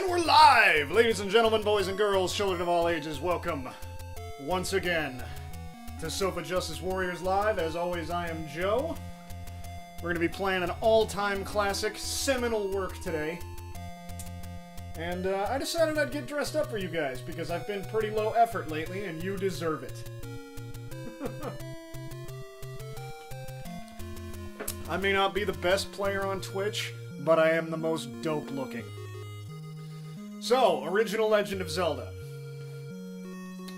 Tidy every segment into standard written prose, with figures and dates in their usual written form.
And we're live! Ladies and gentlemen, boys and girls, children of all ages, welcome once again to Sofa Justice Warriors Live. As always, I am Joe. We're going to be playing an all-time classic, seminal work today. And I decided I'd get dressed up for you guys, because I've been pretty low effort lately, and you deserve it. I may not be the best player on Twitch, but I am the most dope looking. So, original Legend of Zelda.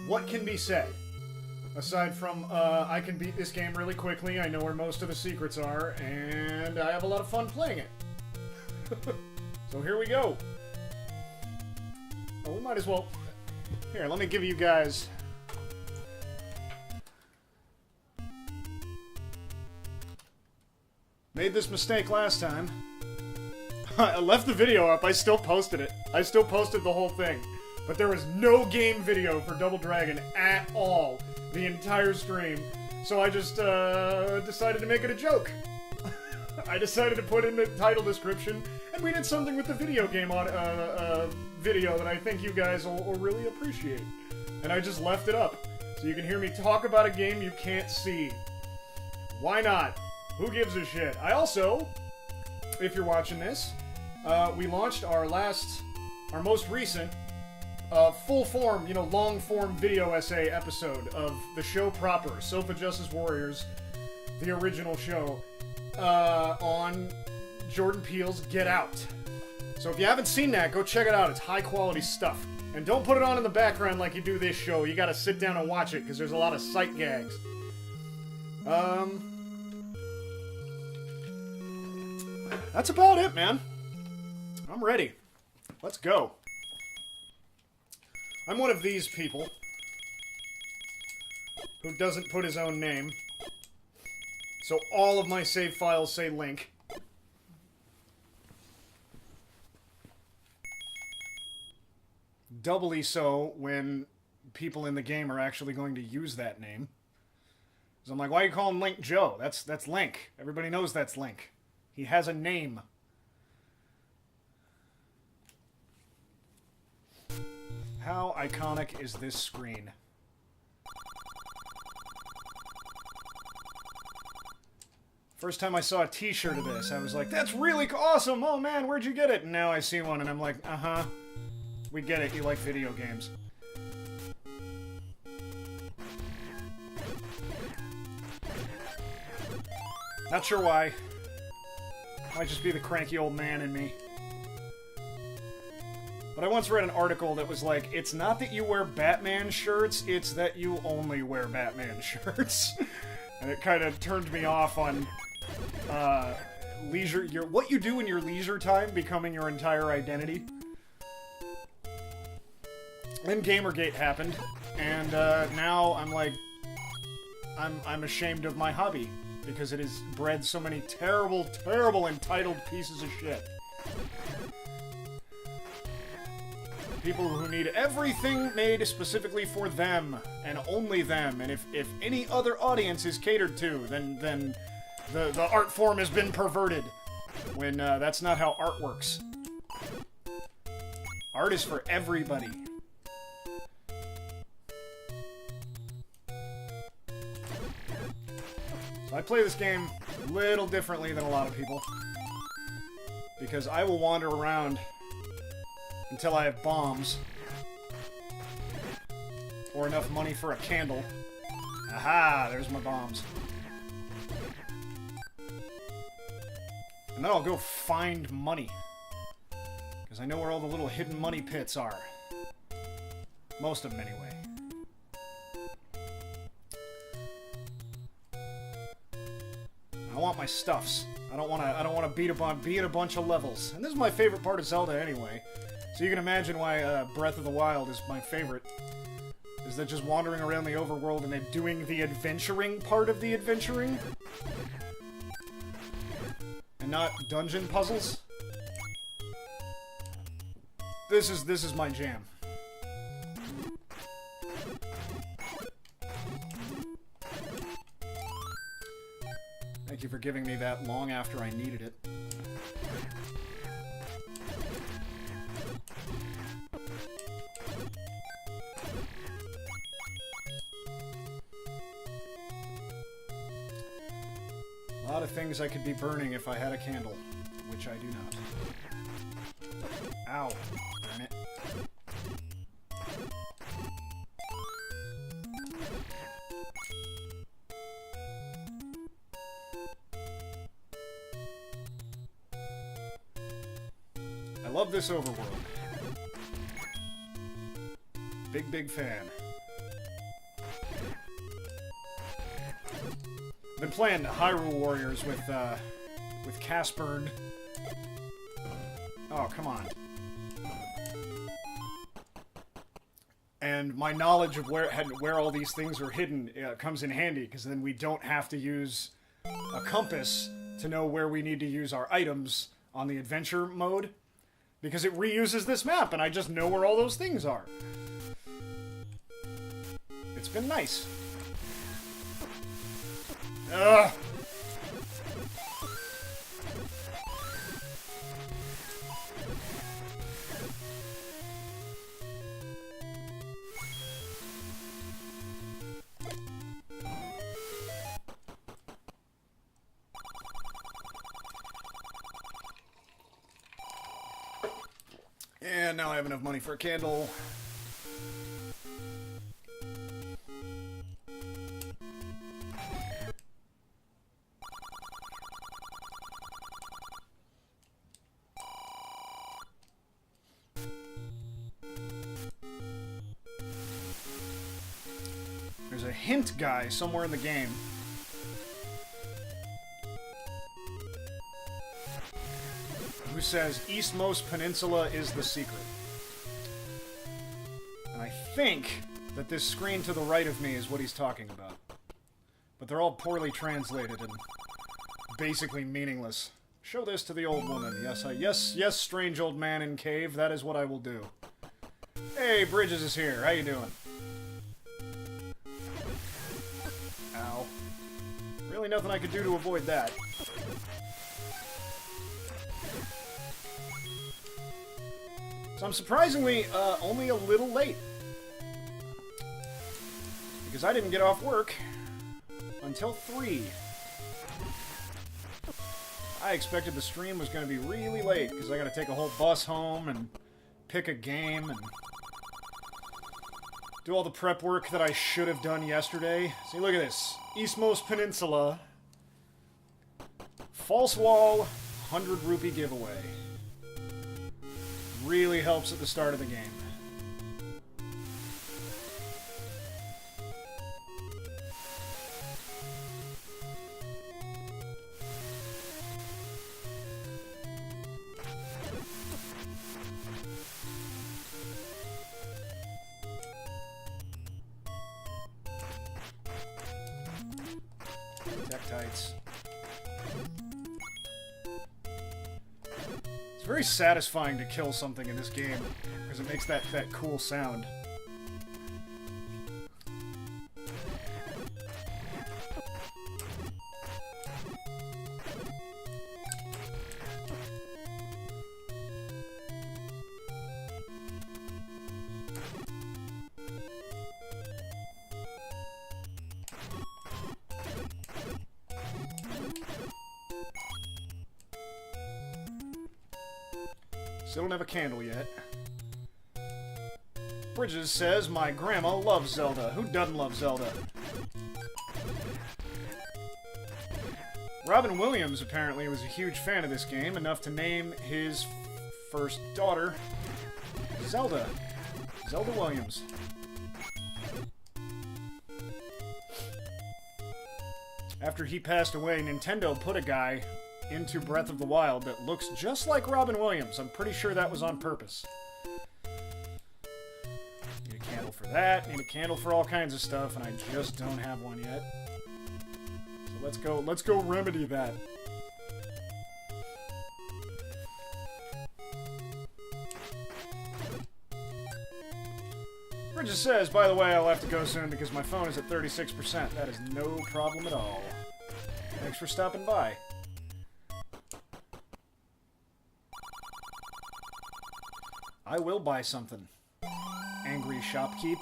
What can be said? Aside from, I can beat this game really quickly, I know where most of the secrets are, and I have a lot of fun playing it. So here we go. Oh, we might as well... Here, let me give you guys... Made this mistake last time. I left the video up, I still posted it. I still posted the whole thing. But there was no game video for Double Dragon at all the entire stream. So I just decided to make it a joke. I decided to put in the title description, and we did something with the video game on video that I think you guys will really appreciate. And I just left it up. So you can hear me talk about a game you can't see. Why not? Who gives a shit? I also, if you're watching this, we launched our most recent, full-form, long-form video essay episode of the show proper, Sofa Justice Warriors, the original show, on Jordan Peele's Get Out. So if you haven't seen that, go check it out. It's high-quality stuff. And don't put it on in the background like you do this show. You gotta sit down and watch it, because there's a lot of sight gags. That's about it, man. I'm ready. Let's go. I'm one of these people who doesn't put his own name. So all of my save files say Link. Doubly so when people in the game are actually going to use that name. So I'm like, why are you calling Link Joe? That's Link. Everybody knows that's Link. He has a name. How iconic is this screen? First time I saw a t-shirt of this, I was like, that's really awesome! Oh man, where'd you get it? And now I see one and I'm like, uh-huh. We get it, you like video games. Not sure why. Might just be the cranky old man in me. But I once read an article that was like, it's not that you wear Batman shirts, it's that you only wear Batman shirts. And it kind of turned me off on what you do in your leisure time becoming your entire identity. Then Gamergate happened, and now I'm like, I'm ashamed of my hobby. Because it has bred so many terrible, terrible entitled pieces of shit. People who need everything made specifically for them, and only them, and if any other audience is catered to, then the art form has been perverted. When that's not how art works. Art is for everybody. I play this game a little differently than a lot of people. Because I will wander around until I have bombs. Or enough money for a candle. Aha! There's my bombs. And then I'll go find money. Because I know where all the little hidden money pits are. Most of them, anyway. I want my stuffs. I don't want to beat a bunch of levels. And this is my favorite part of Zelda anyway. So you can imagine why Breath of the Wild is my favorite. Is that just wandering around the overworld and then doing the adventuring part of the adventuring? And not dungeon puzzles? This is my jam. Thank you for giving me that long after I needed it. lot of things I could be burning if I had a candle, which I do not. Ow. Burn it. I love this overworld. Big, big fan. I've been playing Hyrule Warriors with Caspern. Oh, come on. And my knowledge of where all these things are hidden comes in handy, because then we don't have to use a compass to know where we need to use our items on the adventure mode, because it reuses this map, and I just know where all those things are. It's been nice. Ugh! And now I have enough money for a candle. There's a hint guy somewhere in the game. Who says Eastmost Peninsula is the secret. And I think that this screen to the right of me is what he's talking about. But they're all poorly translated and basically meaningless. Show this to the old woman. Yes, strange old man in cave, that is what I will do. Hey, Bridges is here. How you doing? Ow. Really nothing I could do to avoid that. So I'm surprisingly only a little late. Because I didn't get off work until 3. I expected the stream was going to be really late, because I got to take a whole bus home and pick a game and do all the prep work that I should have done yesterday. See, look at this. Eastmost Peninsula. False Wall, 100 rupee giveaway. Really helps at the start of the game. Tektites. It's very satisfying to kill something in this game, because it makes that cool sound. Still don't have a candle yet. Bridges says, my grandma loves Zelda. Who doesn't love Zelda? Robin Williams apparently was a huge fan of this game, enough to name his first daughter Zelda. Zelda Williams. After he passed away, Nintendo put a guy into Breath of the Wild that looks just like Robin Williams. I'm pretty sure that was on purpose. Need a candle for that, need a candle for all kinds of stuff, and I just don't have one yet. So let's go remedy that. Bridges says, by the way, I'll have to go soon because my phone is at 36%. That is no problem at all. Thanks for stopping by. I will buy something. Angry shopkeep.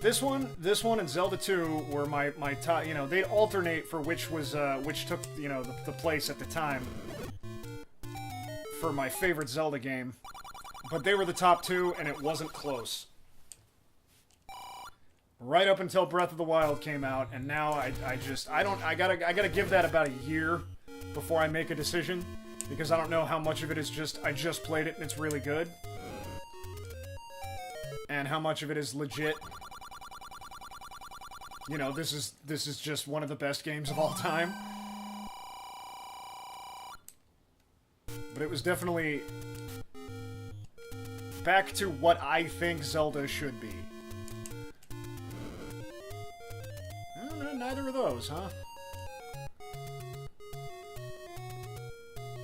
This one, and Zelda 2 were my top. You know, they'd alternate for which took the place at the time for my favorite Zelda game. But they were the top two, and it wasn't close. Right up until Breath of the Wild came out, and now I gotta give that about a year before I make a decision, because I don't know how much of it is just I just played it and it's really good, and how much of it is legit. You know, this is just one of the best games of all time. But it was definitely back to what I think Zelda should be. No, neither of those, huh?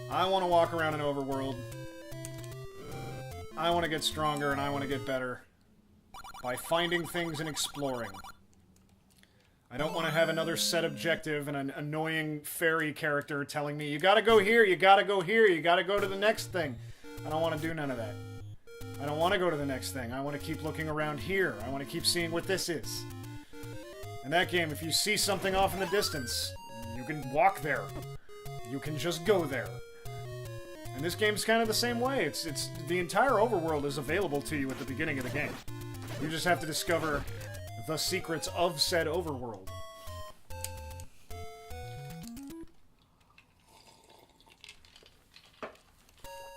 I want to walk around an overworld. I want to get stronger and I want to get better by finding things and exploring. I don't want to have another set objective and an annoying fairy character telling me, you gotta go here, you gotta go here, you gotta go to the next thing. I don't want to do none of that. I don't want to go to the next thing. I want to keep looking around here. I want to keep seeing what this is. In that game, if you see something off in the distance, you can walk there. You can just go there. And this game's kind of the same way. It's the entire overworld is available to you at the beginning of the game. You just have to discover the secrets of said overworld.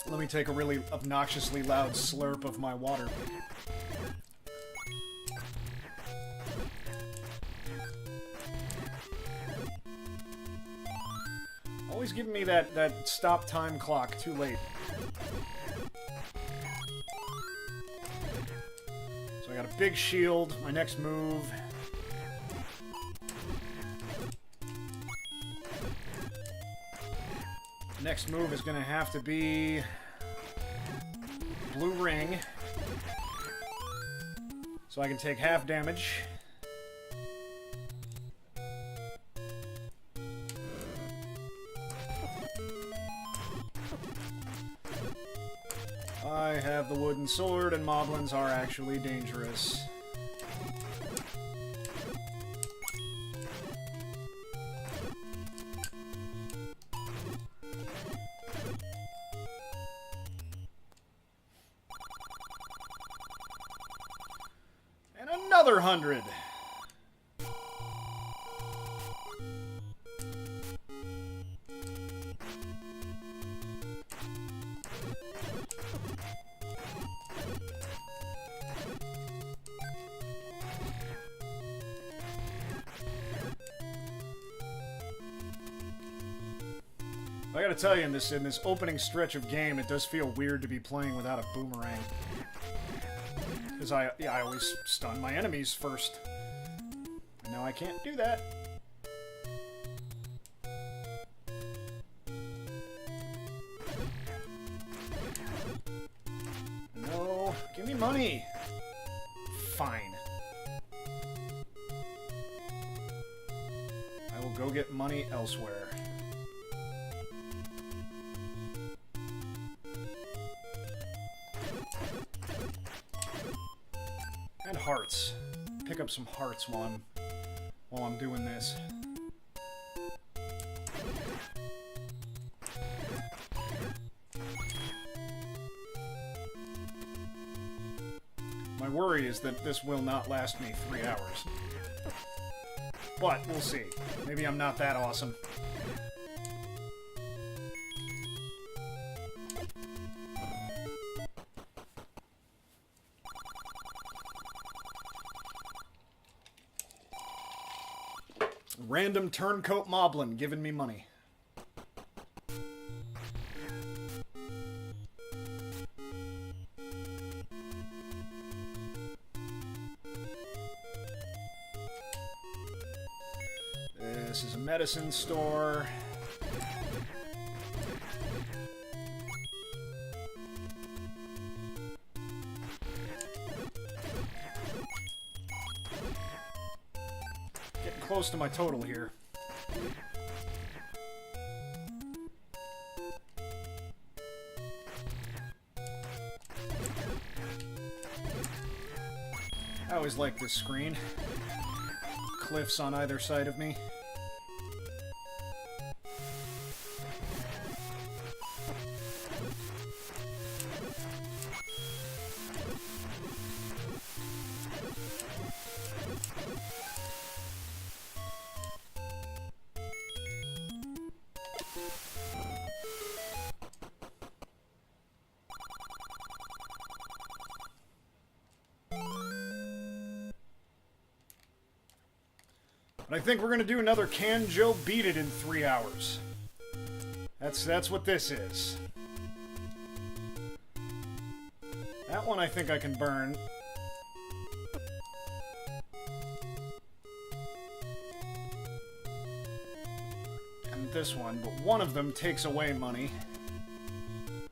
Let me take a really obnoxiously loud slurp of my water. Always giving me that stop time clock too late. So I got a big shield, my next move. Next move is gonna have to be blue ring. So I can take half damage. I have the wooden sword, and moblins are actually dangerous. And another 100! I gotta tell you, in this opening stretch of game, it does feel weird to be playing without a boomerang. Because I always stun my enemies first. And now I can't do that. No, give me money! Fine. I will go get money elsewhere. And hearts. Pick up some hearts while I'm doing this. My worry is that this will not last me 3 hours. But we'll see. Maybe I'm not that awesome. Random turncoat moblin giving me money. This is a medicine store. Close to my total here. I always like this screen. Cliffs on either side of me. But I think we're gonna do another Can Joe Beat It in 3 hours. That's what this is. That one I think I can burn. And this one, but one of them takes away money.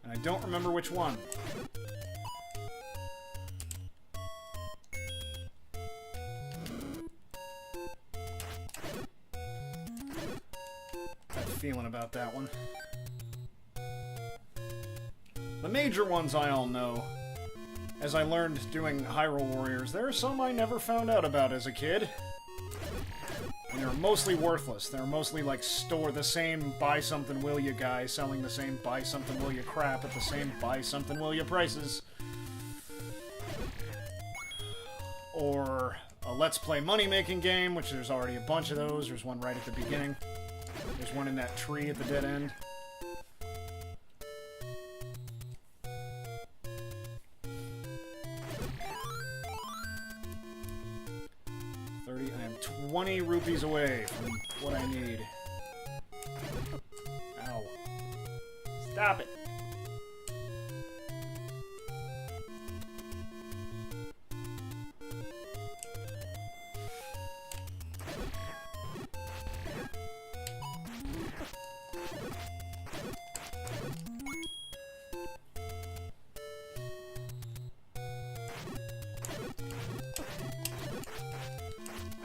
And I don't remember which one. Feeling about that one. The major ones I all know. As I learned doing Hyrule Warriors, there are some I never found out about as a kid. And they're mostly worthless. They're mostly like the same buy something will ya guy selling the same buy something will ya crap at the same buy something will ya prices. Or a Let's Play money-making game, which there's already a bunch of those. There's one right at the beginning. There's one in that tree at the dead end. I am 20 rupees away from what I need. Ow. Stop it!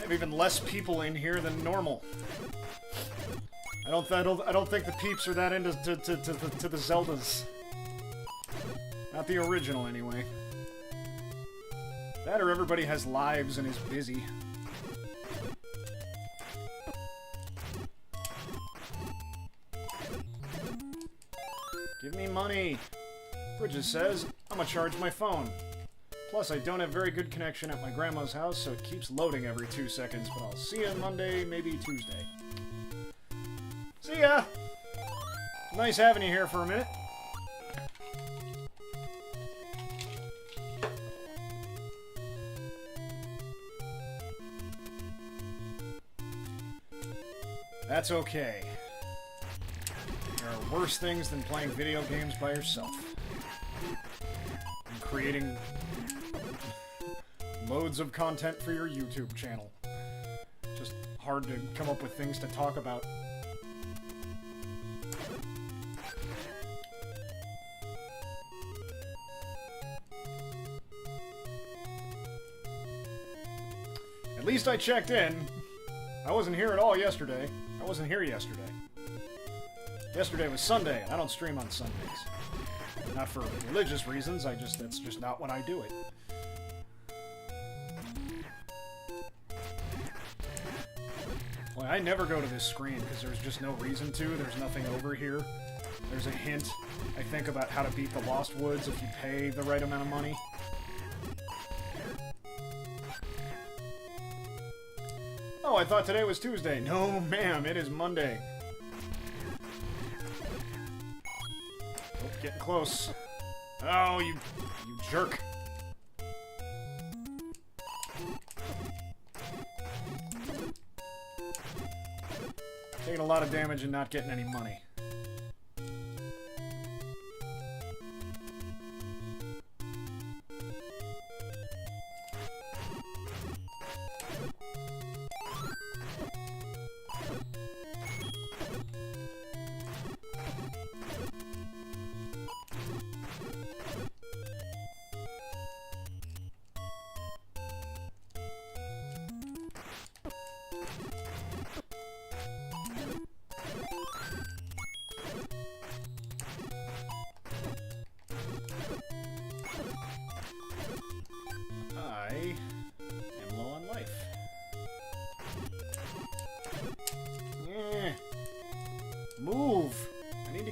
Even less people in here than normal. I don't think the peeps are that into to the Zeldas. Not the original, anyway. That or everybody has lives and is busy. Give me money. Bridges says I'm gonna charge my phone. Plus, I don't have very good connection at my grandma's house, so it keeps loading every 2 seconds, but I'll see you Monday, maybe Tuesday. See ya! Nice having you here for a minute. That's okay. There are worse things than playing video games by yourself. And creating loads of content for your YouTube channel. Just hard to come up with things to talk about. At least I checked in. I wasn't here at all yesterday. I wasn't here yesterday. Yesterday was Sunday, and I don't stream on Sundays. Not for religious reasons, that's just not when I do it. Well, I never go to this screen because there's just no reason to. There's nothing over here. There's a hint, I think, about how to beat the Lost Woods if you pay the right amount of money. Oh, I thought today was Tuesday. No, ma'am, it is Monday. Oh, getting close. Oh, you jerk. Taking a lot of damage and not getting any money.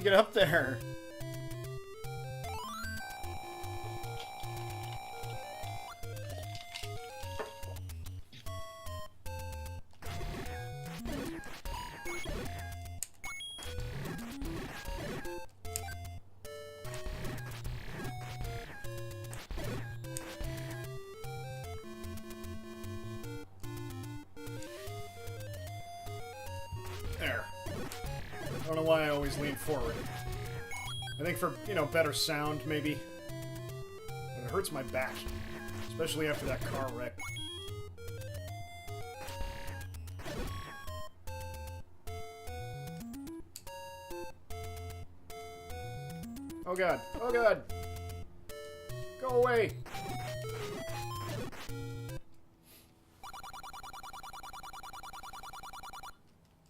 get up there? There. I don't know why I always lean forward. I think for, you know, better sound, maybe. But it hurts my back. Especially after that car wreck. Oh god. Oh god! Go away!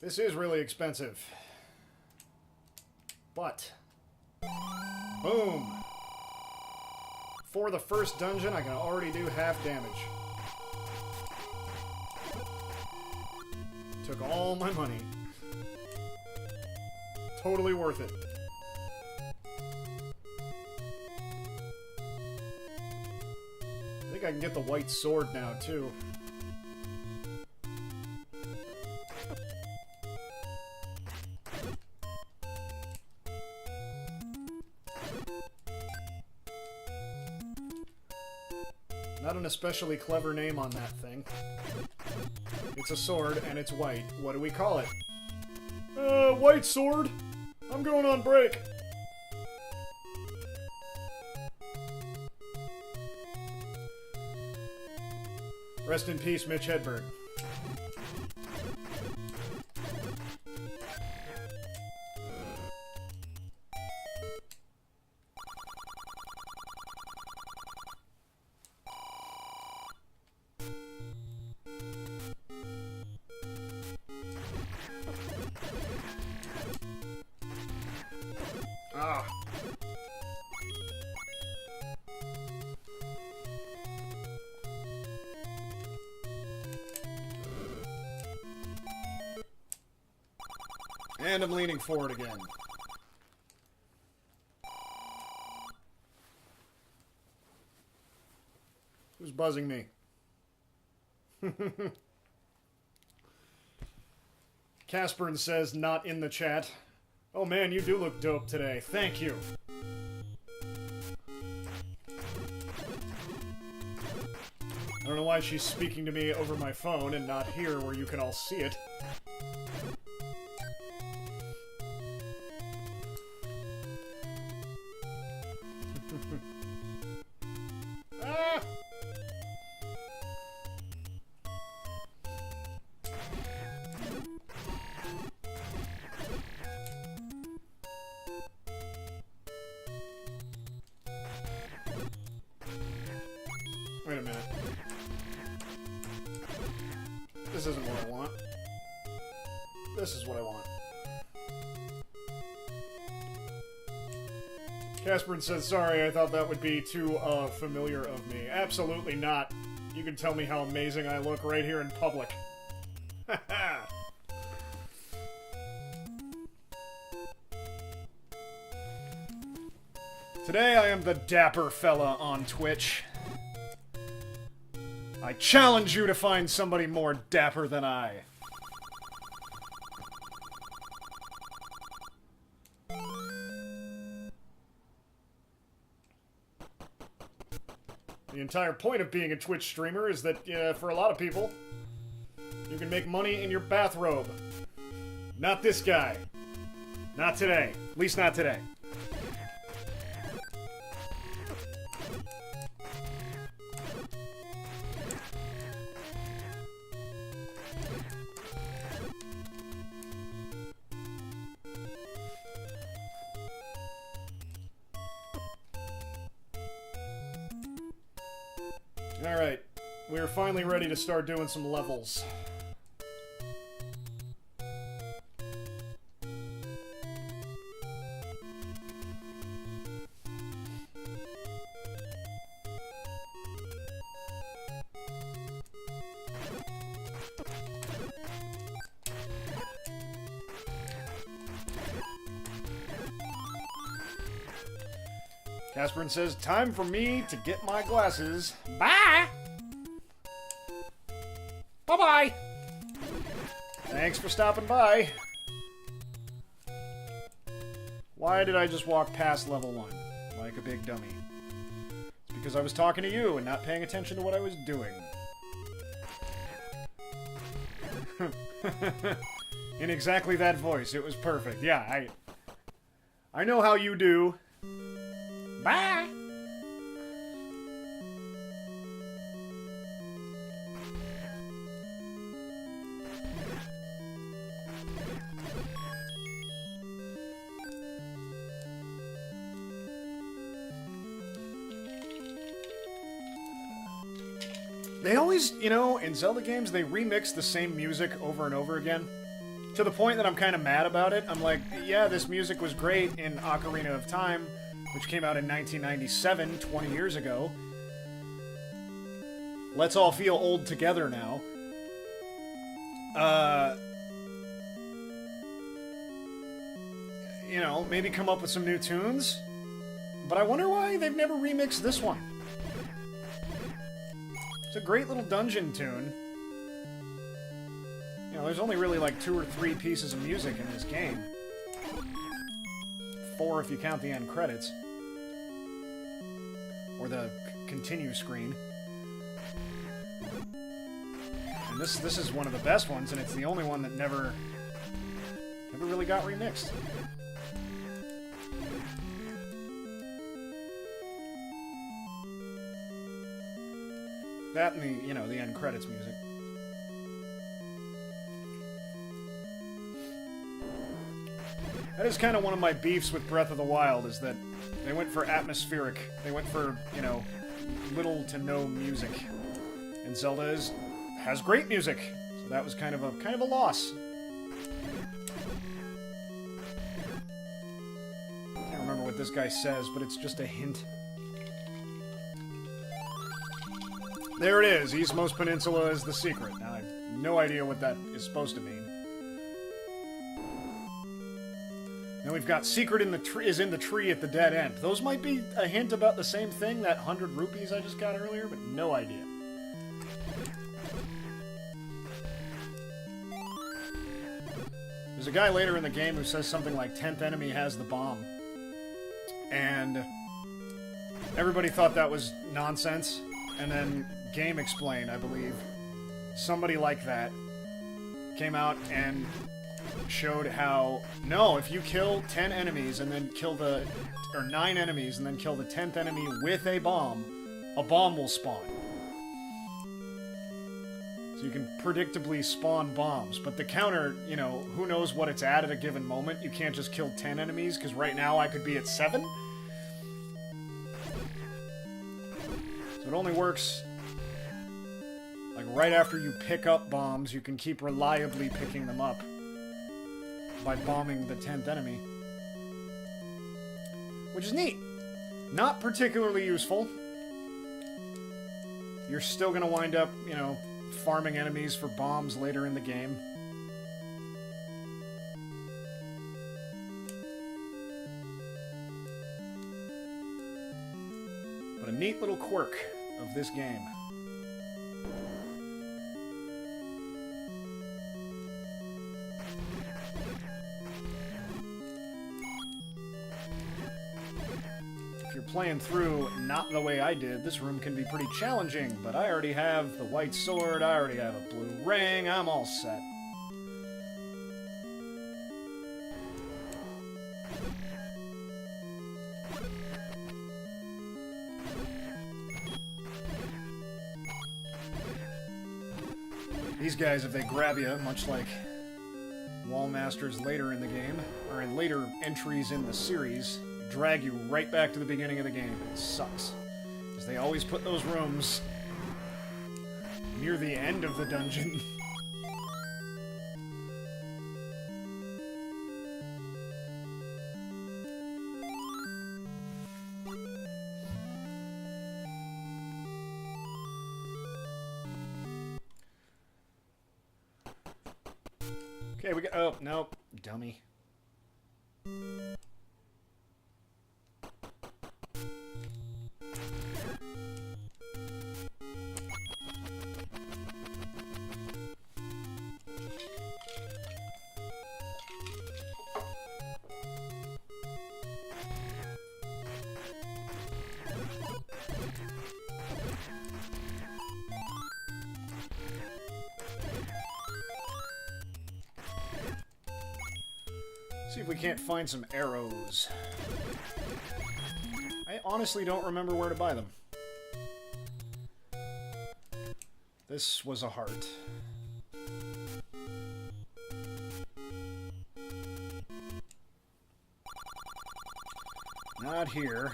This is really expensive. But... boom! For the first dungeon, I can already do half damage. Took all my money. Totally worth it. I think I can get the white sword now, too. Not an especially clever name on that thing. It's a sword, and it's white. What do we call it? White sword! I'm going on break! Rest in peace, Mitch Hedberg. Ah. And I'm leaning forward again. Who's buzzing me? Casperin says, not in the chat. Oh man, you do look dope today. Thank you. I don't know why she's speaking to me over my phone and not here where you can all see it. Ah! Wait a minute. This isn't what I want. This is what I want. Casperin says, sorry, I thought that would be too, familiar of me. Absolutely not. You can tell me how amazing I look right here in public. Haha! Today I am the dapper fella on Twitch. I challenge you to find somebody more dapper than I. The entire point of being a Twitch streamer is that, for a lot of people, you can make money in your bathrobe. Not this guy. Not today. At least not today. Alright, we're finally ready to start doing some levels. Casperin says, time for me to get my glasses. Bye! Bye-bye! Thanks for stopping by. Why did I just walk past level 1? Like a big dummy. It's because I was talking to you and not paying attention to what I was doing. In exactly that voice. It was perfect. Yeah, I know how you do. Bye! They always, you know, in Zelda games, they remix the same music over and over again. To the point that I'm kind of mad about it. I'm like, yeah, this music was great in Ocarina of Time, which came out in 1997, 20 years ago. Let's all feel old together now. You know, maybe come up with some new tunes. But I wonder why they've never remixed this one. It's a great little dungeon tune. You know, there's only really like 2 or 3 pieces of music in this game. 4 if you count the end credits. Or the continue screen. And this is one of the best ones, and it's the only one that never really got remixed. That and the, you know, the end credits music. That is kind of one of my beefs with Breath of the Wild, is that they went for atmospheric. They went for, you know, little to no music. And Zelda has great music. So that was kind of a loss. I can't remember what this guy says, but it's just a hint. There it is. Eastmost Peninsula is the secret. Now, I have no idea what that is supposed to mean. Then we've got secret in the tree is in the tree at the dead end. Those might be a hint about the same thing, that 100 rupees I just got earlier, but no idea. There's a guy later in the game who says something like 10th enemy has the bomb. And everybody thought that was nonsense. And then Game Explain, I believe, somebody like that came out and showed how, no, if you kill 10 enemies and then kill or 9 enemies and then kill the 10th enemy with a bomb will spawn. So you can predictably spawn bombs, but the counter, you know, who knows what it's at a given moment. You can't just kill 10 enemies, because right now I could be at 7. So it only works like right after you pick up bombs. You can keep reliably picking them up by bombing the 10th enemy, which is neat. Not particularly useful. You're still gonna wind up, you know, farming enemies for bombs later in the game. But a neat little quirk of this game. If you're playing through not the way I did, this room can be pretty challenging, but I already have the white sword, I already have a blue ring, I'm all set. These guys, if they grab you, much like wall masters later in the game, or in later entries in the series, drag you right back to the beginning of the game. It sucks. Because they always put those rooms near the end of the dungeon. Okay, we got... Oh, nope. Dummy. See if we can't find some arrows. I honestly don't remember where to buy them. This was a heart. Not here.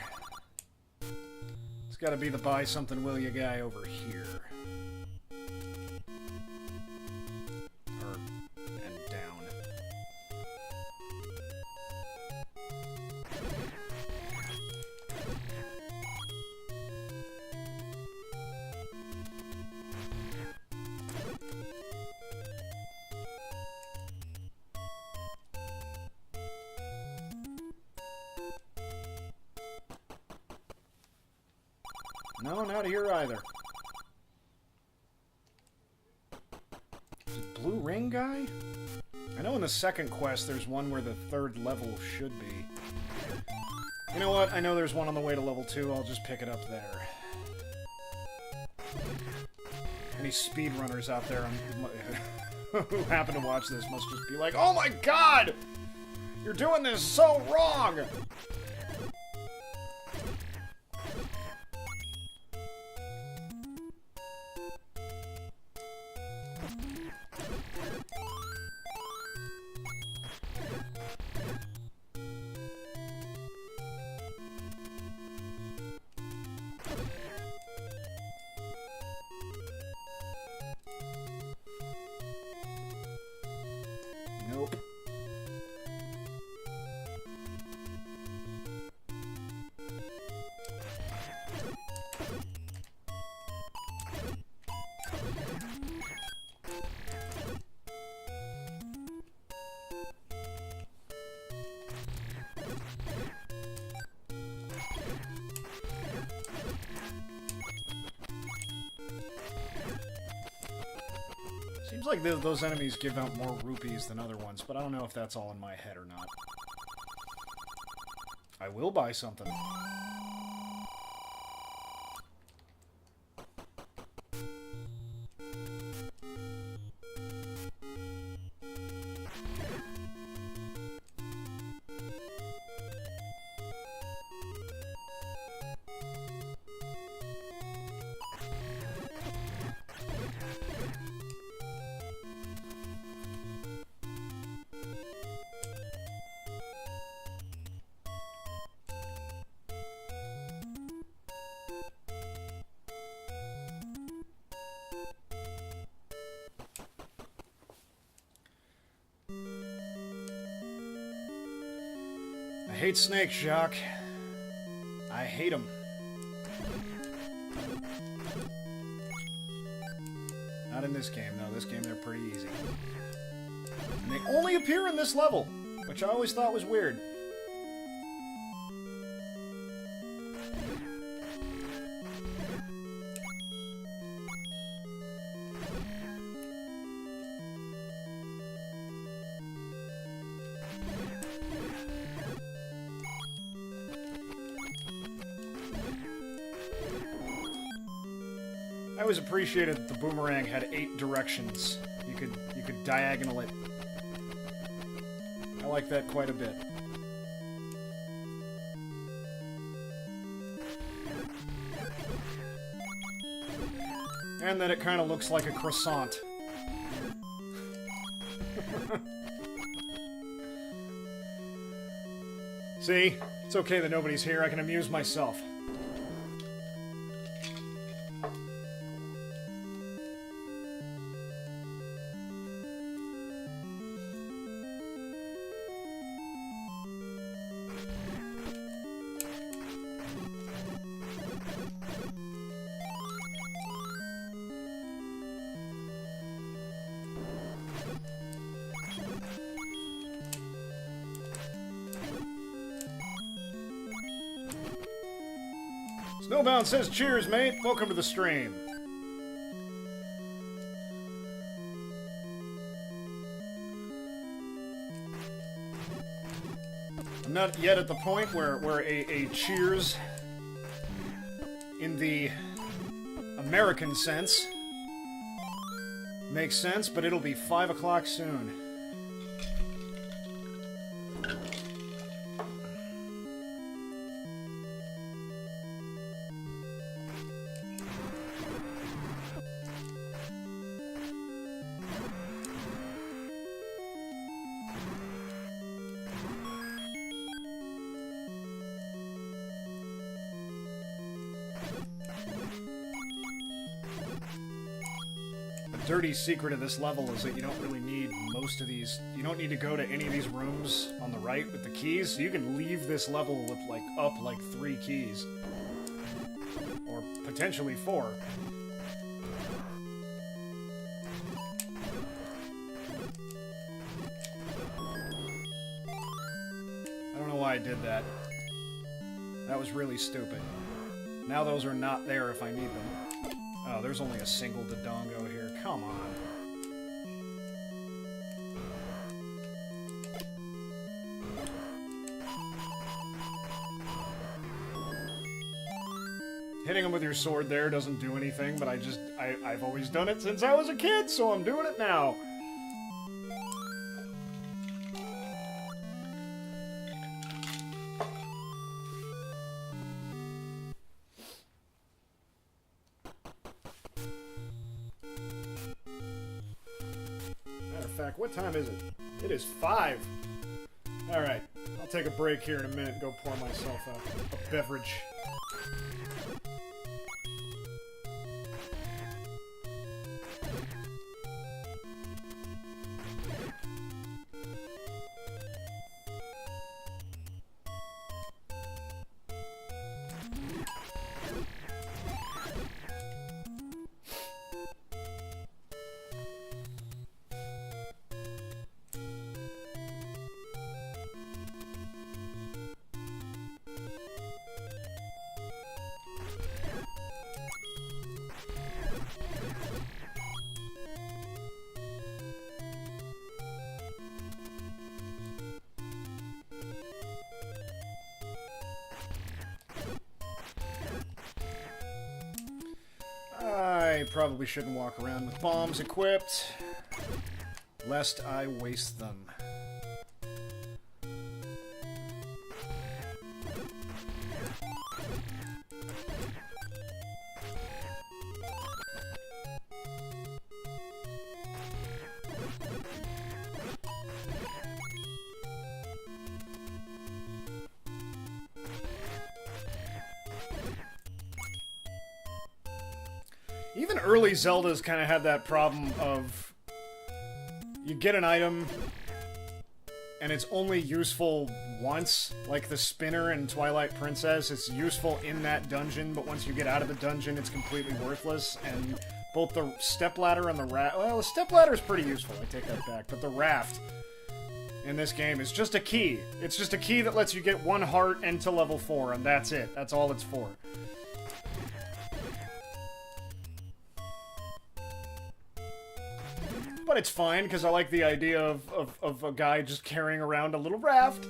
It's gotta be the buy something will ya guy over here. Or, and down. No, not here either. Is it Blue Ring guy? I know in the second quest there's one where the third level should be. You know what? I know there's one on the way to level 2. I'll just pick it up there. Any speedrunners out there who happen to watch this must just be like, oh my god! You're doing this so wrong! Nope. Seems like those enemies give out more rupees than other ones, but I don't know if that's all in my head or not. I will buy something. I hate snakes, Jacques. I hate them. Not in this game, though. This game, they're pretty easy. And they only appear in this level, which I always thought was weird. I always appreciated that the boomerang had 8 directions. You could diagonal it. I like that quite a bit. And that it kind of looks like a croissant. See? It's okay that nobody's here. I can amuse myself. Snowbound says, cheers, mate. Welcome to the stream. I'm not yet at the point where a cheers in the American sense makes sense, but it'll be 5 o'clock soon. dirty secret of this level is that you don't really need most of these. You don't need to go to any of these rooms on the right with the keys. So you can leave this level with like 3 keys. Or potentially 4. I don't know why I did that. That was really stupid. Now those are not there if I need them. Oh, there's only a single Dodongo here. Come on. Hitting him with your sword there doesn't do anything, but I've always done it since I was a kid, so I'm doing it now. What time is it? It is 5. Alright, I'll take a break here in a minute and go pour myself a beverage. I probably shouldn't walk around with bombs equipped, lest I waste them. Even early Zeldas kind of had that problem of you get an item and it's only useful once, like the spinner in Twilight Princess. It's useful in that dungeon, but once you get out of the dungeon, it's completely worthless. And both the stepladder and the raft... Well, the stepladder is pretty useful, I take that back, but the raft in this game is just a key. It's just a key that lets you get 1 heart into level 4, and that's it. That's all it's for. But it's fine, because I like the idea of a guy just carrying around a little raft.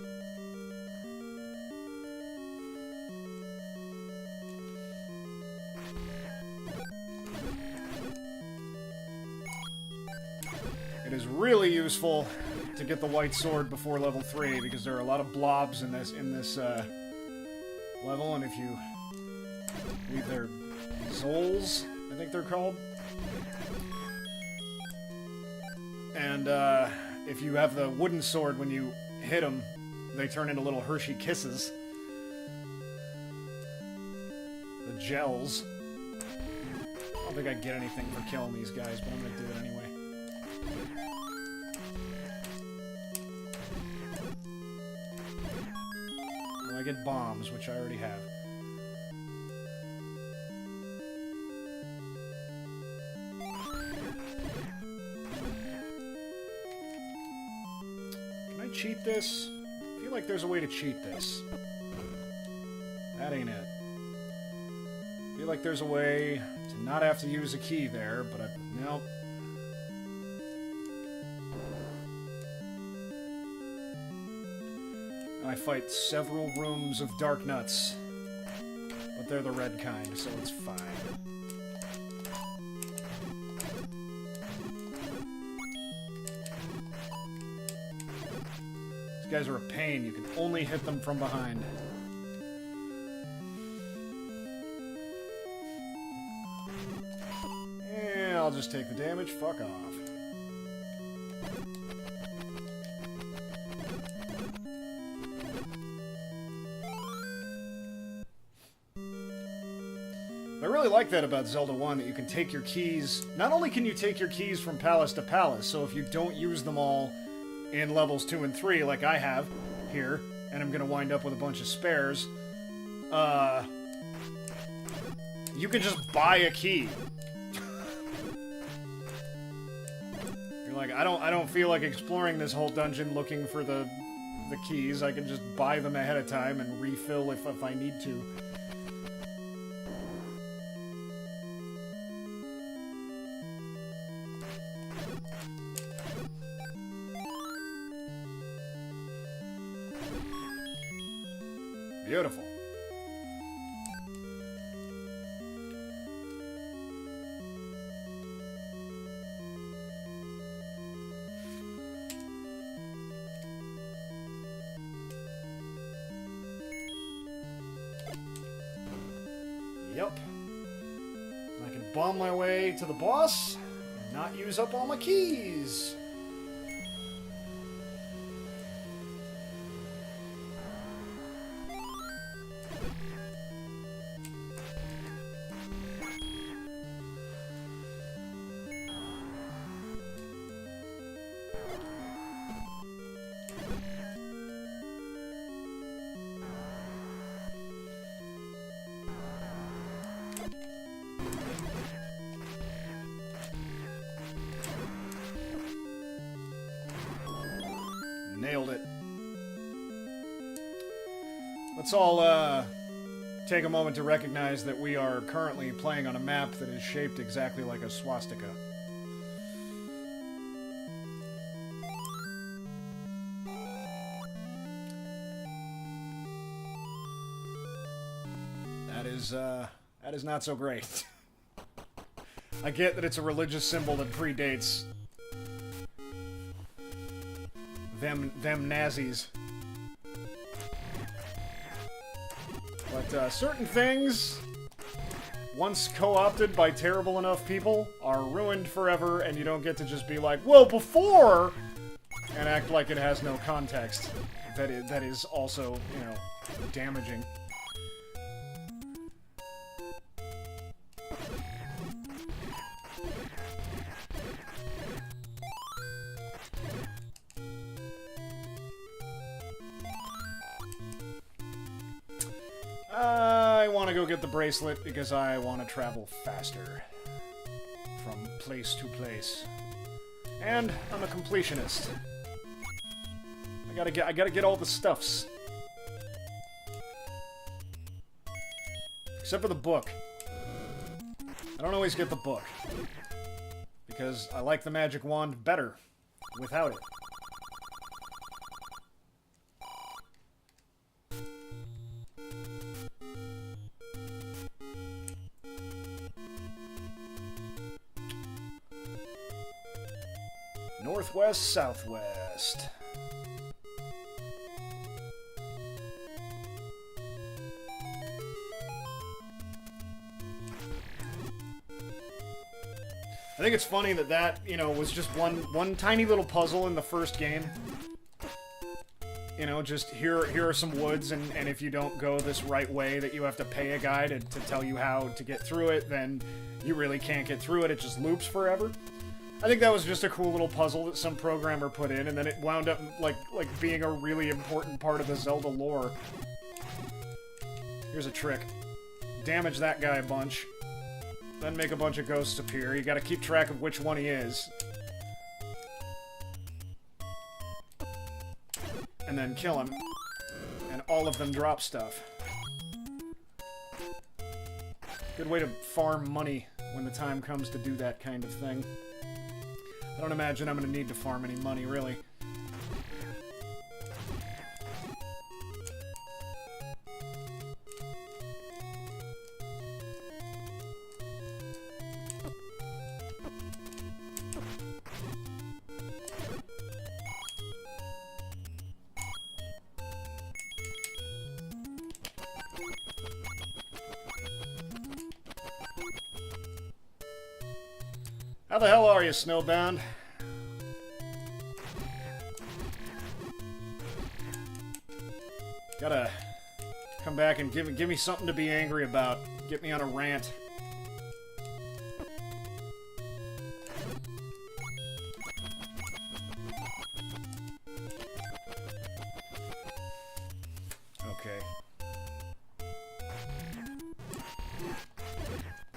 It is really useful to get the white sword before level 3, because there are a lot of blobs in this level, and if you read their Zols, I think they're called. And, if you have the wooden sword, when you hit them, they turn into little Hershey Kisses. The gels. I don't think I get anything for killing these guys, but I'm gonna do it anyway. Well, I get bombs, which I already have. Cheat this? I feel like there's a way to cheat this. That ain't it. I feel like there's a way to not have to use a key there, but nope. I fight several rooms of dark nuts, but they're the red kind, so it's fine. Guys are a pain. You can only hit them from behind. Yeah, I'll just take the damage. Fuck off. I really like that about Zelda 1, that you can take your keys... Not only can you take your keys from palace to palace, so if you don't use them all in levels 2 and 3, like I have here, and I'm gonna wind up with a bunch of spares, you can just buy a key. You're like, I don't feel like exploring this whole dungeon looking for the keys. I can just buy them ahead of time and refill if I need to. Beautiful. Yep. I can bomb my way to the boss and not use up all my keys. Nailed it. Let's all take a moment to recognize that we are currently playing on a map that is shaped exactly like a swastika. That is not so great. I get that it's a religious symbol that predates them Nazis. But certain things, once co-opted by terrible enough people, are ruined forever, and you don't get to just be like, well, before, and act like it has no context. That is also, you know, damaging. I want to go get the bracelet because I want to travel faster from place to place. And I'm a completionist. I gotta get all the stuffs. Except for the book. I don't always get the book. Because I like the magic wand better without it. Northwest, southwest. I think it's funny that, you know, was just one tiny little puzzle in the first game. You know, just here are some woods, and if you don't go this right way, that you have to pay a guy to tell you how to get through it, then you really can't get through it. It just loops forever. I think that was just a cool little puzzle that some programmer put in, and then it wound up like being a really important part of the Zelda lore. Here's a trick. Damage that guy a bunch. Then make a bunch of ghosts appear. You gotta keep track of which one he is. And then kill him. And all of them drop stuff. Good way to farm money when the time comes to do that kind of thing. I don't imagine I'm going to need to farm any money, really. How the hell are you, Snowbound? Gotta come back and give me something to be angry about. Get me on a rant.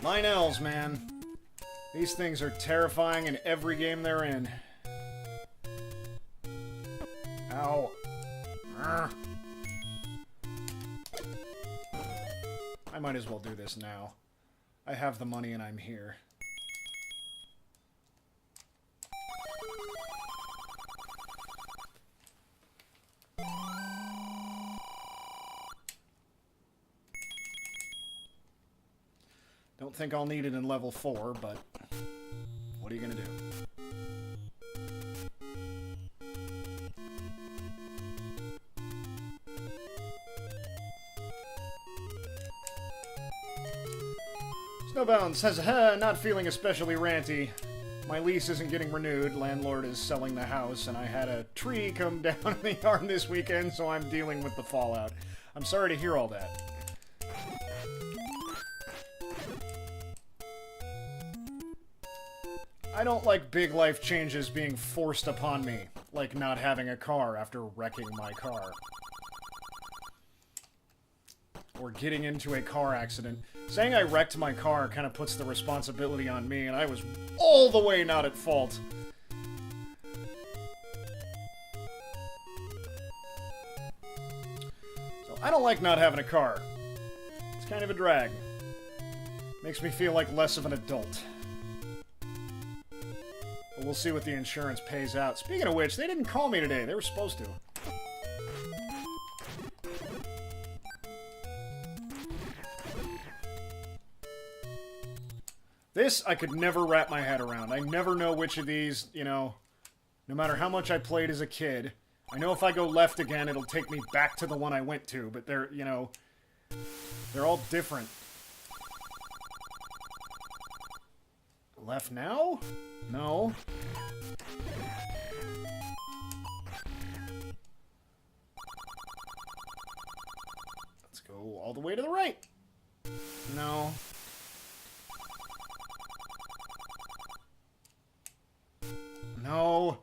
Mine elves, man. These things are terrifying in every game they're in. Ow. Urgh. I might as well do this now. I have the money and I'm here. Don't think I'll need it in level 4, but what are you gonna do? Snowbound says, not feeling especially ranty. My lease isn't getting renewed, landlord is selling the house, and I had a tree come down in the yard this weekend, so I'm dealing with the fallout. I'm sorry to hear all that. I don't like big life changes being forced upon me, like not having a car after wrecking my car. Or getting into a car accident. Saying I wrecked my car kind of puts the responsibility on me, and I was all the way not at fault. So I don't like not having a car. It's kind of a drag. Makes me feel like less of an adult. But we'll see what the insurance pays out. Speaking of which, they didn't call me today. They were supposed to. This, I could never wrap my head around. I never know which of these, you know, no matter how much I played as a kid. I know if I go left again, it'll take me back to the one I went to, but they're, you know, they're all different. Left now? No. Let's go all the way to the right. No. No.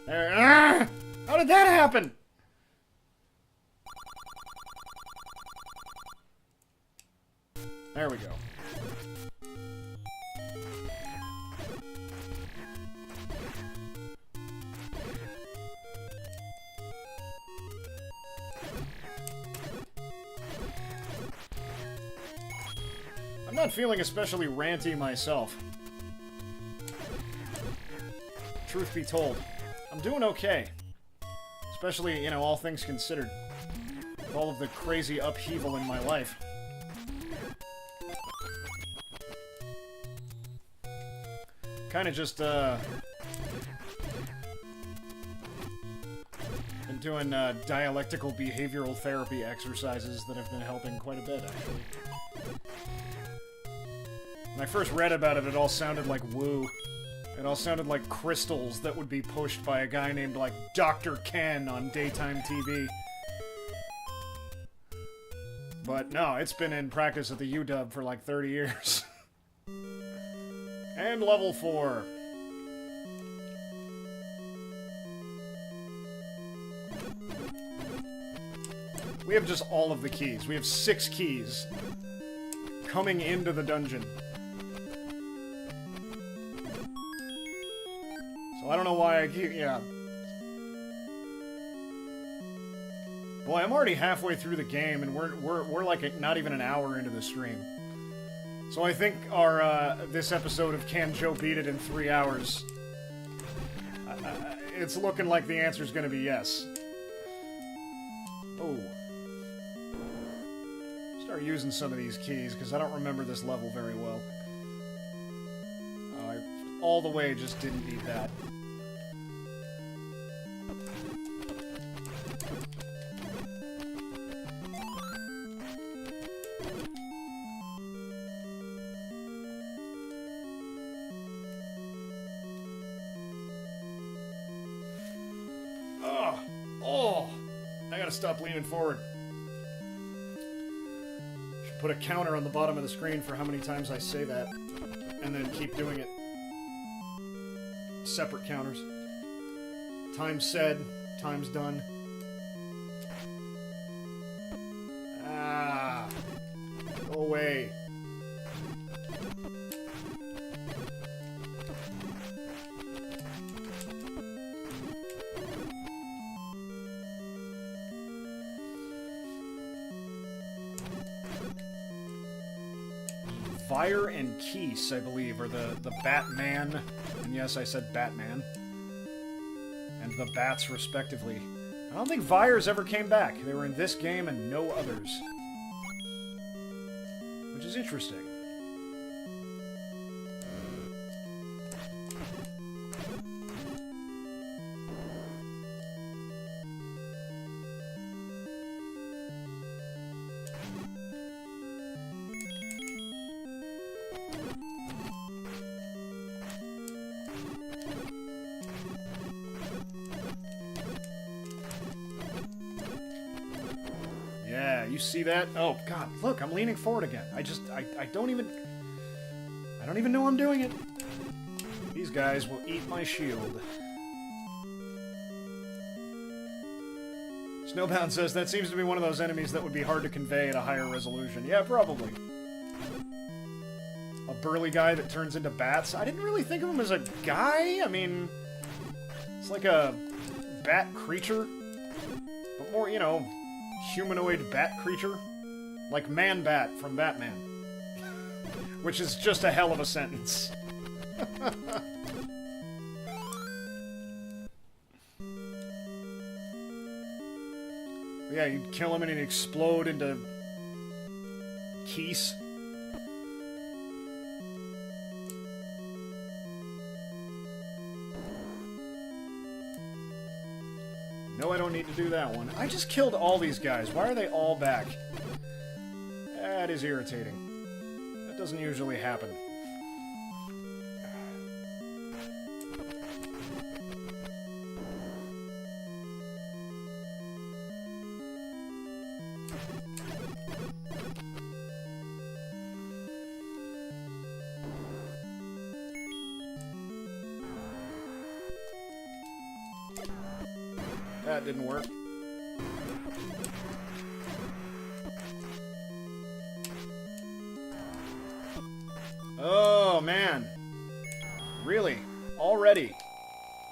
There. Ah! How did that happen? There we go. I'm not feeling especially ranty myself. Truth be told, I'm doing okay. Especially, you know, all things considered. With all of the crazy upheaval in my life. Kind of just, been doing, dialectical behavioral therapy exercises that have been helping quite a bit, actually. When I first read about it, it all sounded like woo. It all sounded like crystals that would be pushed by a guy named, like, Dr. Ken on daytime TV. But no, it's been in practice at the UW for like 30 years. And level 4. We have just all of the keys. We have 6 keys coming into the dungeon. So I don't know why I keep... yeah. Boy, I'm already halfway through the game, and we're like not even an hour into the stream. So I think our, this episode of Can Joe Beat It in 3 hours, it's looking like the answer's gonna be yes. Oh. Start using some of these keys, because I don't remember this level very well. I all the way just didn't need that. Stop leaning forward. Should put a counter on the bottom of the screen for how many times I say that, and then keep doing it. Separate counters. Times said, times done. Fire and Keese, I believe, are the Batman, and yes, I said Batman, and the Bats, respectively. I don't think Fires ever came back. They were in this game and no others. Which is interesting. Yeah, you see that? Oh, God, look, I'm leaning forward again. I don't even know I'm doing it. These guys will eat my shield. Snowbound says, that seems to be one of those enemies that would be hard to convey at a higher resolution. Yeah, probably. A burly guy that turns into bats. I didn't really think of him as a guy. I mean, it's like a bat creature. But more, you know, humanoid bat creature. Like Man-Bat from Batman. Which is just a hell of a sentence. Yeah, you'd kill him and he'd explode into Keese. No, I don't need to do that one. I just killed all these guys. Why are they all back? That is irritating. That doesn't usually happen. That didn't work. Oh, man. Really? Already?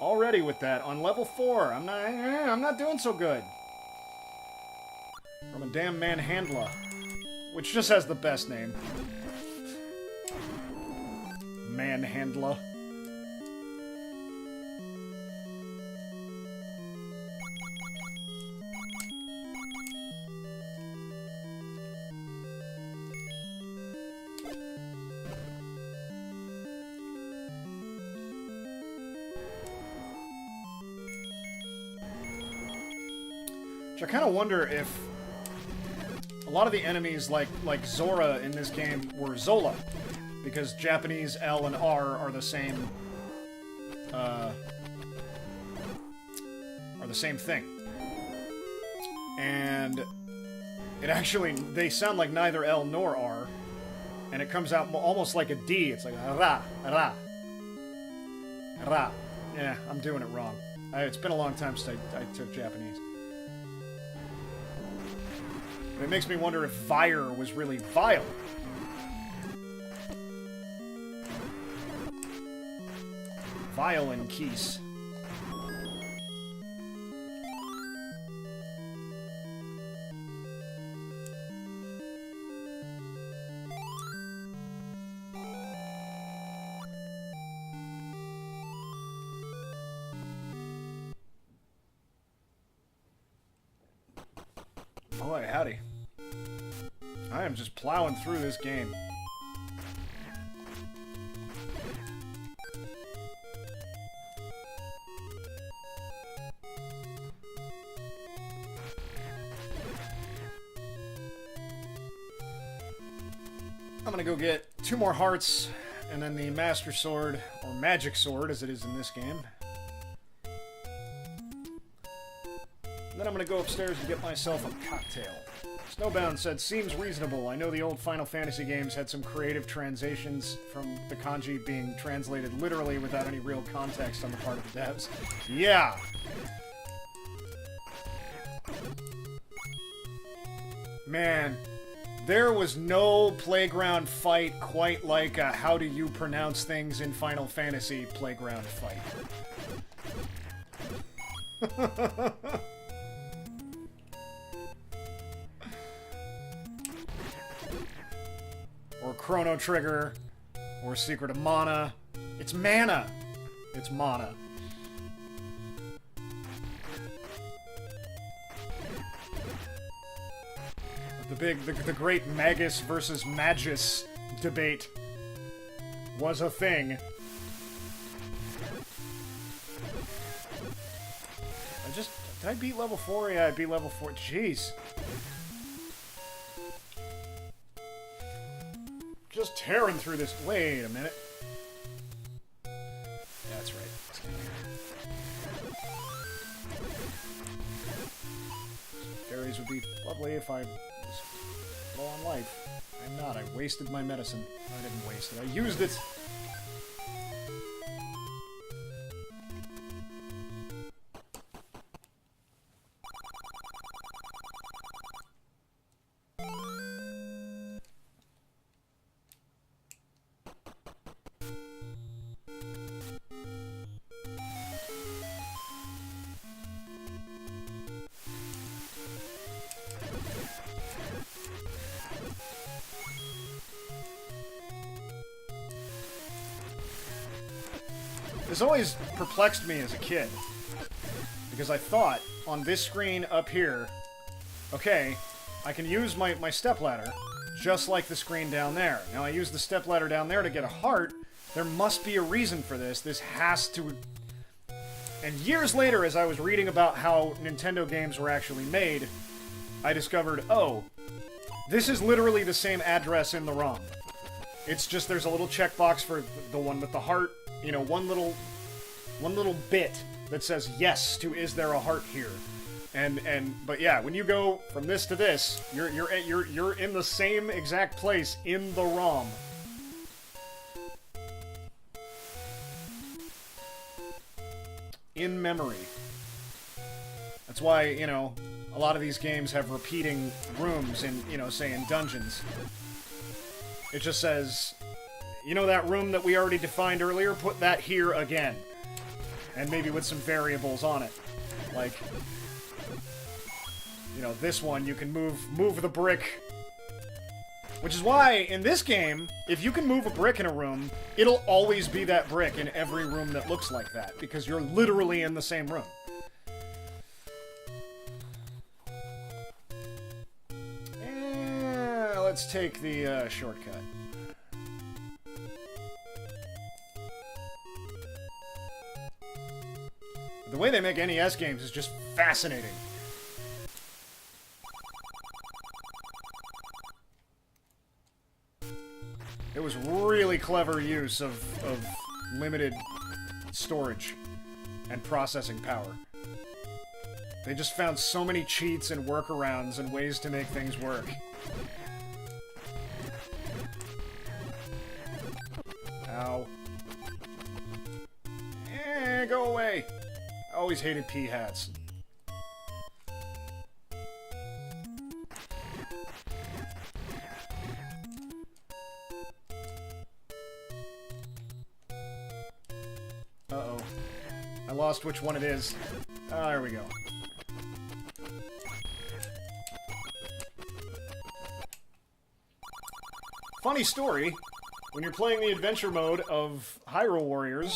Already with that on level 4. I'm not doing so good. From a damn manhandler, which just has the best name. Manhandler. I kind of wonder if a lot of the enemies, like Zora in this game, were Zola, because Japanese L and R are the same thing, and it actually they sound like neither L nor R, and it comes out almost like a D. It's like ra ra ra. Yeah, I'm doing it wrong. It's been a long time since I took Japanese. It makes me wonder if Vire was really vile. Vile and Keese. Boy, howdy. I am just plowing through this game. I'm gonna go get 2 more hearts, and then the Master Sword, or Magic Sword as it is in this game. And then I'm gonna go upstairs and get myself a cocktail. Snowbound said, seems reasonable. I know the old Final Fantasy games had some creative translations from the kanji being translated literally without any real context on the part of the devs. Yeah! Man, there was no playground fight quite like a how do you pronounce things in Final Fantasy playground fight. Or Chrono Trigger, or Secret of Mana. It's mana. It's mana. The great Magus versus Magus debate was a thing. Did I beat level 4? Yeah, I beat level 4. Jeez. Just tearing through this. Wait a minute. That's right. Fairies would be lovely if I was low on life. I'm not. I wasted my medicine. I didn't waste it. I used it. This always perplexed me as a kid, because I thought, on this screen up here, okay, I can use my stepladder, just like the screen down there. Now I use the stepladder down there to get a heart. There must be a reason for this. This has to... And years later, as I was reading about how Nintendo games were actually made, I discovered, oh, this is literally the same address in the ROM. It's just there's a little checkbox for the one with the heart, you know, one little bit that says yes to is there a heart here, but yeah, when you go from this to this, you're in the same exact place in the ROM. In memory. That's why, you know, a lot of these games have repeating rooms in, you know, say in dungeons. It just says, you know that room that we already defined earlier? Put that here again. And maybe with some variables on it. Like, you know, this one, you can move the brick. Which is why, in this game, if you can move a brick in a room, it'll always be that brick in every room that looks like that. Because you're literally in the same room. Let's take the shortcut. The way they make NES games is just fascinating. It was really clever use of limited storage and processing power. They just found so many cheats and workarounds and ways to make things work. Ow. Go away! I always hated pea hats. Uh-oh. I lost which one it is. Ah, there we go. Funny story. When you're playing the adventure mode of Hyrule Warriors,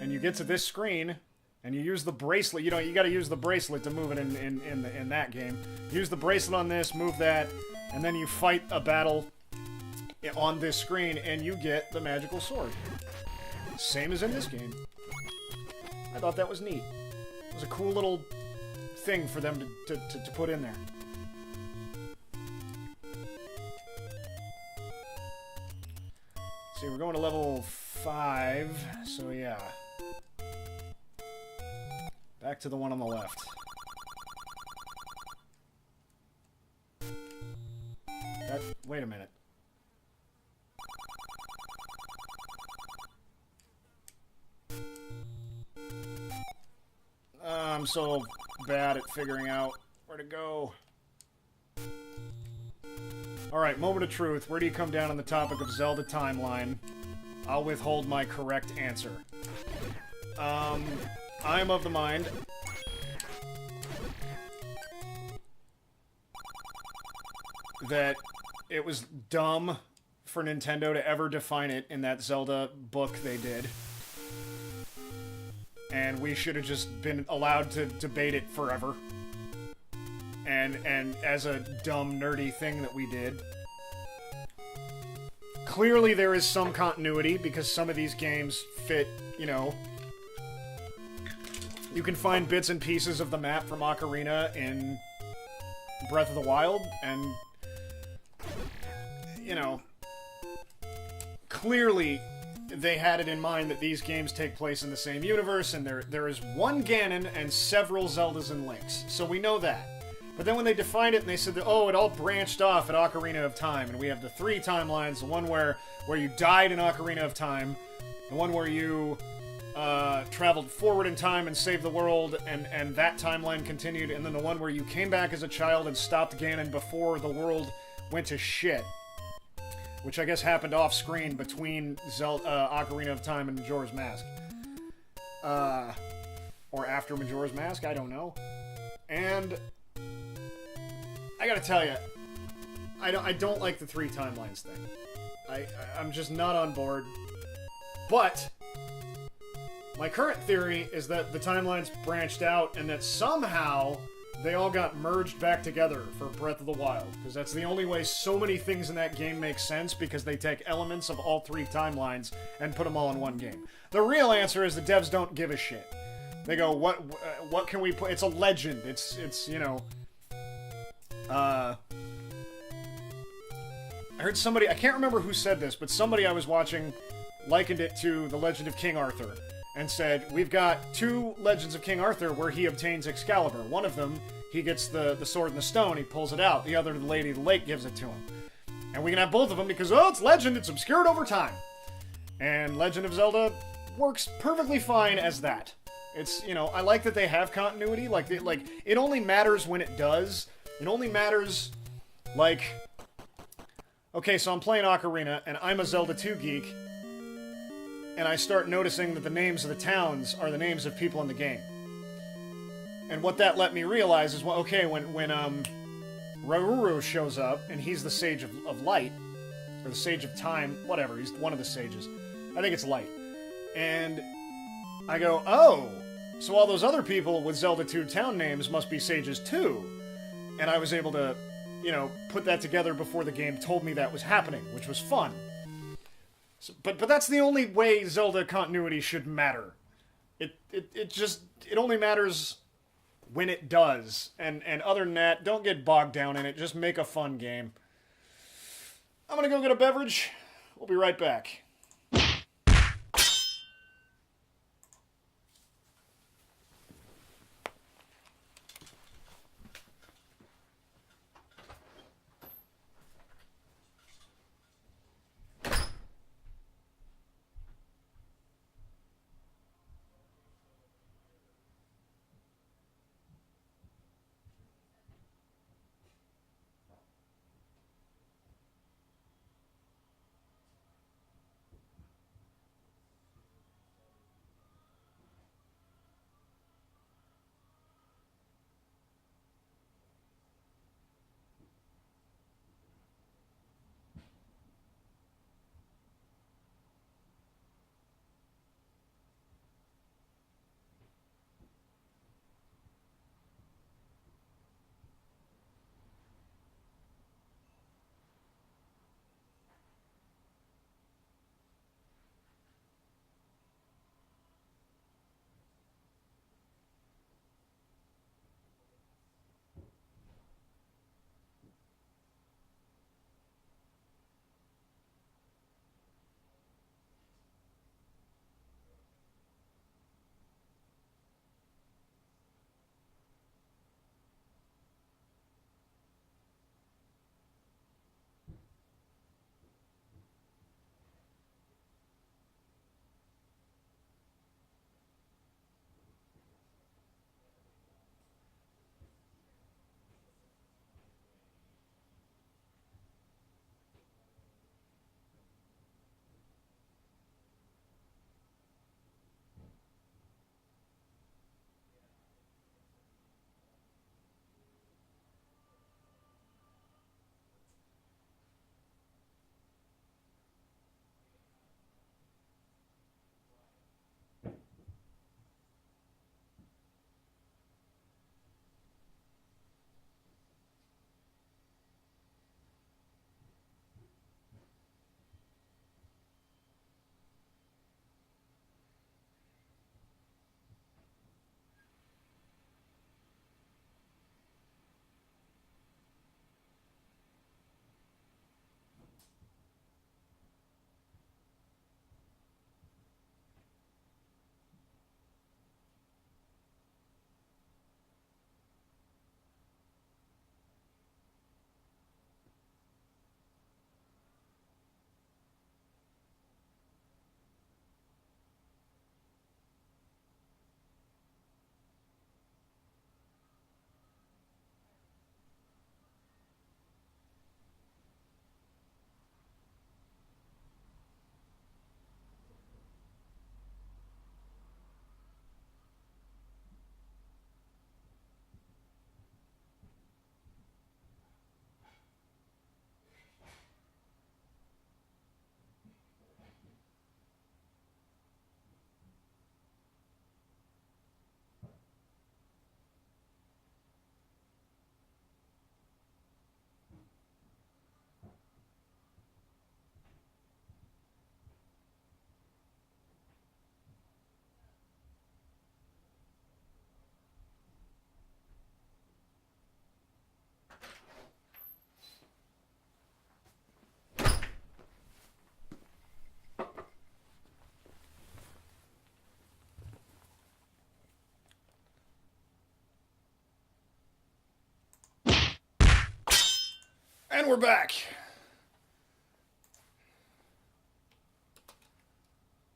and you get to this screen, and you use the bracelet, you know, you gotta use the bracelet to move it in that game. Use the bracelet on this, move that, and then you fight a battle on this screen, and you get the magical sword. Same as in this game. I thought that was neat. It was a cool little thing for them to put in there. See, we're going to level 5, so yeah. Back to the one on the left. Wait a minute. I'm so bad at figuring out where to go. Alright, moment of truth. Where do you come down on the topic of Zelda timeline? I'll withhold my correct answer. I'm of the mind that it was dumb for Nintendo to ever define it in that Zelda book they did. And we should have just been allowed to debate it forever. And as a dumb, nerdy thing that we did. Clearly there is some continuity, because some of these games fit, you know... You can find bits and pieces of the map from Ocarina in Breath of the Wild, and... You know... Clearly, they had it in mind that these games take place in the same universe, and there is one Ganon and several Zeldas and Links. So we know that. But then when they defined it and they said that, oh, it all branched off at Ocarina of Time, and we have the 3 timelines, the one where you died in Ocarina of Time, the one where you traveled forward in time and saved the world, and that timeline continued, and then the one where you came back as a child and stopped Ganon before the world went to shit. Which I guess happened off-screen between Ocarina of Time and Majora's Mask. Or after Majora's Mask, I don't know. And... I gotta tell you, I don't like the 3 timelines thing. I'm just not on board. But my current theory is that the timelines branched out and that somehow they all got merged back together for Breath of the Wild. Because that's the only way so many things in that game make sense, because they take elements of all 3 timelines and put them all in one game. The real answer is the devs don't give a shit. They go, what can we put? It's a legend. It's you know... I heard somebody, I can't remember who said this, but somebody I was watching likened it to the Legend of King Arthur, and said, we've got 2 Legends of King Arthur where he obtains Excalibur. One of them, he gets the sword and the stone, he pulls it out. The other, the Lady of the Lake, gives it to him. And we can have both of them because, oh, it's legend, it's obscured over time. And Legend of Zelda works perfectly fine as that. It's, you know, I like that they have continuity, like, it only matters when it does. It only matters, like... Okay, so I'm playing Ocarina, and I'm a Zelda 2 geek, and I start noticing that the names of the towns are the names of people in the game. And what that let me realize is, well, okay, when Raruru shows up, and he's the Sage of Light, or the Sage of Time, whatever, he's one of the sages. I think it's Light. And I go, oh, so all those other people with Zelda 2 town names must be sages too. And I was able to, you know, put that together before the game told me that was happening, which was fun. So, but that's the only way Zelda continuity should matter. It only matters when it does. And other than that, don't get bogged down in it. Just make a fun game. I'm gonna go get a beverage. We'll be right back. And we're back.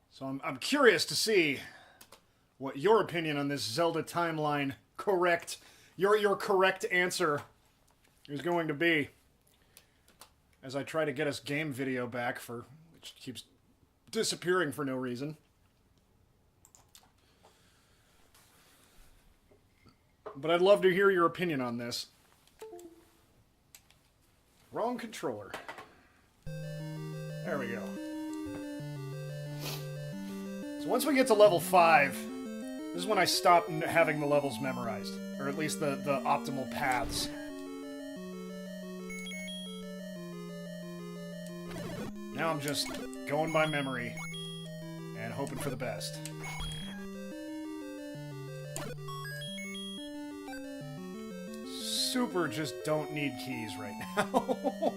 So I'm curious to see what your opinion on this Zelda timeline your correct answer is going to be. As I try to get us game video back which keeps disappearing for no reason. But I'd love to hear your opinion on this. Wrong controller. There we go. So once we get to level 5, this is when I stop having the levels memorized. Or at least the optimal paths. Now I'm just going by memory and hoping for the best. Super just don't need keys right now.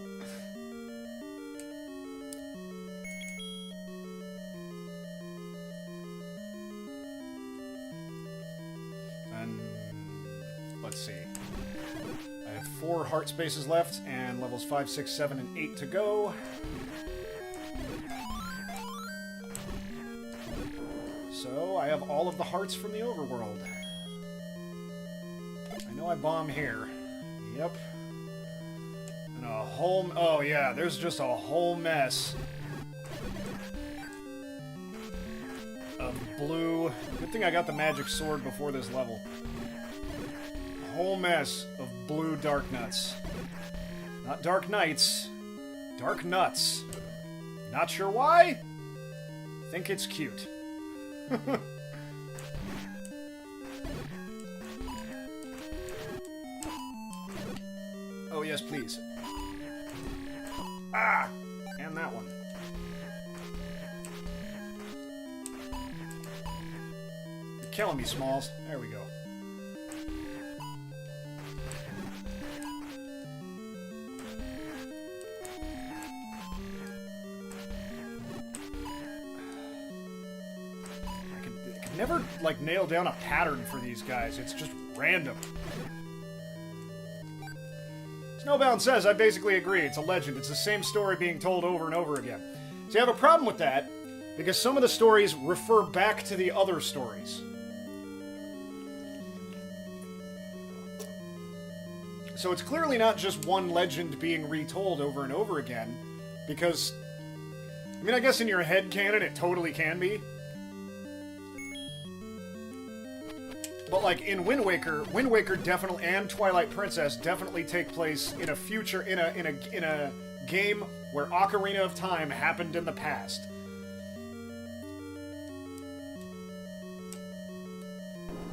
And let's see. I have 4 heart spaces left and levels 5, 6, 7, and 8 to go. So I have all of the hearts from the overworld. I know I bomb here. Yep. And a whole... Oh, yeah, there's just a whole mess of blue... Good thing I got the magic sword before this level. A whole mess of blue dark nuts. Not dark knights. Dark nuts. Not sure why? Think it's cute. Oh, yes, please. Ah! And that one. You're killing me, Smalls. There we go. I could never, like, nail down a pattern for these guys. It's just random. Snowbound says, I basically agree. It's a legend. It's the same story being told over and over again. See, I have a problem with that, because some of the stories refer back to the other stories. So it's clearly not just one legend being retold over and over again, because... I mean, I guess in your head canon it totally can be. But, like, in Wind Waker definitely, and Twilight Princess definitely take place in a future, in a game where Ocarina of Time happened in the past.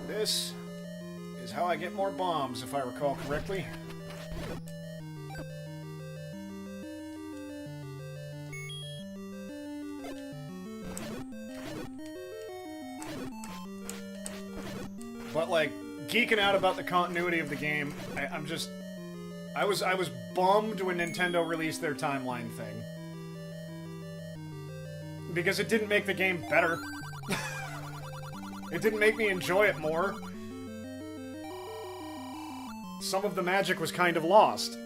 This is how I get more bombs, if I recall correctly. But, like, geeking out about the continuity of the game, I was bummed when Nintendo released their timeline thing. Because it didn't make the game better. It didn't make me enjoy it more. Some of the magic was kind of lost.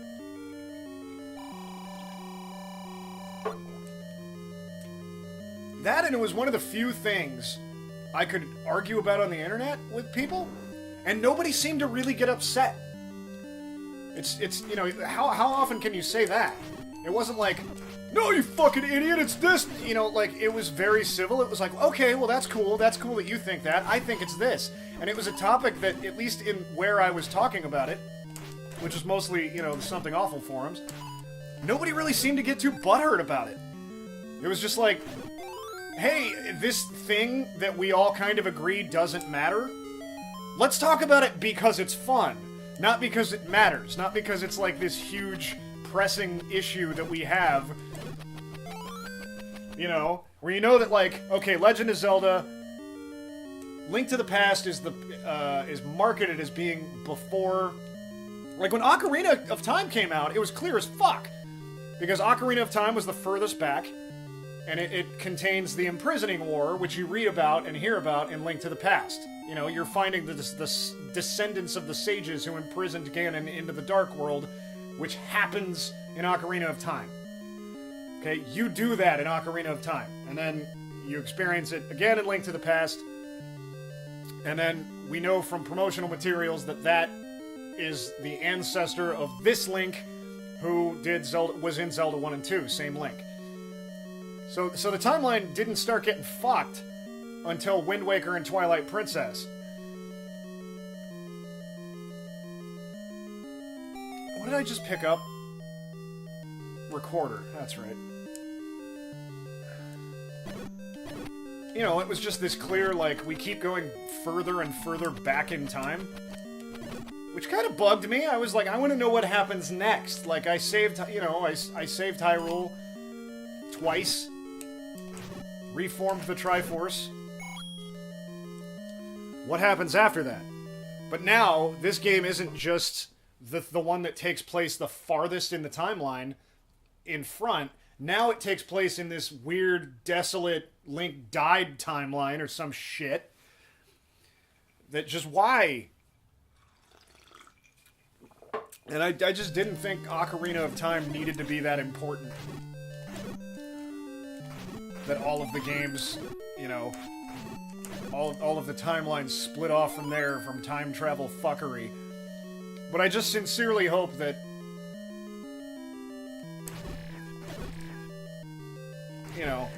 That, and it was one of the few things I could argue about on the internet with people, and nobody seemed to really get upset. It's you know, how often can you say that? It wasn't like, no, you fucking idiot, it's this, you know, like, it was very civil. It was like, okay, well, that's cool that you think that, I think it's this. And it was a topic that, at least in where I was talking about it, which was mostly, you know, the Something Awful forums, nobody really seemed to get too butthurt about it. It was just like, hey, this thing that we all kind of agree doesn't matter, let's talk about it because it's fun, not because it matters, not because it's like this huge pressing issue that we have, you know, where you know that, like, okay, Legend of Zelda, Link to the Past is marketed as being before, like, when Ocarina of Time came out, it was clear as fuck, because Ocarina of Time was the furthest back, and it contains the imprisoning war, which you read about and hear about in Link to the Past. You know, you're finding the descendants of the sages who imprisoned Ganon into the Dark World, which happens in Ocarina of Time. Okay, you do that in Ocarina of Time, and then you experience it again in Link to the Past, and then we know from promotional materials that that is the ancestor of this Link, who was in Zelda 1 and 2, same Link. So the timeline didn't start getting fucked until Wind Waker and Twilight Princess. What did I just pick up? Recorder, that's right. You know, it was just this clear, like, we keep going further and further back in time. Which kind of bugged me. I was like, I want to know what happens next. Like, I saved, you know, I saved Hyrule twice. Reformed the Triforce. What happens after that? But now, this game isn't just the one that takes place the farthest in the timeline in front. Now it takes place in this weird, desolate, Link died timeline or some shit. That just, why? And I just didn't think Ocarina of Time needed to be that important. That all of the games, you know, all of the timelines split off from there from time travel fuckery. But I just sincerely hope that, you know,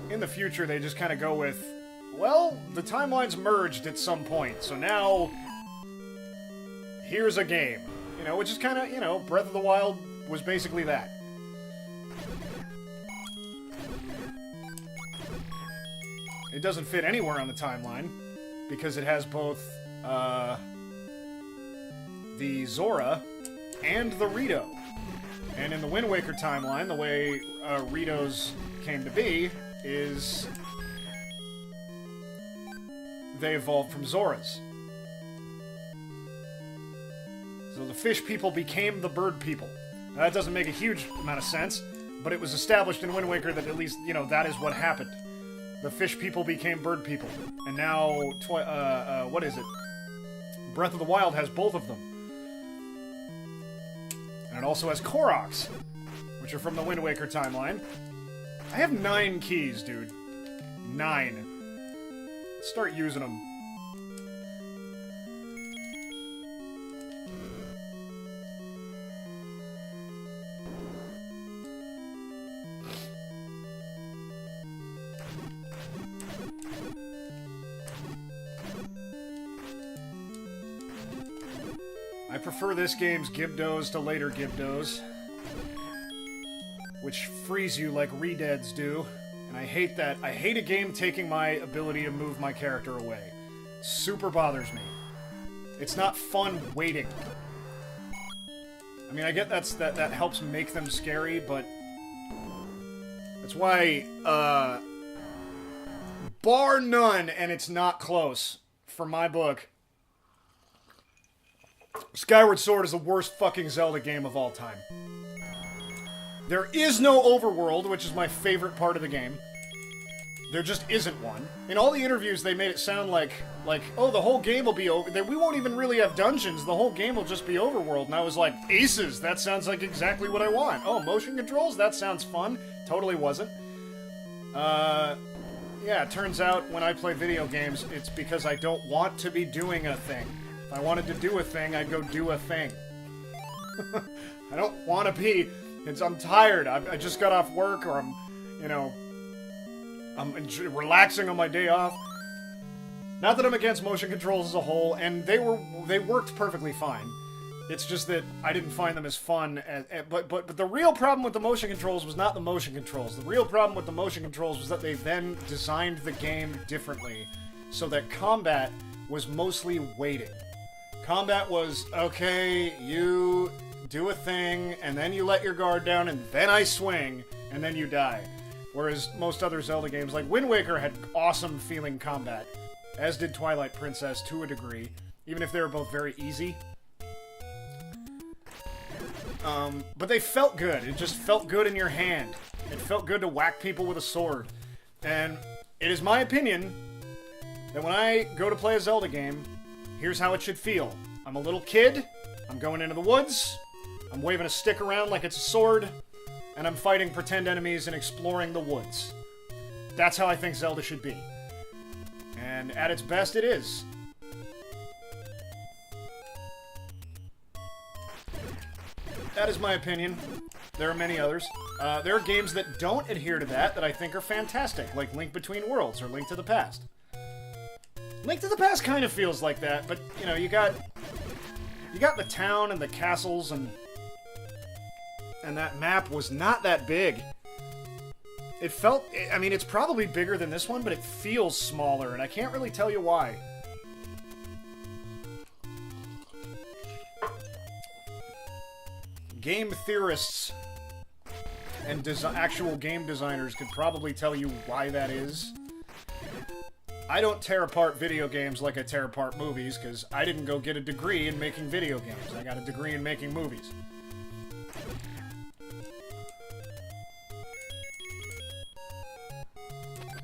in the future they just kind of go with, well, the timelines merged at some point, so now here's a game. You know, which is kind of, you know, Breath of the Wild was basically that. It doesn't fit anywhere on the timeline, because it has both, the Zora and the Rito. And in the Wind Waker timeline, the way, Rito's came to be is they evolved from Zoras. So the fish people became the bird people. Now, that doesn't make a huge amount of sense, but it was established in Wind Waker that at least, you know, that is what happened. The fish people became bird people. And now, what is it? Breath of the Wild has both of them. And it also has Koroks, which are from the Wind Waker timeline. I have 9 keys, dude. 9. Let's start using them. I prefer this game's Gibdos to later Gibdos, which freeze you like Redeads do, and I hate that. I hate a game taking my ability to move my character away. Super bothers me. It's not fun waiting. I mean, I get that helps make them scary, but that's why, bar none, and it's not close, for my book, Skyward Sword is the worst fucking Zelda game of all time. There is no overworld, which is my favorite part of the game. There just isn't one. In all the interviews, they made it sound like, oh, the whole game will be over. We won't even really have dungeons. The whole game will just be overworld. And I was like, aces, that sounds like exactly what I want. Oh, motion controls? That sounds fun. Totally wasn't. Yeah, it turns out when I play video games, it's because I don't want to be doing a thing. If I wanted to do a thing, I'd go do a thing. I don't want to be... I'm tired. I just got off work, or I'm, you know... I'm relaxing on my day off. Not that I'm against motion controls as a whole, and they worked perfectly fine. It's just that I didn't find them as fun but the real problem with the motion controls was not the motion controls. The real problem with the motion controls was that they then designed the game differently so that combat was mostly waiting. Combat was, okay, you do a thing, and then you let your guard down, and then I swing, and then you die. Whereas most other Zelda games, like Wind Waker, had awesome feeling combat, as did Twilight Princess to a degree, even if they were both very easy. But they felt good. It just felt good in your hand. It felt good to whack people with a sword. And it is my opinion that when I go to play a Zelda game, here's how it should feel. I'm a little kid. I'm going into the woods, I'm waving a stick around like it's a sword, and I'm fighting pretend enemies and exploring the woods. That's how I think Zelda should be. And at its best, it is. That is my opinion. There are many others. There are games that don't adhere to that I think are fantastic, like Link Between Worlds or Link to the Past. Link to the Past kind of feels like that, but, you know, you got the town and the castles, and that map was not that big. It felt... I mean, it's probably bigger than this one, but it feels smaller, and I can't really tell you why. Game theorists and actual game designers could probably tell you why that is. I don't tear apart video games like I tear apart movies, because I didn't go get a degree in making video games. I got a degree in making movies.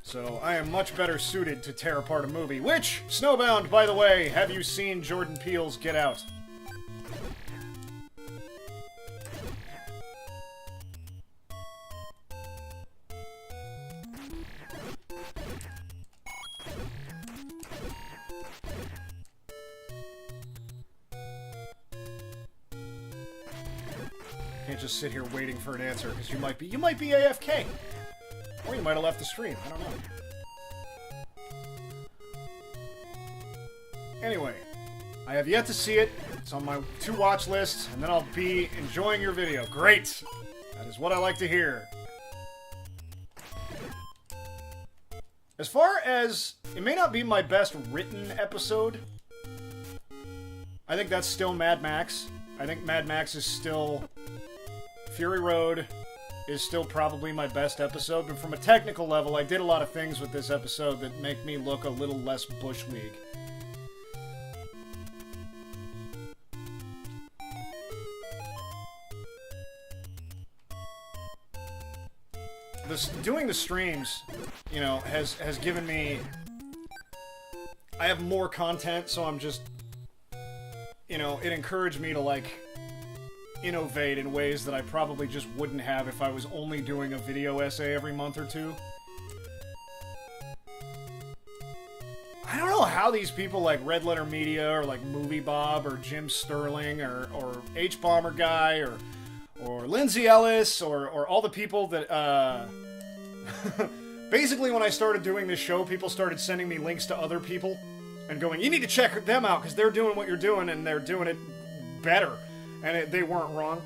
So I am much better suited to tear apart a movie. Which, Snowbound, by the way, have you seen Jordan Peele's Get Out? Can't just sit here waiting for an answer, because you might be AFK. Or you might have left the stream, I don't know. Anyway, I have yet to see it. It's on my to-watch list, and then I'll be enjoying your video. Great! That is what I like to hear. As far as... It may not be my best written episode. I think that's still Mad Max. I think Mad Max is still... Fury Road is still probably my best episode, but from a technical level, I did a lot of things with this episode that make me look a little less Bush League. Doing the streams, you know, has given me... I have more content, so I'm just... You know, it encouraged me to, like... innovate in ways that I probably just wouldn't have if I was only doing a video essay every month or two. I don't know how these people like Red Letter Media or like Movie Bob or Jim Sterling or H-Bomber Guy or Lindsay Ellis or all the people that, basically when I started doing this show, people started sending me links to other people and going, you need to check them out because they're doing what you're doing and they're doing it better. And they weren't wrong.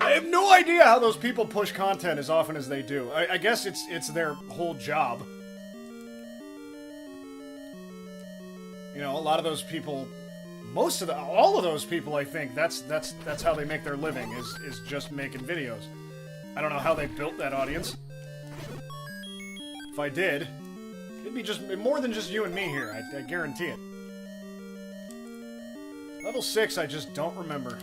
I have no idea how those people push content as often as they do. I guess it's their whole job. You know, a lot of those people, all of those people, I think, that's how they make their living, is just making videos. I don't know how they built that audience. If I did, it'd be just more than just you and me here, I guarantee it. Level 6, I just don't remember.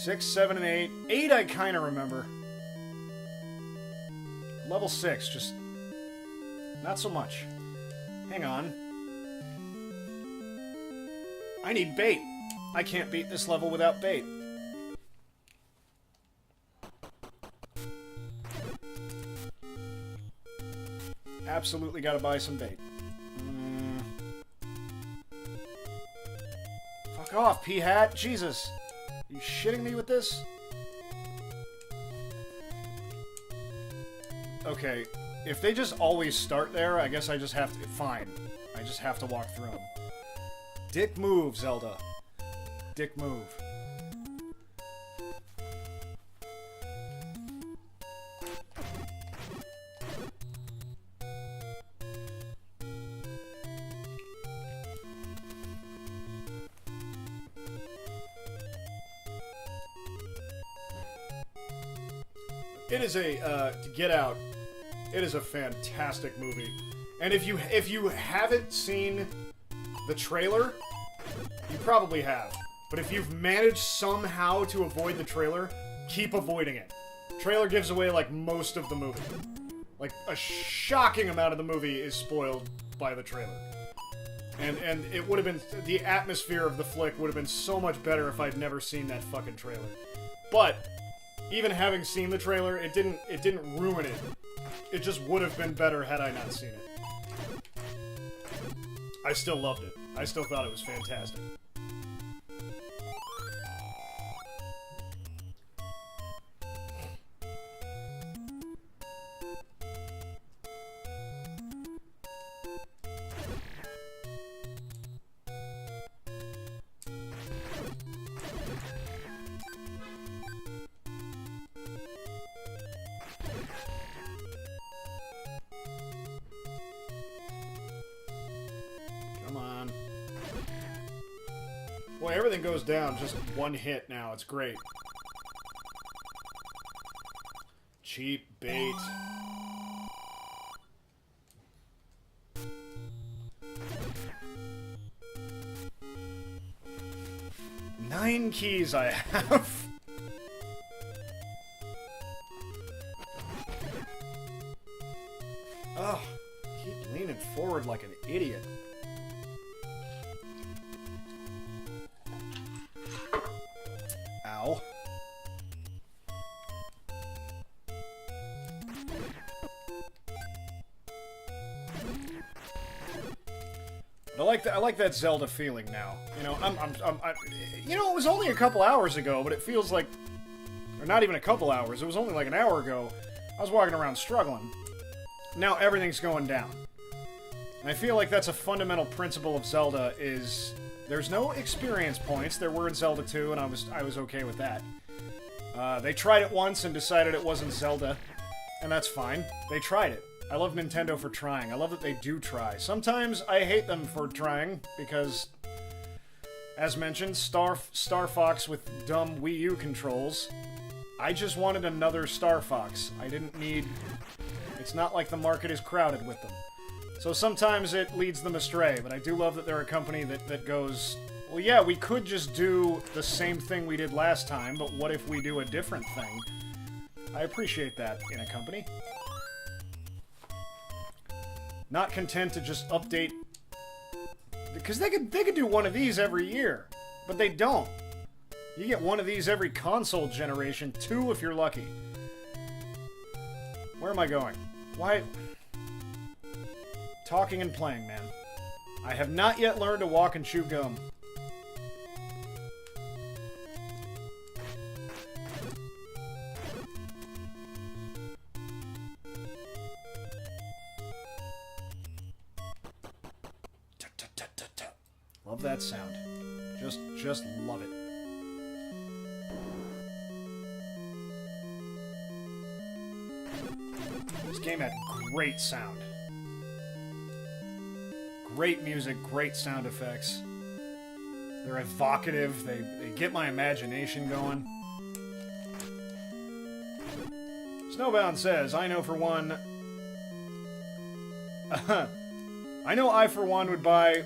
6, 7, and 8. 8, I kind of remember. Level 6, just... not so much. Hang on. I need bait. I can't beat this level without bait. Absolutely gotta buy some bait. Fuck off, P-Hat! Jesus! Are you shitting me with this? Okay, if they just always start there, I guess I just have to... Fine. I just have to walk through them. Dick move, Zelda. Dick move. It is to Get Out. It is a fantastic movie, and if you haven't seen the trailer, you probably have. But if you've managed somehow to avoid the trailer, keep avoiding it. Trailer gives away like most of the movie. Like a shocking amount of the movie is spoiled by the trailer. And it would have been... The atmosphere of the flick would have been so much better if I'd never seen that fucking trailer. But, even having seen the trailer, it didn't ruin it. It just would have been better had I not seen it. I still loved it. I still thought it was fantastic. Come on. Boy, everything goes down just one hit now. It's great. Cheap bait. Nine keys I have. Oh, keep leaning forward like an idiot. Ow. But I like that Zelda feeling now. You know, you know, it was only a couple hours ago, but it feels like, or not even a couple hours. It was only like an hour ago. I was walking around struggling. Now everything's going down. And I feel like that's a fundamental principle of Zelda is there's no experience points. There were in Zelda 2, and I was okay with that. They tried it once and decided it wasn't Zelda, and that's fine. They tried it. I love Nintendo for trying. I love that they do try. Sometimes I hate them for trying, because, as mentioned, Star Fox with dumb Wii U controls. I just wanted another Star Fox. I didn't need... It's not like the market is crowded with them. So sometimes it leads them astray, but I do love that they're a company that goes, well, yeah, we could just do the same thing we did last time, but what if we do a different thing? I appreciate that in a company. Not content to just update... Because they could do one of these every year, but they don't. You get one of these every console generation, 2 if you're lucky. Where am I going? Why... Talking and playing, man. I have not yet learned to walk and chew gum. Love that sound. Just love it. This game had great sound. Great music, great sound effects. They're evocative, they get my imagination going. Snowbound says, I know for one... I know I for one would buy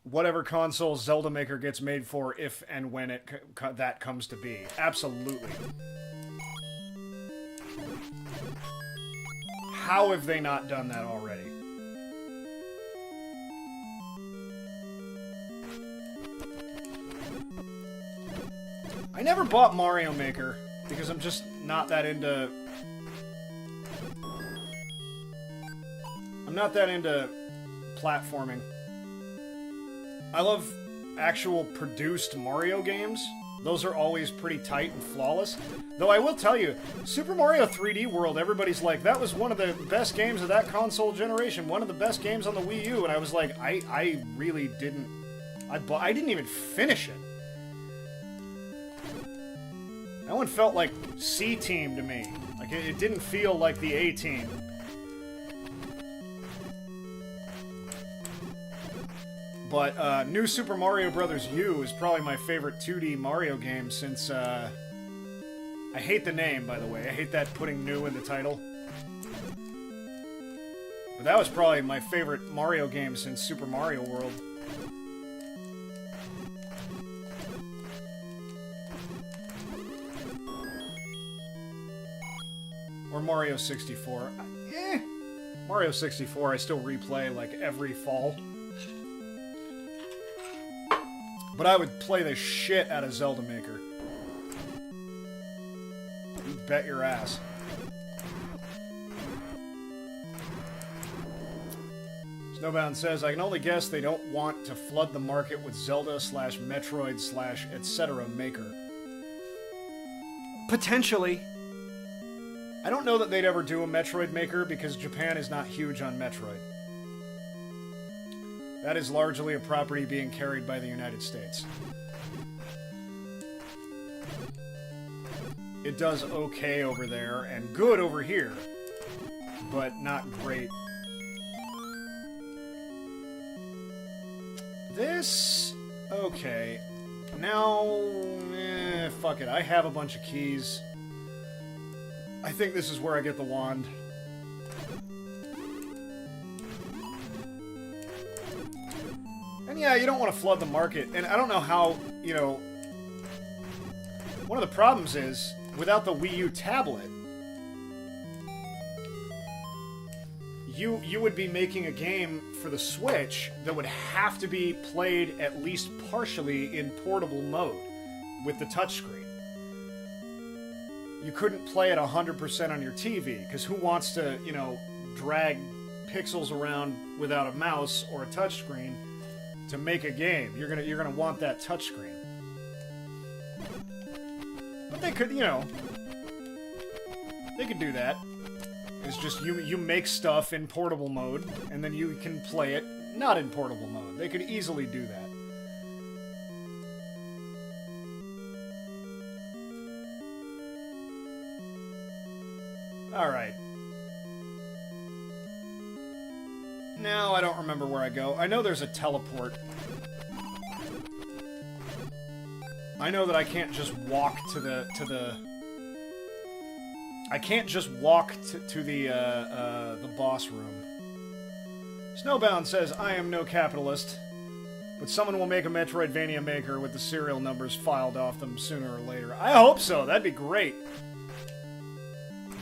whatever console Zelda Maker gets made for if and when that comes to be. Absolutely. How have they not done that already? I never bought Mario Maker because I'm just not that into... I'm not that into platforming. I love actual produced Mario games. Those are always pretty tight and flawless. Though I will tell you, Super Mario 3D World, everybody's like, that was one of the best games of that console generation, one of the best games on the Wii U, and I was like, I really didn't... I didn't even finish it. That one felt like C-Team to me. Like, it didn't feel like the A-Team. But, New Super Mario Bros. U is probably my favorite 2D Mario game since, I hate the name, by the way. I hate that putting new in the title. But that was probably my favorite Mario game since Super Mario World. Or Mario 64. Mario 64 I still replay, like, every fall. But I would play the shit out of Zelda Maker. You bet your ass. Snowbound says, I can only guess they don't want to flood the market with Zelda / Metroid / etc. Maker. Potentially. I don't know that they'd ever do a Metroid Maker because Japan is not huge on Metroid. That is largely a property being carried by the United States. It does okay over there and good over here, but not great. This... okay. Now... fuck it. I have a bunch of keys. I think this is where I get the wand. And yeah, you don't want to flood the market. And I don't know how, you know... One of the problems is, without the Wii U tablet, you would be making a game for the Switch that would have to be played at least partially in portable mode with the touchscreen. You couldn't play it 100% on your TV, because who wants to, you know, drag pixels around without a mouse or a touchscreen to make a game? You're gonna want that touchscreen. But they could, you know, they could do that. It's just you make stuff in portable mode, and then you can play it not in portable mode. They could easily do that. Alright. Now I don't remember where I go. I know there's a teleport. I know that I can't just walk to the I can't just walk to the boss room. Snowbound says, I am no capitalist, but someone will make a Metroidvania Maker with the serial numbers filed off them sooner or later. I hope so. That'd be great.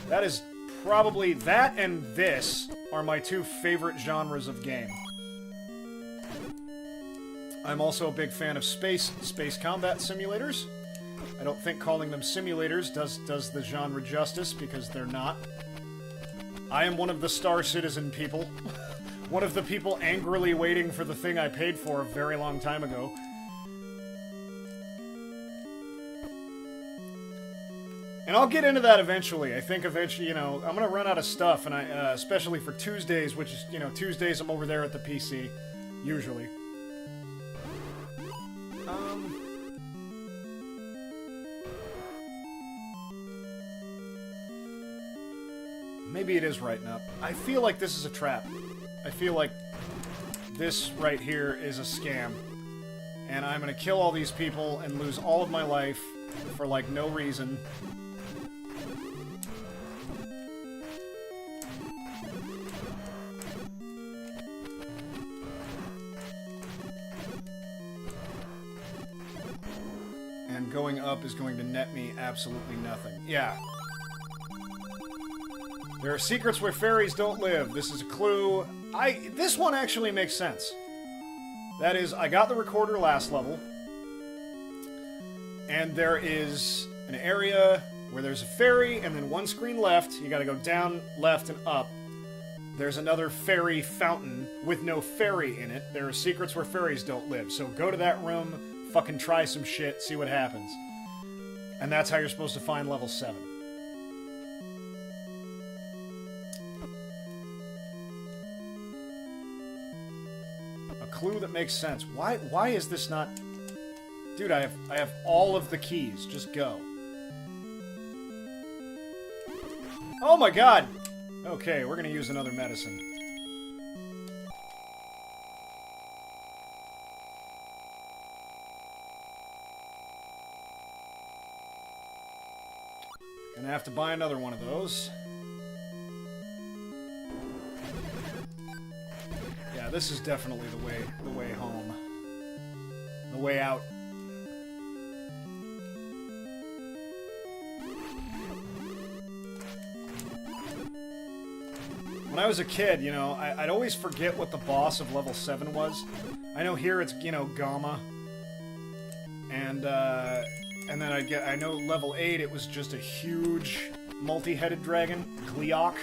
That is probably... that and this are my two favorite genres of game. I'm also a big fan of space combat simulators. I don't think calling them simulators does the genre justice, because they're not. I am one of the Star Citizen people. One of the people angrily waiting for the thing I paid for a very long time ago. And I'll get into that eventually. I think eventually, you know, I'm gonna run out of stuff, and I, especially for Tuesdays, which is, you know, Tuesdays I'm over there at the PC, usually. Maybe it is right up. I feel like this is a trap. I feel like this right here is a scam. And I'm gonna kill all these people and lose all of my life for, like, no reason. And going up is going to net me absolutely nothing. Yeah. There are secrets where fairies don't live. This is a clue. This one actually makes sense. That is, I got the recorder last level, and there is an area where there's a fairy, and then one screen left. You gotta go down, left, and up. There's another fairy fountain with no fairy in it. There are secrets where fairies don't live. So go to that room, fucking try some shit, see what happens. And that's how you're supposed to find level 7. Clue that makes sense. Why is this not... Dude, I have all of the keys. Just go. Oh my god! Okay, we're gonna use another medicine. Gonna have to buy another one of those. This is definitely the way home. The way out. When I was a kid, you know, I'd always forget what the boss of level 7 was. I know here it's, you know, Gamma. And then I know level 8 it was just a huge multi-headed dragon, Gleok.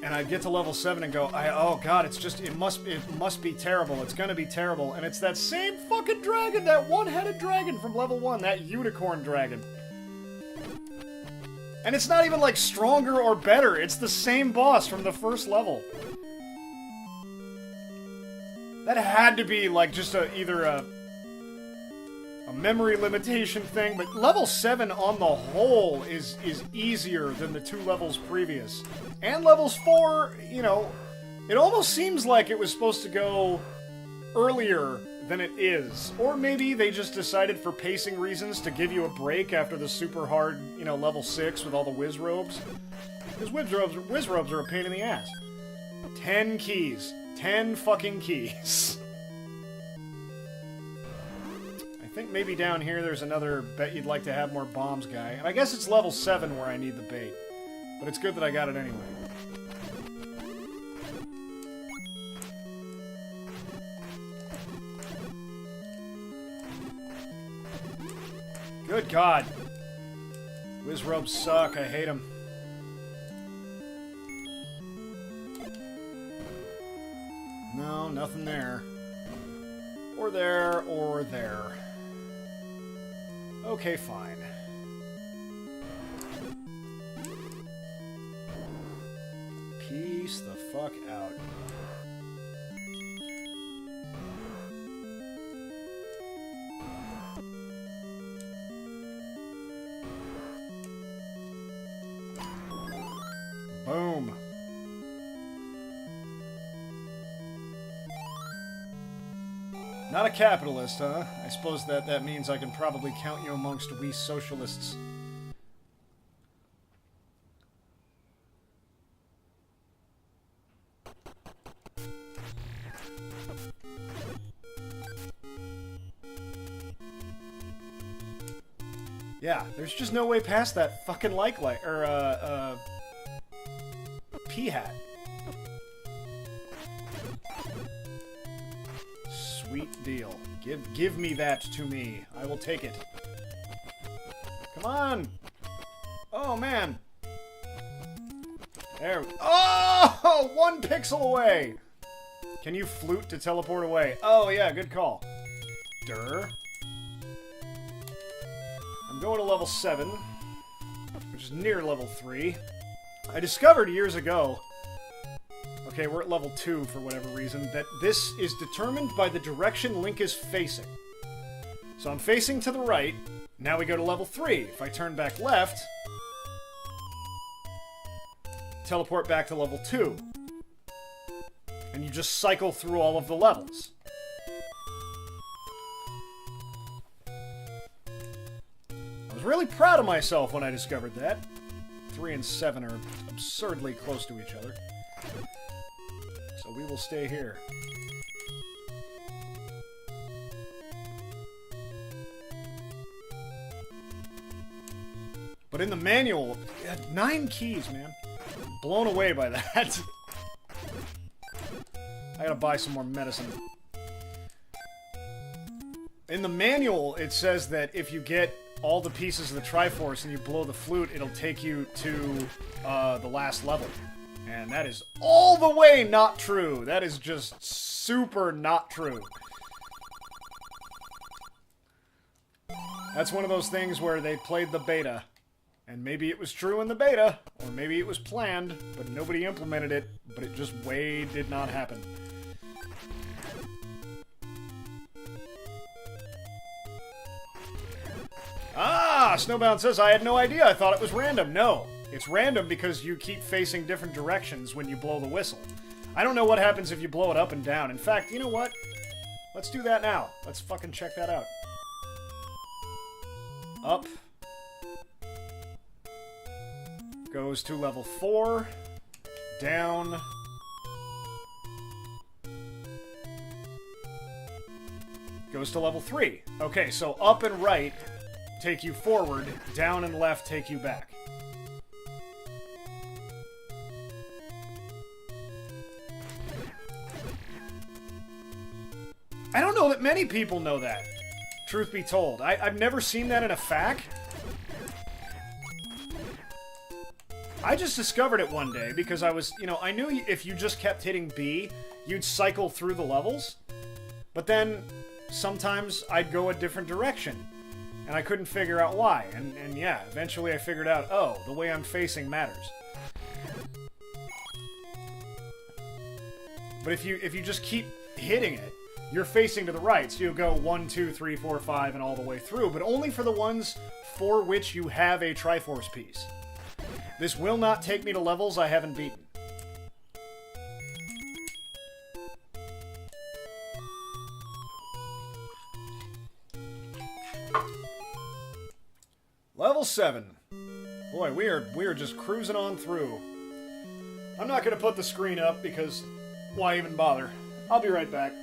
And I'd get to level 7 and go, oh god, it must be terrible. It's gonna be terrible. And it's that same fucking dragon, that one-headed dragon from level 1, that unicorn dragon. And it's not even, like, stronger or better. It's the same boss from the first level. That had to be, like, just either a memory limitation thing, but level 7 on the whole is easier than the 2 levels previous. And levels 4, you know, it almost seems like it was supposed to go earlier than it is. Or maybe they just decided for pacing reasons to give you a break after the super hard, you know, level 6 with all the whiz robes. Because whiz robes are a pain in the ass. 10 keys. 10 fucking keys. I think maybe down here there's another bet you'd like to have more bombs guy. And I guess it's level 7 where I need the bait. But it's good that I got it anyway. Good God. Whiz robes suck. I hate them. No, nothing there. Or there, or there. Okay, fine. Peace the fuck out. Boom. Not a capitalist, huh? I suppose that means I can probably count you amongst we socialists. Yeah, there's just no way past that fucking P-hat. Sweet deal. Give me that to me. I will take it. Come on! Oh, man! There. Oh! 1 pixel away! Can you flute to teleport away? Oh, yeah, good call. Durr. I'm going to level 7, which is near level 3. I discovered years ago, okay, we're at level 2 for whatever reason, that this is determined by the direction Link is facing. So I'm facing to the right, now we go to level 3. If I turn back left, teleport back to level 2. And you just cycle through all of the levels. I was really proud of myself when I discovered that. 3 and 7 are absurdly close to each other. So we will stay here. But in the manual, it had 9 keys, man. I'm blown away by that. I gotta buy some more medicine. In the manual, it says that if you get all the pieces of the Triforce and you blow the flute, it'll take you to the last level. And that is all the way not true. That is just super not true. That's one of those things where they played the beta. And maybe it was true in the beta, or maybe it was planned, but nobody implemented it, but it just way did not happen. Ah! Snowbound says, I had no idea. I thought it was random. No. It's random because you keep facing different directions when you blow the whistle. I don't know what happens if you blow it up and down. In fact, you know what? Let's do that now. Let's fucking check that out. Up. Goes to level 4. Down. Goes to level 3. Okay, so up and right take you forward, down and left take you back. I don't know that many people know that, truth be told. I've never seen that in a FAQ. I just discovered it one day because I was, you know, I knew if you just kept hitting B, you'd cycle through the levels. But then sometimes I'd go a different direction. And I couldn't figure out why. And yeah, eventually I figured out, oh, the way I'm facing matters. But if you just keep hitting it, you're facing to the right. So you'll go 1, 2, 3, 4, 5, and all the way through. But only for the ones for which you have a Triforce piece. This will not take me to levels I haven't beaten. Level 7. Boy, we are just cruising on through. I'm not going to put the screen up because why even bother? I'll be right back.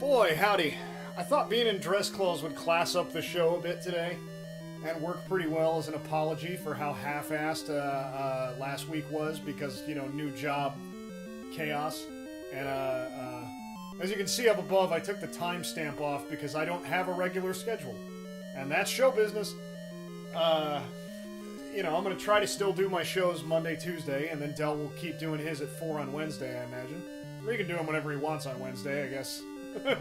Boy, howdy. I thought being in dress clothes would class up the show a bit today and work pretty well as an apology for how half-assed last week was because, you know, new job chaos. And as you can see up above, I took the timestamp off because I don't have a regular schedule. And that's show business. You know, I'm going to try to still do my shows Monday, Tuesday, and then Del will keep doing his at 4 on Wednesday, I imagine. Or he can do them whenever he wants on Wednesday, I guess.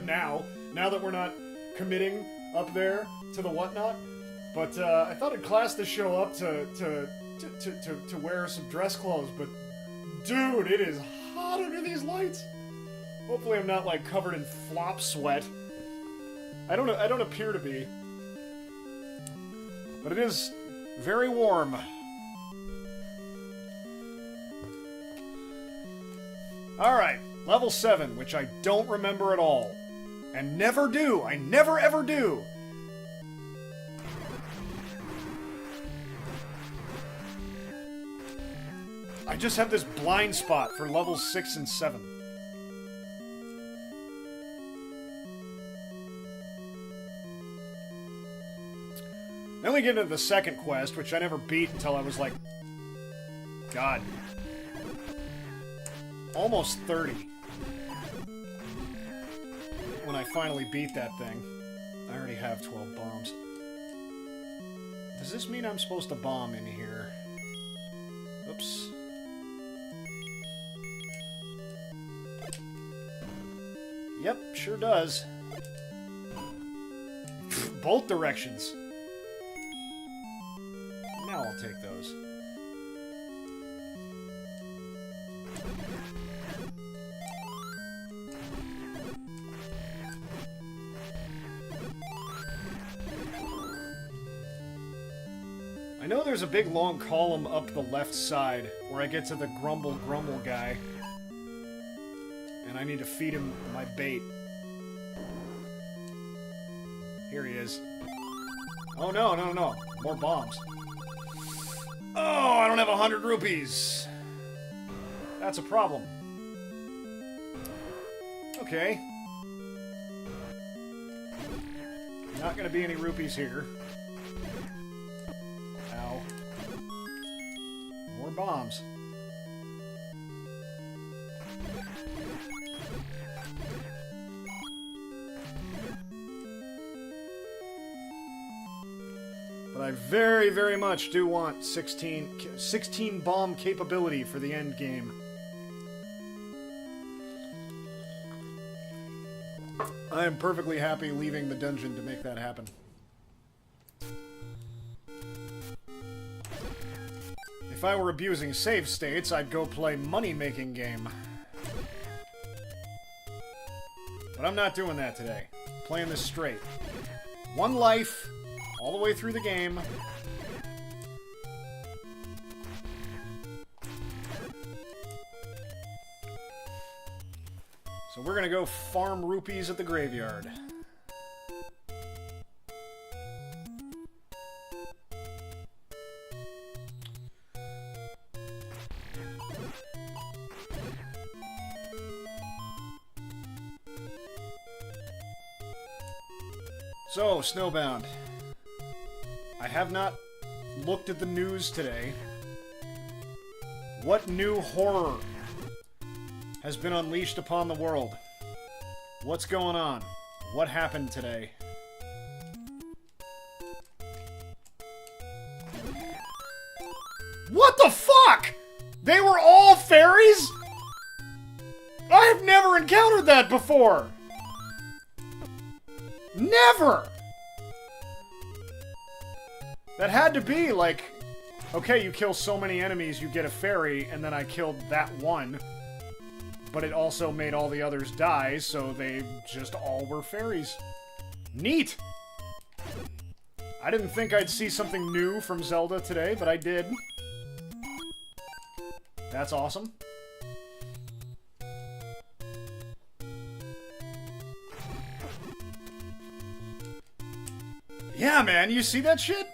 now that we're not committing up there to the whatnot. But I thought I'd class the show up to wear some dress clothes. But dude, it is hot under these lights. Hopefully, I'm not like covered in flop sweat. I don't appear to be, but it is very warm. All right. Level 7, which I don't remember at all. And never do. I never ever do. I just have this blind spot for levels 6 and 7. Then we get into the second quest, which I never beat until I was like... God. Almost 30. When I finally beat that thing. I already have 12 bombs. Does this mean I'm supposed to bomb in here? Oops. Yep, sure does. Both directions. Now I'll take those. I know there's a big long column up the left side where I get to the grumble guy. And I need to feed him my bait. Here he is. Oh no, no, no. More bombs. Oh, I don't have 100 rupees. That's a problem. Okay. Not gonna be any rupees here. Ow. More bombs. But I very, very much do want 16 bomb capability for the end game. I am perfectly happy leaving the dungeon to make that happen. If I were abusing save states, I'd go play money-making game. But I'm not doing that today. I'm playing this straight. One life, all the way through the game. So we're gonna go farm rupees at the graveyard. So, Snowbound. I have not looked at the news today. What new horror has been unleashed upon the world? What's going on? What happened today? What the fuck? They were all fairies? I've never encountered that before! Never! That had to be like, okay, you kill so many enemies, you get a fairy, and then I killed that one. But it also made all the others die, so they just all were fairies. Neat! I didn't think I'd see something new from Zelda today, but I did. That's awesome. Yeah, man, you see that shit?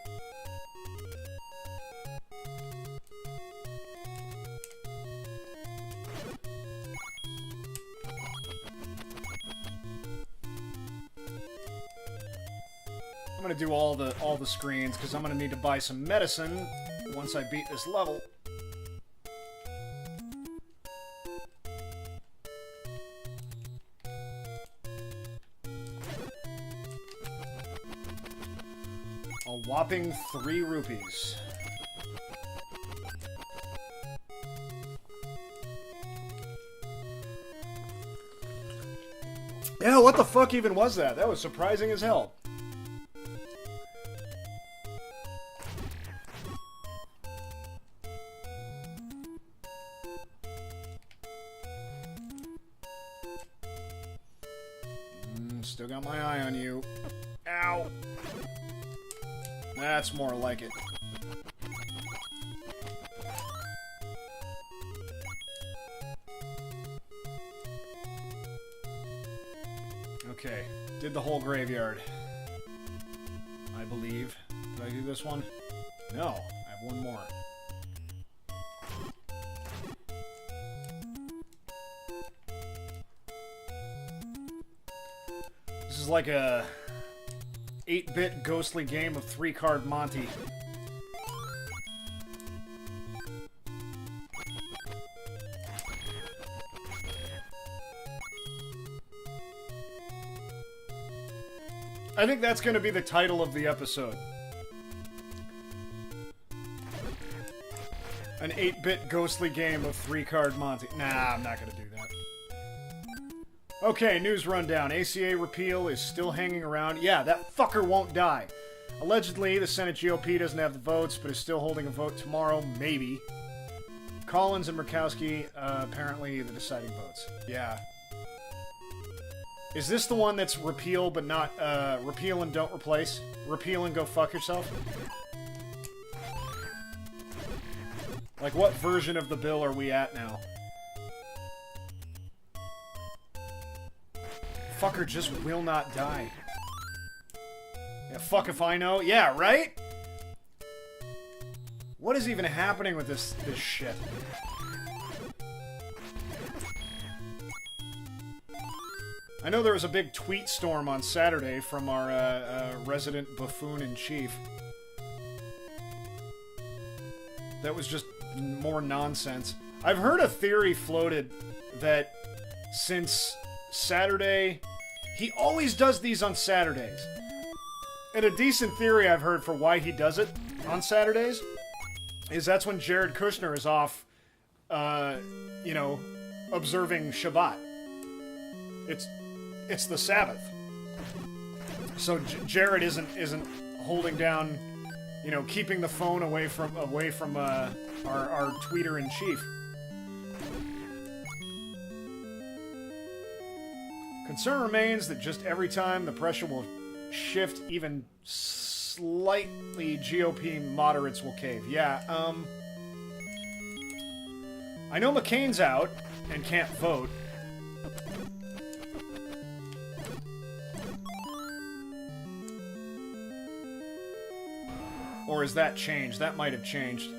I'm gonna do all the screens because I'm gonna need to buy some medicine once I beat this level. A whopping 3 rupees. Yeah, what the fuck even was that? That was surprising as hell. Still got my eye on you. Ow! That's more like it. Okay, did the whole graveyard. I believe. Did I do this one? No, I have one more. This is like a 8-bit ghostly game of 3-card Monty. I think that's going to be the title of the episode. An 8-bit ghostly game of 3-card Monty. Nah, I'm not going to do that. Okay, news rundown. ACA repeal is still hanging around. Yeah, that fucker won't die. Allegedly, the Senate GOP doesn't have the votes, but is still holding a vote tomorrow, maybe. Collins and Murkowski, apparently the deciding votes. Yeah. Is this the one that's repeal, but not, repeal and don't replace? Repeal and go fuck yourself? Like, what version of the bill are we at now? Fucker just will not die. Yeah, fuck if I know. Yeah, right? What is even happening with this shit? I know there was a big tweet storm on Saturday from our resident buffoon-in-chief. That was just more nonsense. I've heard a theory floated that since Saturday... He always does these on Saturdays. And a decent theory I've heard for why he does it on Saturdays is that's when Jared Kushner is off, you know, observing Shabbat. It's the Sabbath. So Jared isn't holding down, you know, keeping the phone away from our tweeter-in-chief. Concern remains that just every time the pressure will shift even slightly, GOP moderates will cave. Yeah, I know McCain's out and can't vote. Or has that changed? That might have changed.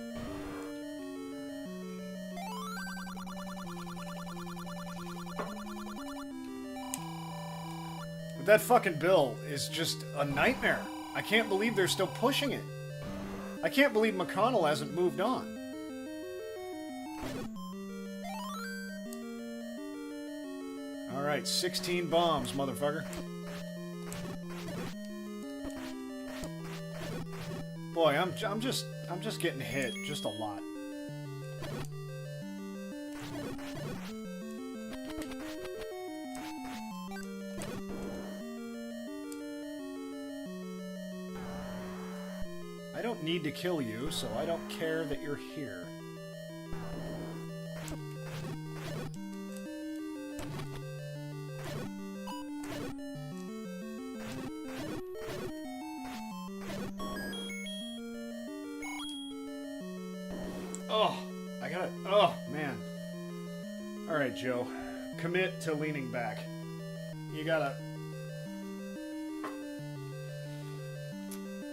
But that fucking bill is just a nightmare. I can't believe they're still pushing it. I can't believe McConnell hasn't moved on. Alright, 16 bombs, motherfucker. Boy, I'm just getting hit just a lot. I don't need to kill you, so I don't care that you're here. Oh, I gotta... Oh, man. Alright, Joe. Commit to leaning back. You gotta...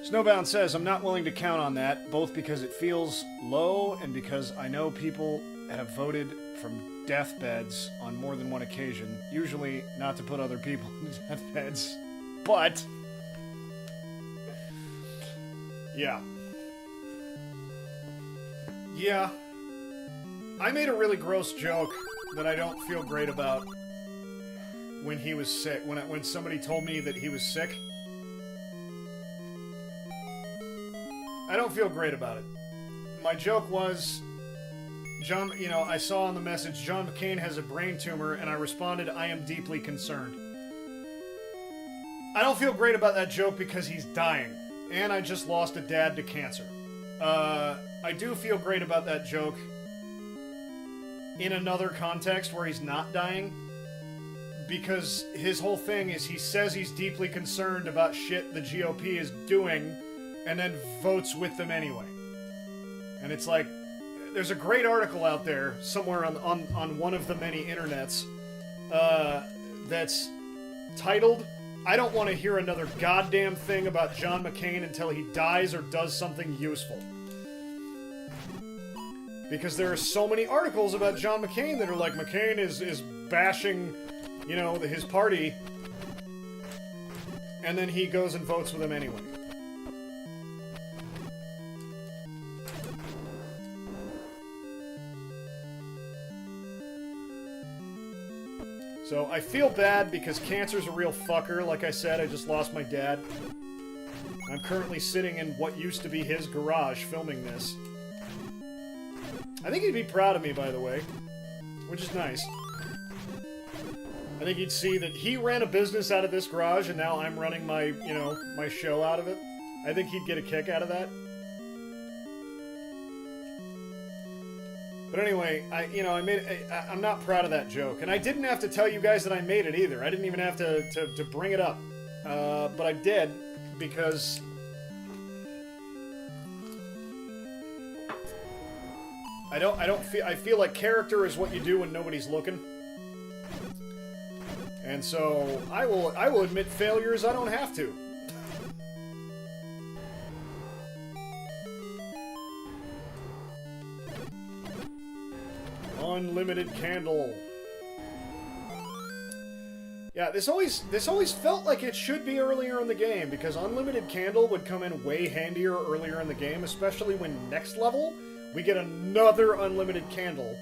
Snowbound says, I'm not willing to count on that, both because it feels low and because I know people have voted from deathbeds on more than one occasion. Usually not to put other people in deathbeds, but... Yeah. Yeah. I made a really gross joke that I don't feel great about when he was sick. When somebody told me that he was sick. I don't feel great about it. My joke was, John, you know, I saw on the message, John McCain has a brain tumor, and I responded, I am deeply concerned. I don't feel great about that joke because he's dying, and I just lost a dad to cancer. I do feel great about that joke in another context where he's not dying, because his whole thing is he says he's deeply concerned about shit the GOP is doing, and then votes with them anyway. And it's like, there's a great article out there somewhere on one of the many internets that's titled, I don't want to hear another goddamn thing about John McCain until he dies or does something useful. Because there are so many articles about John McCain that are like, McCain is bashing, you know, his party, and then he goes and votes with him anyway. So I feel bad because cancer's a real fucker. Like I said, I just lost my dad. I'm currently sitting in what used to be his garage filming this. I think he'd be proud of me, by the way, which is nice. I think he'd see that he ran a business out of this garage and now I'm running my, you know, my show out of it. I think he'd get a kick out of that. But anyway, I'm not proud of that joke. And I didn't have to tell you guys that I made it either. I didn't even have to bring it up. But I did, because I feel like character is what you do when nobody's looking. And so I will admit failures I don't have to. Unlimited candle. Yeah, this always felt like it should be earlier in the game, because Unlimited Candle would come in way handier earlier in the game, especially when next level, we get another Unlimited Candle.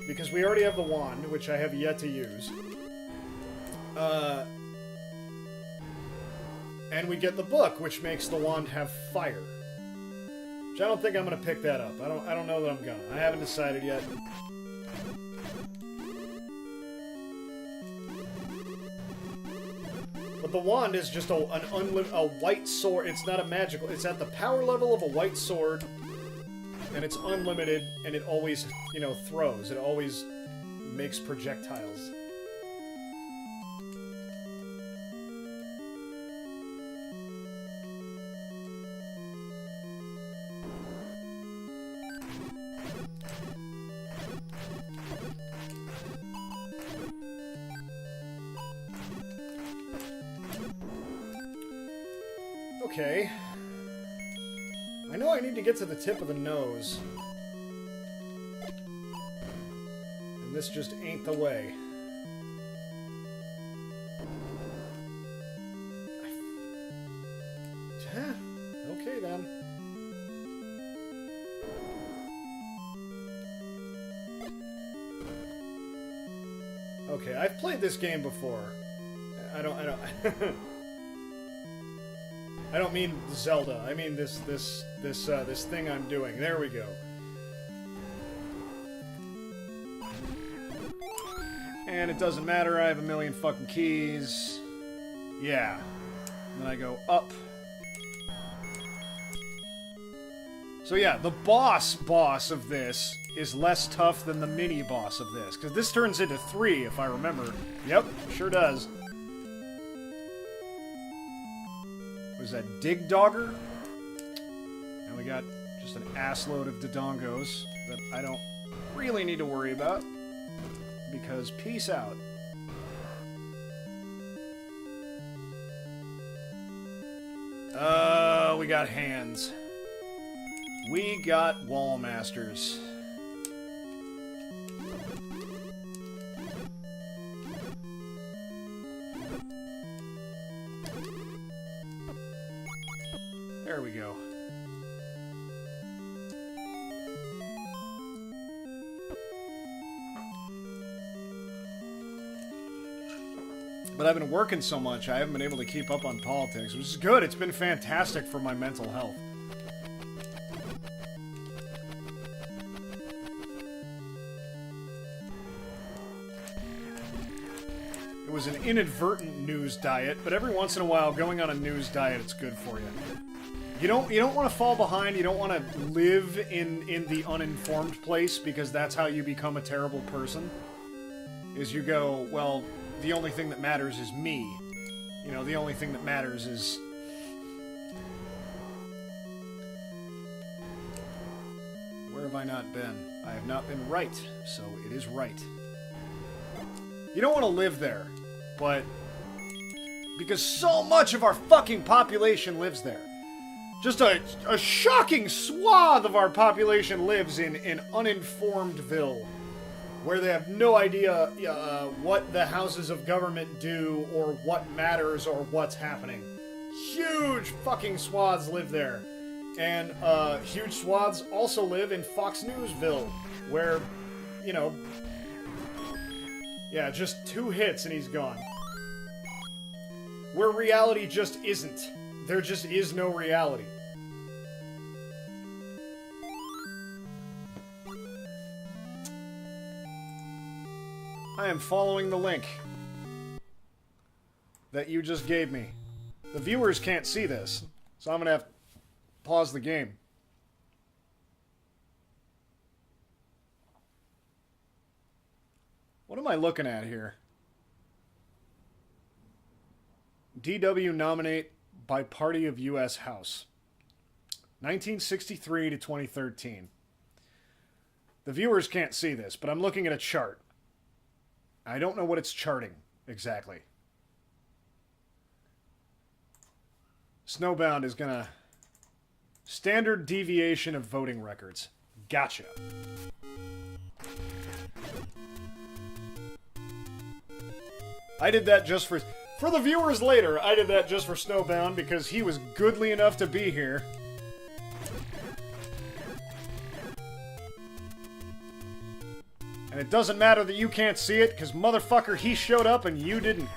Because we already have the wand, which I have yet to use. And we get the book, which makes the wand have fire. Which I don't think I'm gonna pick that up. I don't know that I'm gonna. I haven't decided yet. But the wand is just a white sword. It's not a magical. It's at the power level of a white sword, and it's unlimited, and it always, you know, throws. It always makes projectiles. Okay. I know I need to get to the tip of the nose. And this just ain't the way. Okay then. Okay, I've played this game before. I don't I don't mean Zelda. I mean this thing I'm doing. There we go. And it doesn't matter. I have a million fucking keys. Yeah. And then I go up. So yeah, the boss of this is less tough than the mini boss of this, because this turns into 3 if I remember. Yep, sure does. Was that Dig Dogger? And we got just an assload of Dodongos that I don't really need to worry about, because peace out. We got hands. We got wall masters. There we go. But I've been working so much, I haven't been able to keep up on politics, which is good. It's been fantastic for my mental health. It was an inadvertent news diet, but every once in a while, going on a news diet, it's good for you. You don't want to fall behind. You don't want to live in the uninformed place, because that's how you become a terrible person. Is you go, well, the only thing that matters is me. You know, the only thing that matters is... Where have I not been? I have not been right, so it is right. You don't want to live there, but... because so much of our fucking population lives there. Just a shocking swath of our population lives in uninformedville, where they have no idea what the houses of government do, or what matters, or what's happening. Huge fucking swaths live there. And huge swaths also live in Fox Newsville, where, you know... yeah, just 2 hits and he's gone. Where reality just isn't. There just is no reality. I am following the link that you just gave me. The viewers can't see this, so I'm gonna have to pause the game. What am I looking at here? DW nominate by party of U.S. House. 1963 to 2013. The viewers can't see this, but I'm looking at a chart. I don't know what it's charting exactly. Snowbound is gonna... standard deviation of voting records. Gotcha. I did that just for the viewers later. I did that just for Snowbound because he was goodly enough to be here. And it doesn't matter that you can't see it, because motherfucker, he showed up and you didn't.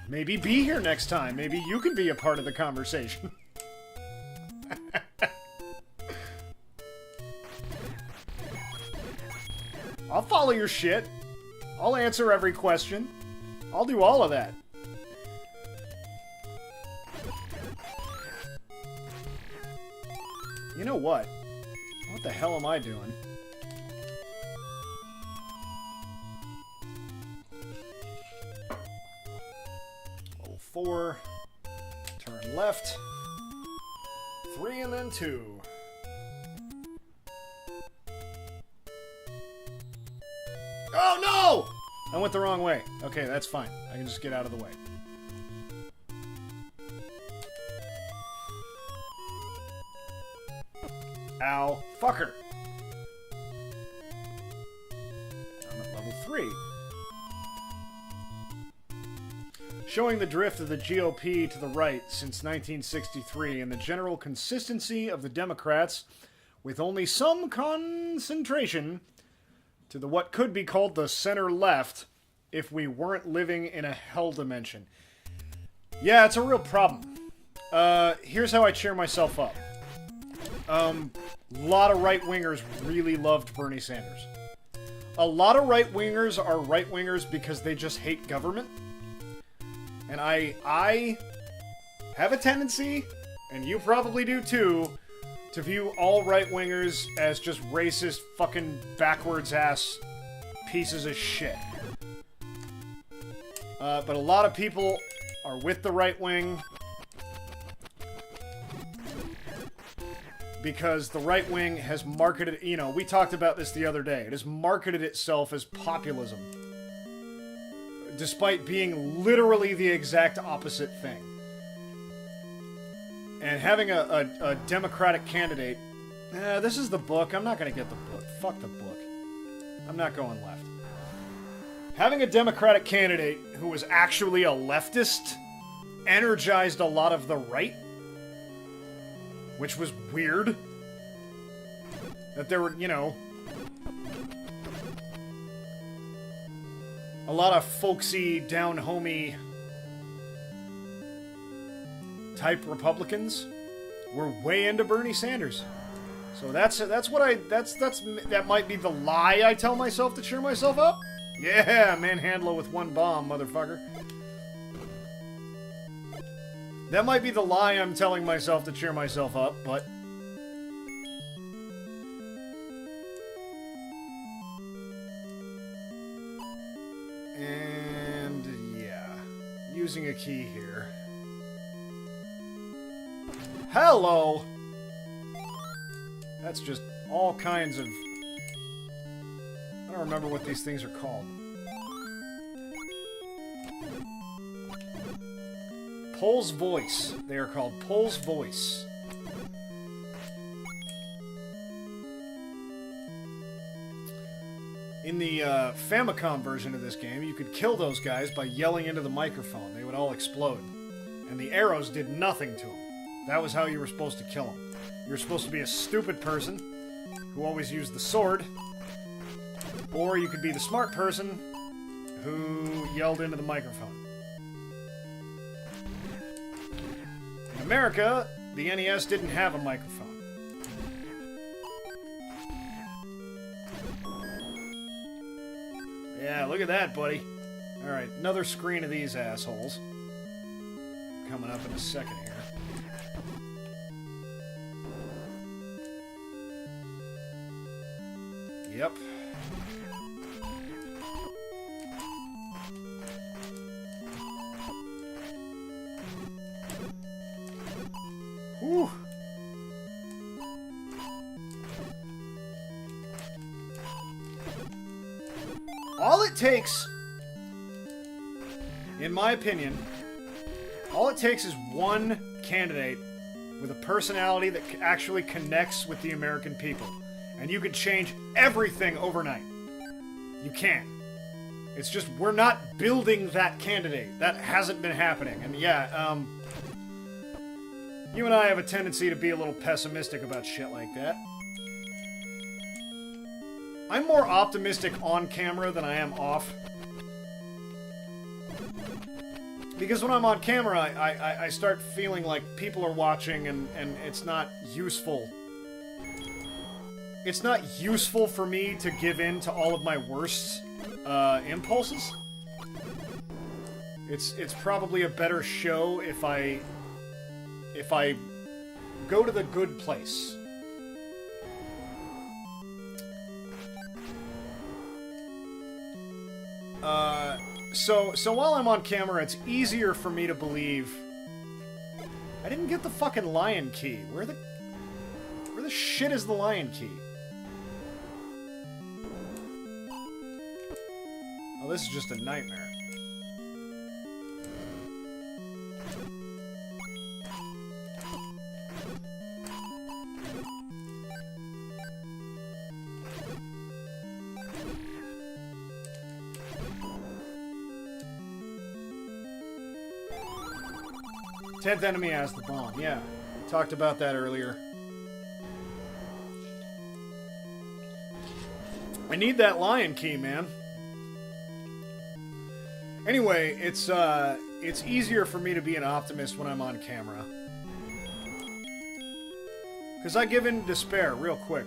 Maybe be here next time. Maybe you can be a part of the conversation. I'll follow your shit. I'll answer every question. I'll do all of that. You know what? What the hell am I doing? Level 4. Turn left. 3 and then 2. Oh no! I went the wrong way. Okay, that's fine. I can just get out of the way. Ow. Fucker. I'm at level 3. Showing the drift of the GOP to the right since 1963 and the general consistency of the Democrats with only some concentration to the what could be called the center-left if we weren't living in a hell dimension. Yeah, it's a real problem. Here's how I cheer myself up. A lot of right-wingers really loved Bernie Sanders. A lot of right-wingers are right-wingers because they just hate government. And I have a tendency, and you probably do too, to view all right-wingers as just racist, fucking backwards-ass pieces of shit. But a lot of people are with the right wing because the right wing has marketed, you know, we talked about this the other day. It has marketed itself as populism, despite being literally the exact opposite thing. And having a Democratic candidate, this is the book. I'm not going to get the book. Fuck the book. I'm not going left. Having a Democratic candidate who was actually a leftist energized a lot of the right, which was weird. That there were, you know, a lot of folksy, down-homey type Republicans were way into Bernie Sanders. So that's what that might be the lie I tell myself to cheer myself up. Yeah, manhandler with one bomb, motherfucker. That might be the lie I'm telling myself to cheer myself up, but and yeah, using a key here. Hello! That's just all kinds of... I don't remember what these things are called. Pole's Voice. They are called Pole's Voice. In the Famicom version of this game, you could kill those guys by yelling into the microphone. They would all explode. And the arrows did nothing to them. That was how you were supposed to kill them. You were supposed to be a stupid person who always used the sword. Or you could be the smart person who yelled into the microphone. In America, the NES didn't have a microphone. Yeah, look at that, buddy. Alright, another screen of these assholes. Coming up in a second here. Yep. Whew. All it takes, in my opinion, all it takes is one candidate with a personality that actually connects with the American people. And you could change everything overnight. You can. It's just we're not building that candidate. That hasn't been happening. And yeah, you and I have a tendency to be a little pessimistic about shit like that. I'm more optimistic on camera than I am off. Because when I'm on camera, I start feeling like people are watching and it's not useful. It's not useful for me to give in to all of my worst impulses. It's probably a better show if I go to the good place. So while I'm on camera, it's easier for me to believe. I didn't get the fucking lion key. Where the shit is the lion key? Oh, this is just a nightmare. Tenth enemy has the bomb. Yeah, talked about that earlier. I need that lion key, man. Anyway, it's easier for me to be an optimist when I'm on camera. Because I give in to despair real quick.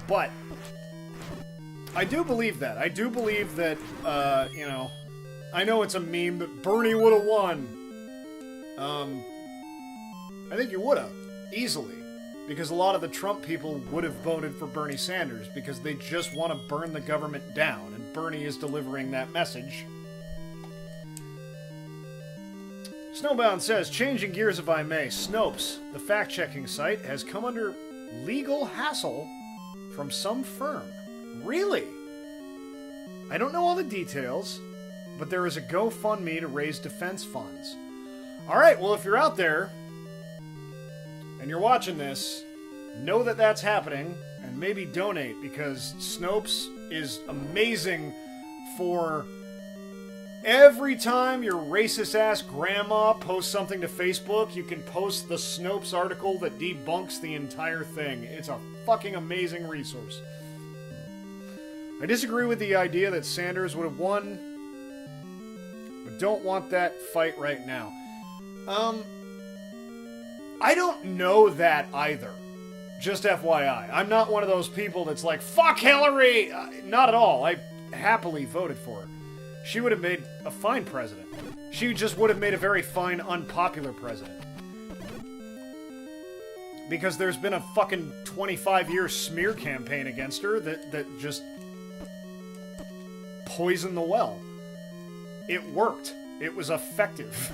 But I do believe that. I do believe that, you know, I know it's a meme, but Bernie would have won. I think you would have. Easily. Because a lot of the Trump people would have voted for Bernie Sanders because they just want to burn the government down, and Bernie is delivering that message. Snowbound says, changing gears if I may, Snopes, the fact-checking site, has come under legal hassle from some firm. Really? I don't know all the details, but there is a GoFundMe to raise defense funds. Alright, well if you're out there, and you're watching this, know that that's happening, and maybe donate, because Snopes is amazing for every time your racist-ass grandma posts something to Facebook, you can post the Snopes article that debunks the entire thing. It's a fucking amazing resource. I disagree with the idea that Sanders would have won, but don't want that fight right now. I don't know that either. Just FYI. I'm not one of those people that's like, fuck Hillary! Not at all. I happily voted for her. She would have made a fine president. She just would have made a very fine, unpopular president. Because there's been a fucking 25-year smear campaign against her that just poisoned the well. It worked. It was effective.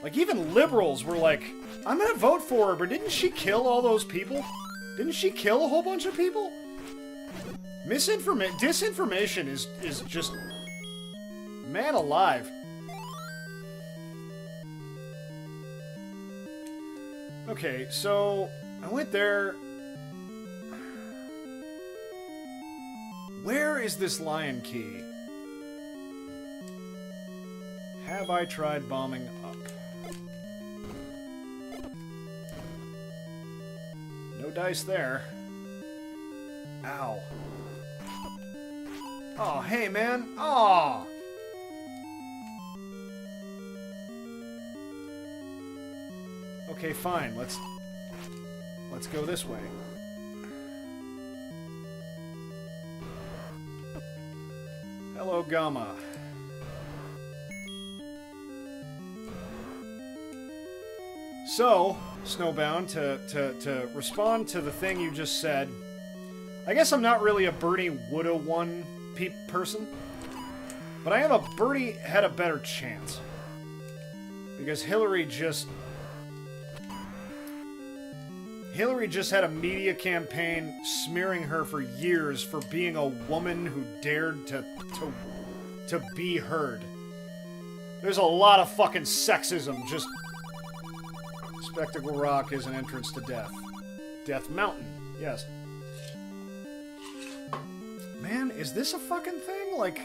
Like, even liberals were like, I'm gonna vote for her, but didn't she kill all those people? Didn't she kill a whole bunch of people? Disinformation is just... man alive. Okay, so... I went there... Where is this lion key? Have I tried bombing up? No dice there. Ow. Oh, hey, man. Aw. Okay, fine. Let's go this way. Hello, Gamma. So, Snowbound, to respond to the thing you just said, I guess I'm not really a Bernie woulda won person, but I am a Bernie had a better chance. Because Hillary just had a media campaign smearing her for years for being a woman who dared to be heard. There's a lot of fucking sexism, just... Spectacle Rock is an entrance to death. Death Mountain, yes. Man, is this a fucking thing? Like,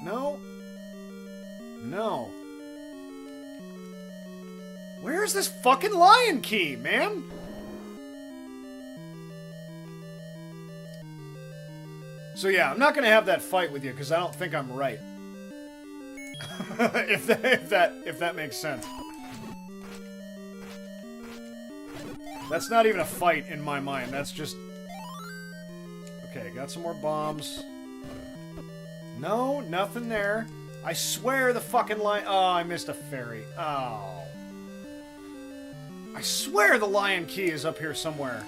no? No. Where's this fucking lion key, man? So yeah, I'm not gonna have that fight with you, because I don't think I'm right. if that makes sense. That's not even a fight in my mind, that's just... Okay, got some more bombs. No, nothing there. I swear the fucking lion... Oh, I missed a fairy. Oh. I swear the lion key is up here somewhere.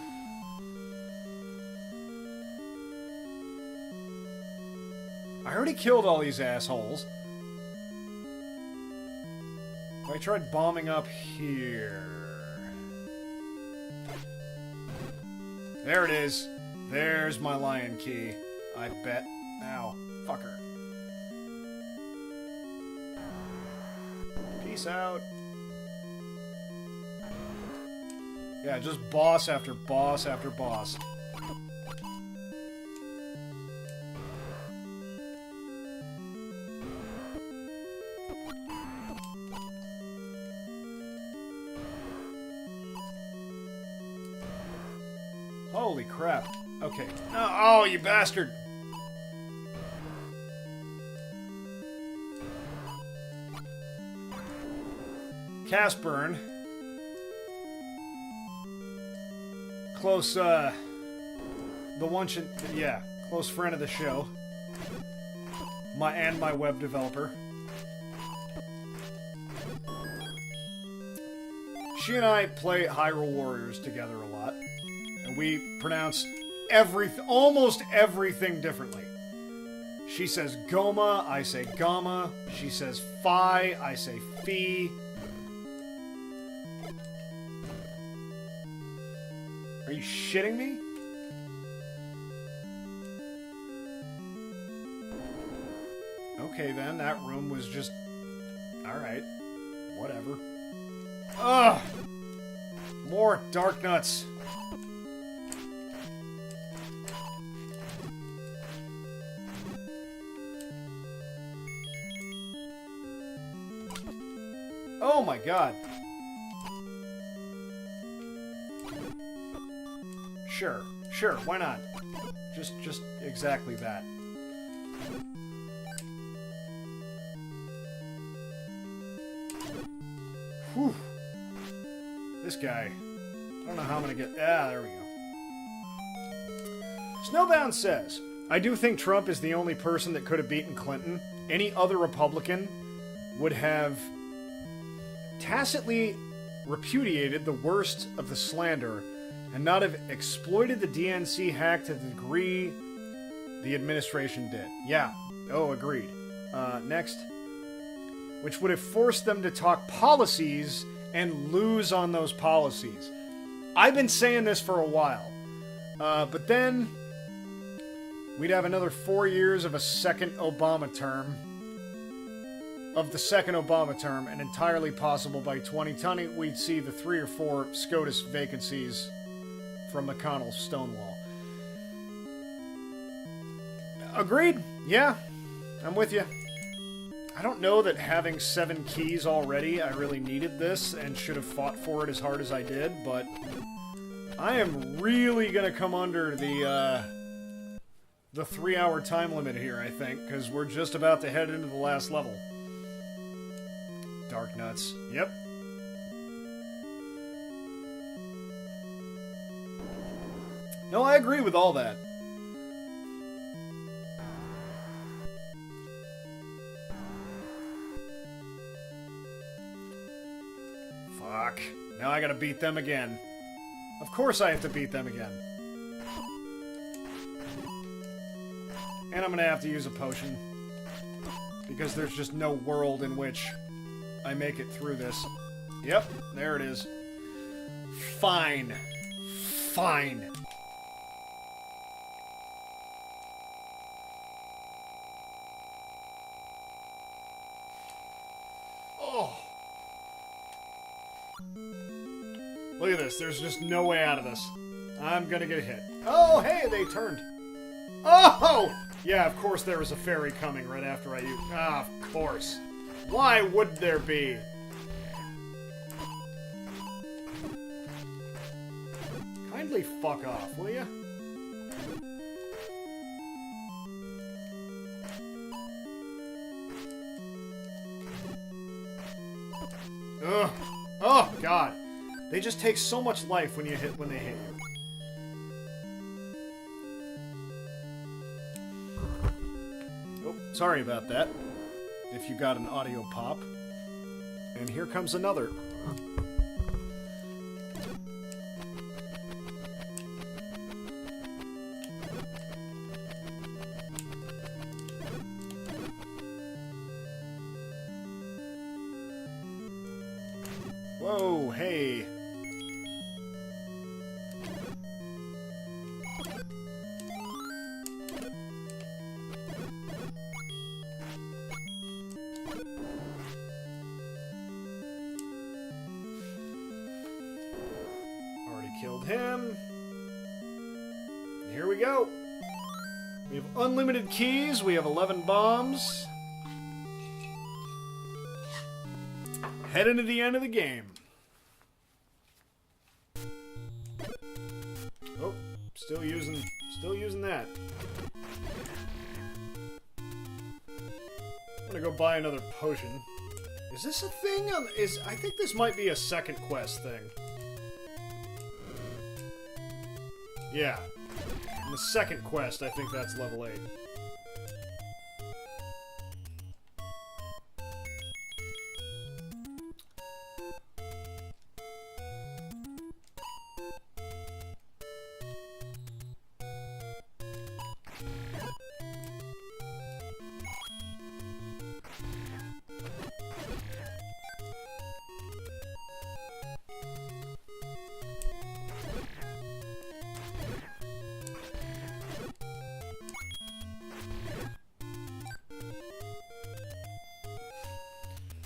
I already killed all these assholes. I tried bombing up here. There it is. There's my lion key. I bet. Ow. Fucker. Peace out. Yeah, just boss after boss after boss. Holy crap. Okay. Oh, you bastard! Cast burn. Close, the one yeah, close friend of the show. My web developer. She and I play Hyrule Warriors together a lot. And we pronounce almost everything differently. She says Goma, I say Gama. She says Phi, I say Fee. Are you shitting me? Okay then, that room was just... Alright. Whatever. Ugh! More Dark Nuts. Oh my god. Sure, why not? Just exactly that. Whew. This guy. I don't know how I'm gonna get... Ah, there we go. Snowbound says, I do think Trump is the only person that could have beaten Clinton. Any other Republican would have tacitly repudiated the worst of the slander and not have exploited the DNC hack to the degree the administration did. Yeah. Oh, agreed. Next. Which would have forced them to talk policies and lose on those policies. I've been saying this for a while. But then we'd have another 4 years of a second Obama term. Of the second Obama term, and entirely possible by 2020, we'd see the 3 or 4 SCOTUS vacancies from McConnell's Stonewall. Agreed? Yeah, I'm with you. I don't know that having 7 keys already, I really needed this and should have fought for it as hard as I did, but I am really gonna come under the 3-hour time limit here, I think, because we're just about to head into the last level. Dark Nuts. Yep. No, I agree with all that. Fuck. Now I gotta beat them again. Of course I have to beat them again. And I'm gonna have to use a potion. Because there's just no world in which I make it through this. Yep, there it is. Fine. Fine. Oh. Look at this. There's just no way out of this. I'm gonna get hit. Oh, hey, they turned. Oh! Yeah, of course there was a fairy coming right after I used... Ah, of course. Why would there be? Kindly fuck off, will ya? Ugh. Oh, God. They just take so much life when they hit you. Oh, sorry about that. If you got an audio pop. And here comes another. Whoa, hey. Already killed him. Here we go. We have unlimited keys. We have 11 bombs. Heading to the end of the game. Oh, still using that. I'm gonna go buy another potion. Is this a thing? I think this might be a second quest thing. Yeah. In the second quest, I think that's level 8.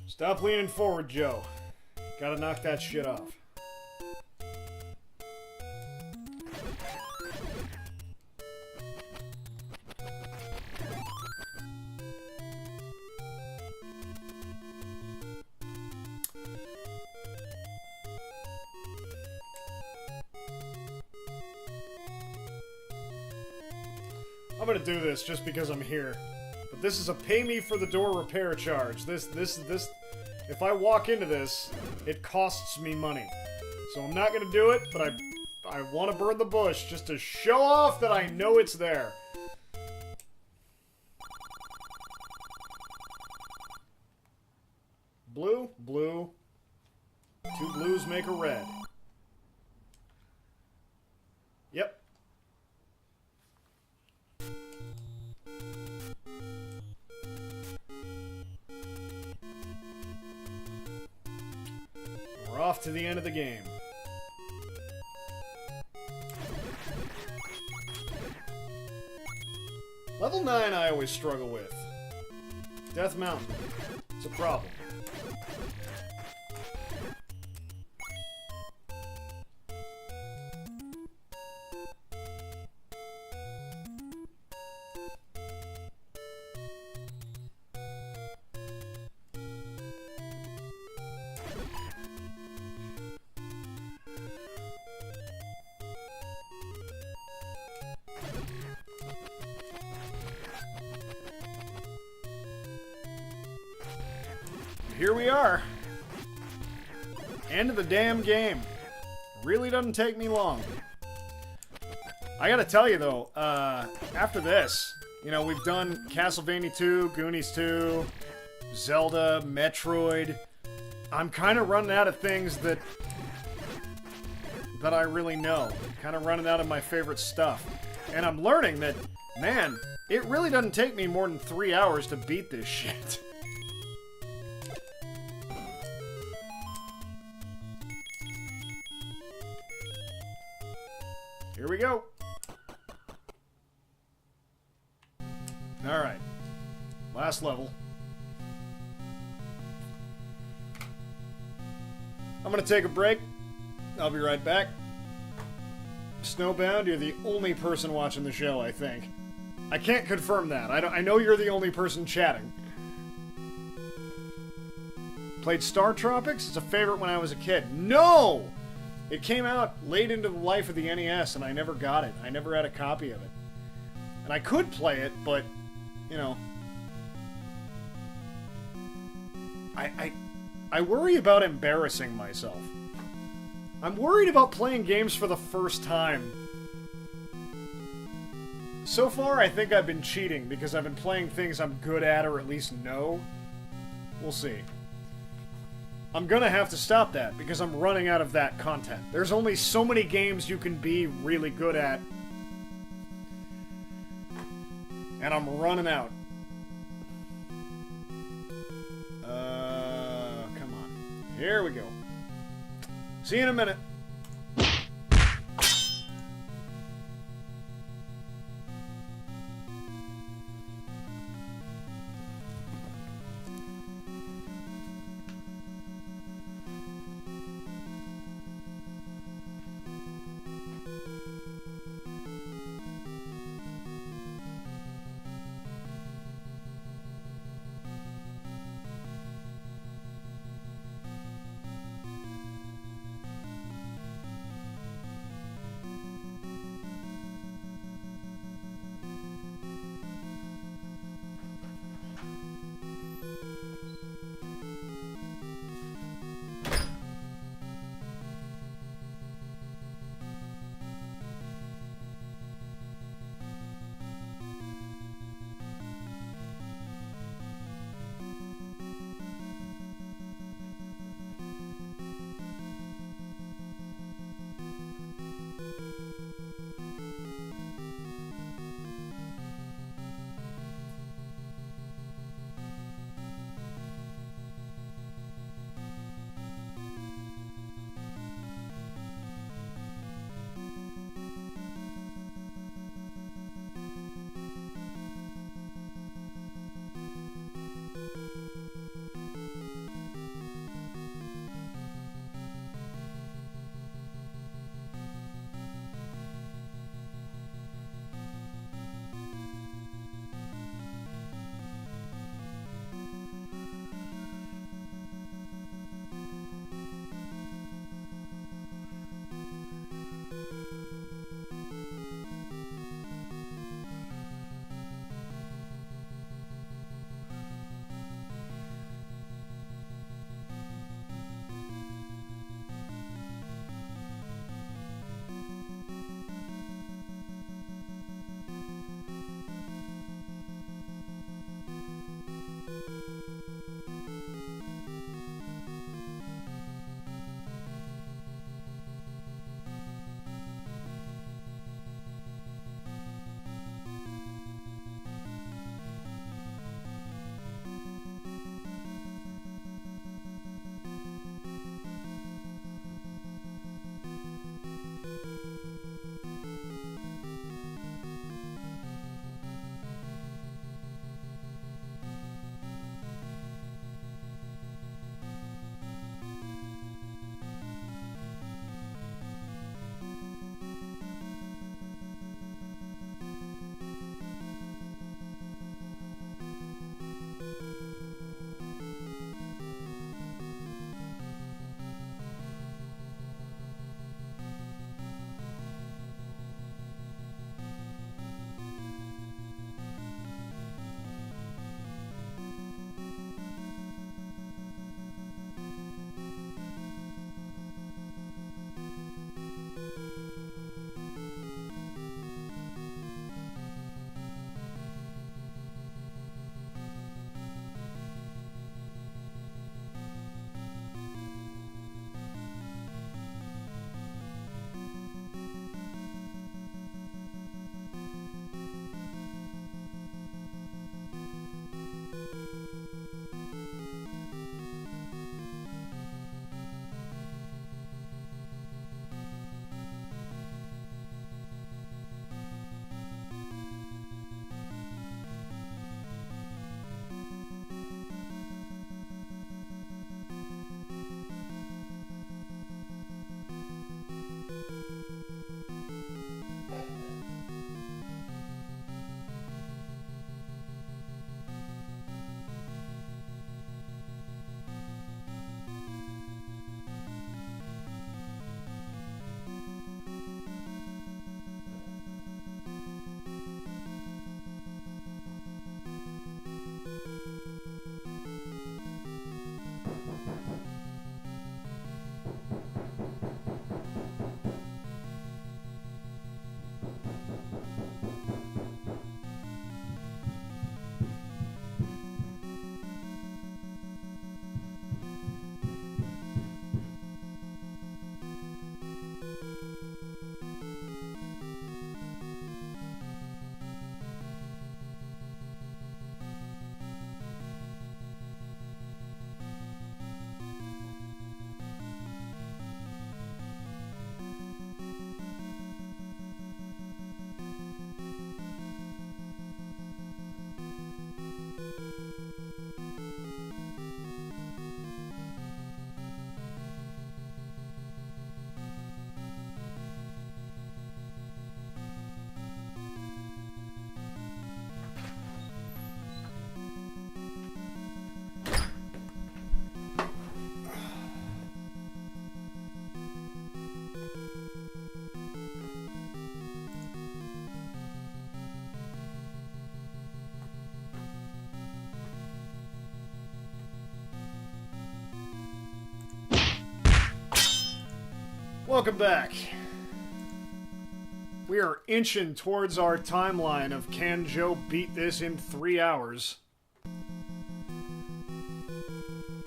Stop leaning forward, Joe. Gotta knock that shit off. I'm gonna do this just because I'm here. But this is a pay me for the door repair charge. This, if I walk into this, it costs me money. So I'm not gonna do it, but I want to burn the bush just to show off that I know it's there. Blue, blue. 2 blues make a red. Yep. We're off to the end of the game. Level 9 I always struggle with. Death Mountain. It's a problem. Here we are. End of the damn game. Really doesn't take me long. I gotta tell you though, after this, you know, we've done Castlevania 2, Goonies 2, Zelda, Metroid. I'm kind of running out of things that I really know. Kind of running out of my favorite stuff. And I'm learning that, man, it really doesn't take me more than 3 hours to beat this shit. Here we go. Alright. Last level. I'm gonna take a break. I'll be right back. Snowbound, you're the only person watching the show, I think. I can't confirm that. I know you're the only person chatting. Played Star Tropics? It's a favorite when I was a kid. No! It came out late into the life of the NES, and I never got it. I never had a copy of it. And I could play it, but, you know... I worry about embarrassing myself. I'm worried about playing games for the first time. So far, I think I've been cheating because I've been playing things I'm good at or at least know. We'll see. I'm gonna have to stop that because I'm running out of that content. There's only so many games you can be really good at. And I'm running out. Come on. Here we go. See you in a minute. Welcome back. We are inching towards our timeline of can Joe beat this in 3 hours.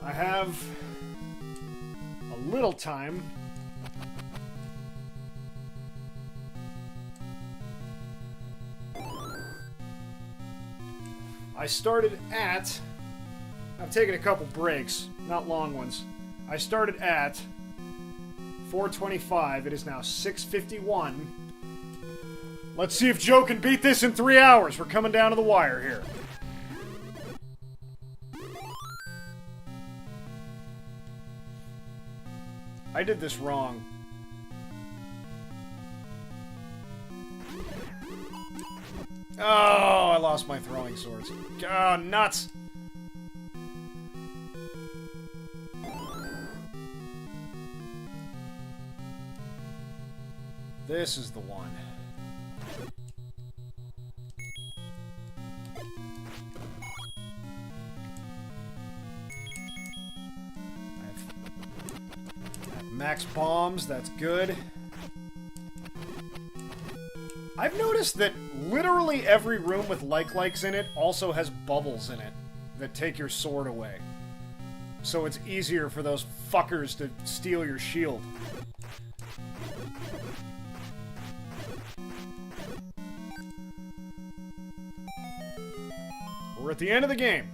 I have a little time. I started at... I've taken a couple breaks, not long ones. I started at 4:25. It is now 6:51. Let's see if Joe can beat this in 3 hours. We're coming down to the wire here. I did this wrong. Oh, I lost my throwing swords. Oh, nuts! This is the one. I have max bombs, that's good. I've noticed that literally every room with like-likes in it also has bubbles in it that take your sword away. So it's easier for those fuckers to steal your shield. We're at the end of the game.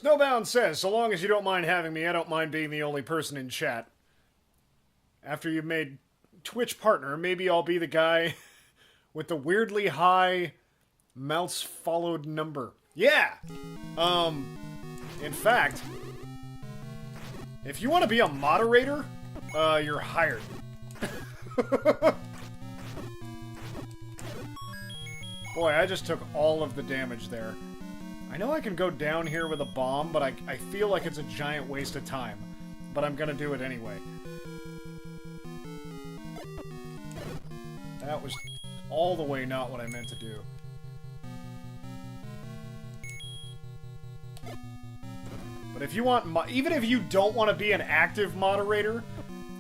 Snowbound says, so long as you don't mind having me, I don't mind being the only person in chat. After you've made Twitch partner, maybe I'll be the guy with the weirdly high mouse followed number. Yeah! In fact, if you want to be a moderator, you're hired. Boy, I just took all of the damage there. I know I can go down here with a bomb, but I feel like it's a giant waste of time. But I'm gonna do it anyway. That was all the way not what I meant to do. But if you want, even if you don't want to be an active moderator,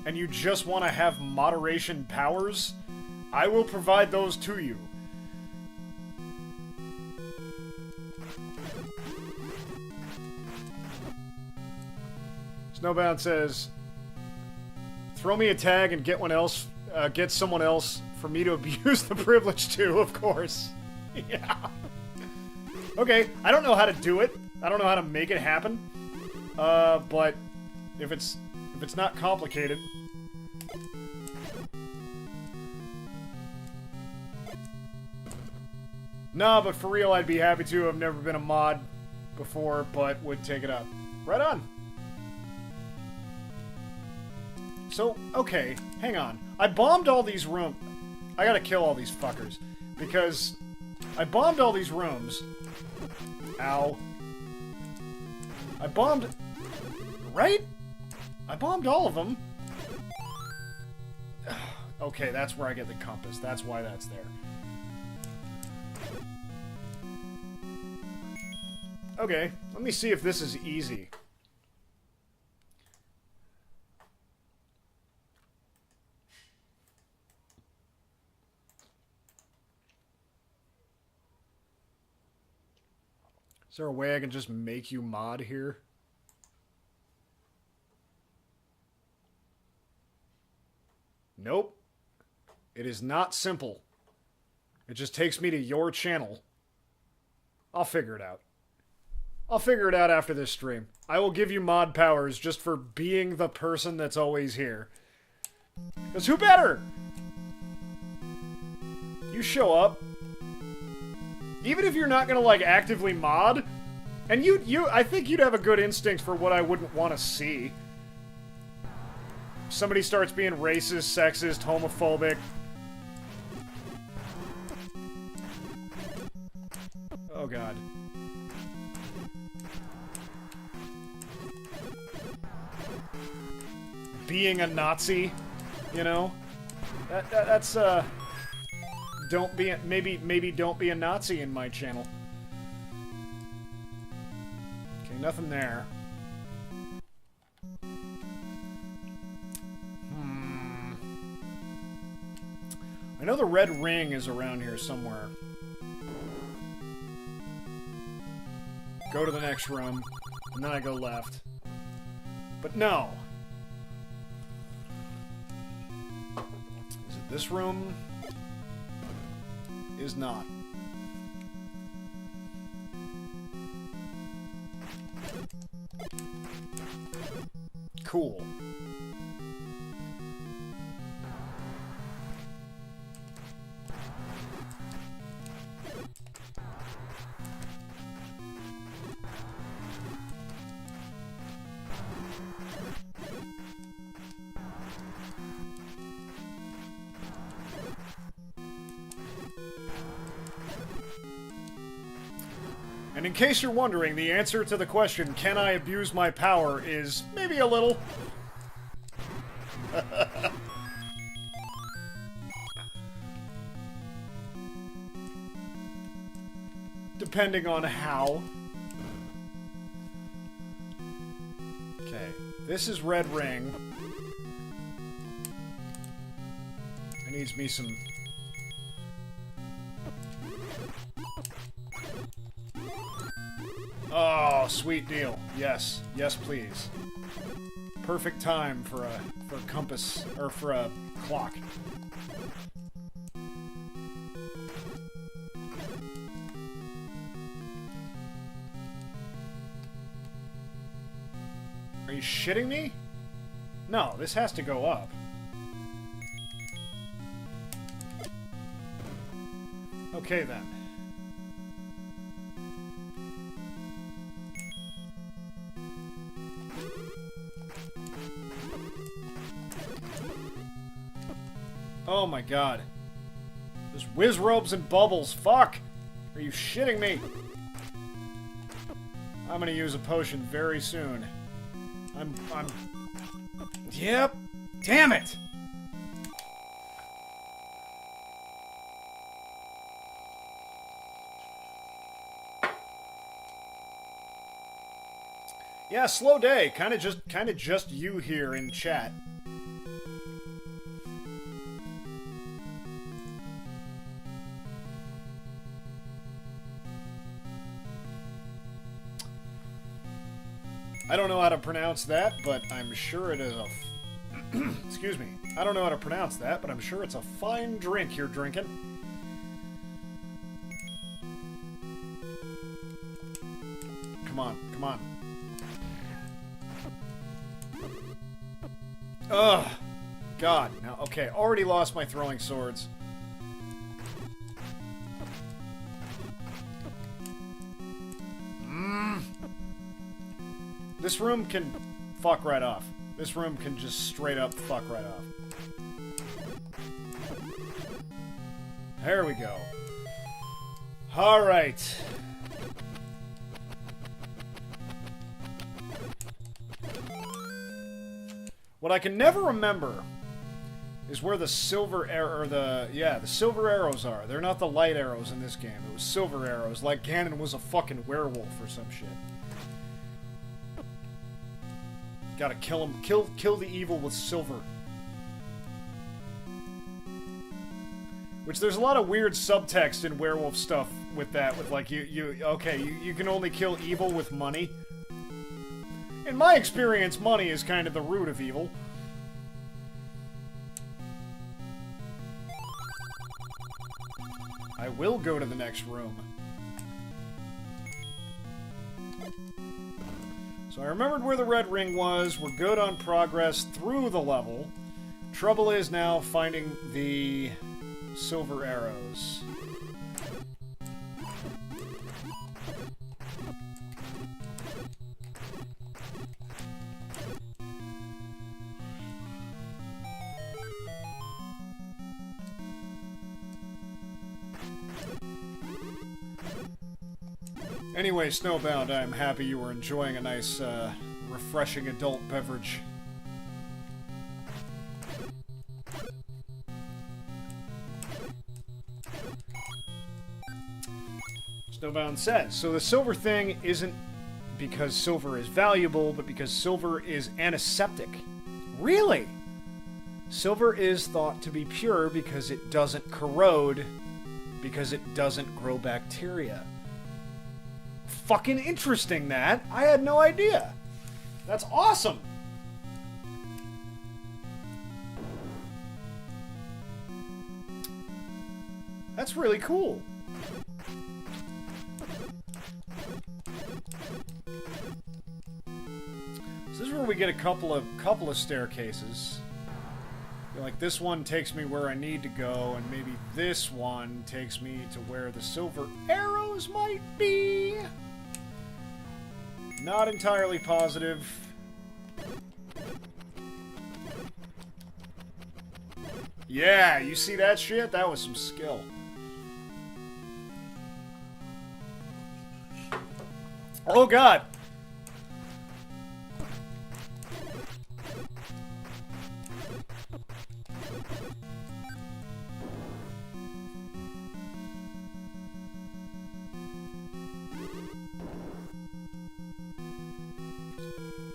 and you just want to have moderation powers, I will provide those to you. Snowbound says, throw me a tag and get someone else for me to abuse the privilege to, of course. Yeah. Okay, I don't know how to do it. I don't know how to make it happen. But if it's not complicated. Nah, but for real, I'd be happy to. I've never been a mod before, but would take it up. Right on. So, okay, hang on. I bombed all these rooms. I gotta kill all these fuckers. Because I bombed all these rooms. Ow. I bombed... Right? I bombed all of them. Okay, that's where I get the compass. That's why that's there. Okay, let me see if this is easy. Is there a way I can just make you mod here? Nope. It is not simple. It just takes me to your channel. I'll figure it out. I'll figure it out after this stream. I will give you mod powers just for being the person that's always here. Because who better? You show up. Even if you're not gonna, like, actively mod, and I think you'd have a good instinct for what I wouldn't want to see. somebody starts being racist, sexist, homophobic. Oh god. Being a Nazi, you know? That's don't be maybe don't be a Nazi in my channel. Okay, nothing there. I know the red ring is around here somewhere. Go to the next room, and then I go left. But no. Is it this room? Is not. Cool. And in case you're wondering, the answer to the question, can I abuse my power, is maybe a little. Depending on how. Okay, this is red ring. It needs me some... Oh, sweet deal. Yes. Yes, please. Perfect time for a compass, or for a clock. Are you shitting me? No, this has to go up. Okay, then. Oh my god. There's whiz robes and bubbles. Fuck! Are you shitting me? I'm gonna use a potion very soon. I'm... Yep! Damn it! Yeah, slow day. Kinda just you here in chat. I don't know how to pronounce that, but I'm sure it is a... Excuse me. I don't know how to pronounce that, but I'm sure it's a fine drink you're drinking. Come on, come on. Ugh. God. Now, okay, already lost my throwing swords. This room can fuck right off. This room can just straight up fuck right off. There we go. Alright. What I can never remember is where the silver arrow, or the silver arrows are. They're not the light arrows in this game. It was silver arrows, like Ganon was a fucking werewolf or some shit. Gotta kill him. Kill the evil with silver. Which there's a lot of weird subtext in werewolf stuff with that. With like you can only kill evil with money. In my experience, money is kind of the root of evil. I will go to the next room. So I remembered where the red ring was. We're good on progress through the level. Trouble is now finding the silver arrows. Anyway, Snowbound, I'm happy you were enjoying a nice, refreshing adult beverage. Snowbound says, so the silver thing isn't because silver is valuable, but because silver is antiseptic. Really? Silver is thought to be pure because it doesn't corrode, because it doesn't grow bacteria. Fucking interesting, that. I had no idea. That's awesome. That's really cool. So this is where we get a couple of staircases. Like, this one takes me where I need to go, and maybe this one takes me to where the silver arrows might be. Not entirely positive. Yeah, you see that shit? That was some skill. Oh god!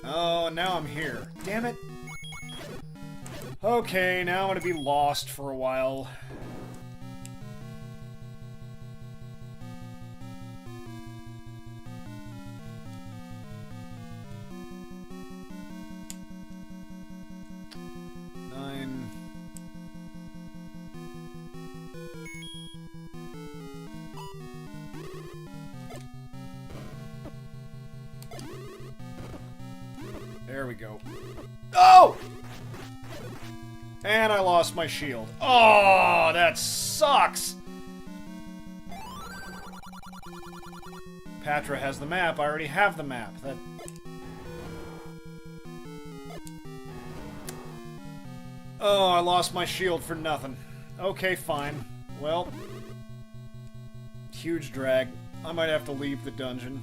Oh, now I'm here. Damn it. Okay, now I'm gonna be lost for a while. There we go. Oh! And I lost my shield. Oh, that sucks! Patra has the map. I already have the map. That... Oh, I lost my shield for nothing. Okay, fine. Well... Huge drag. I might have to leave the dungeon.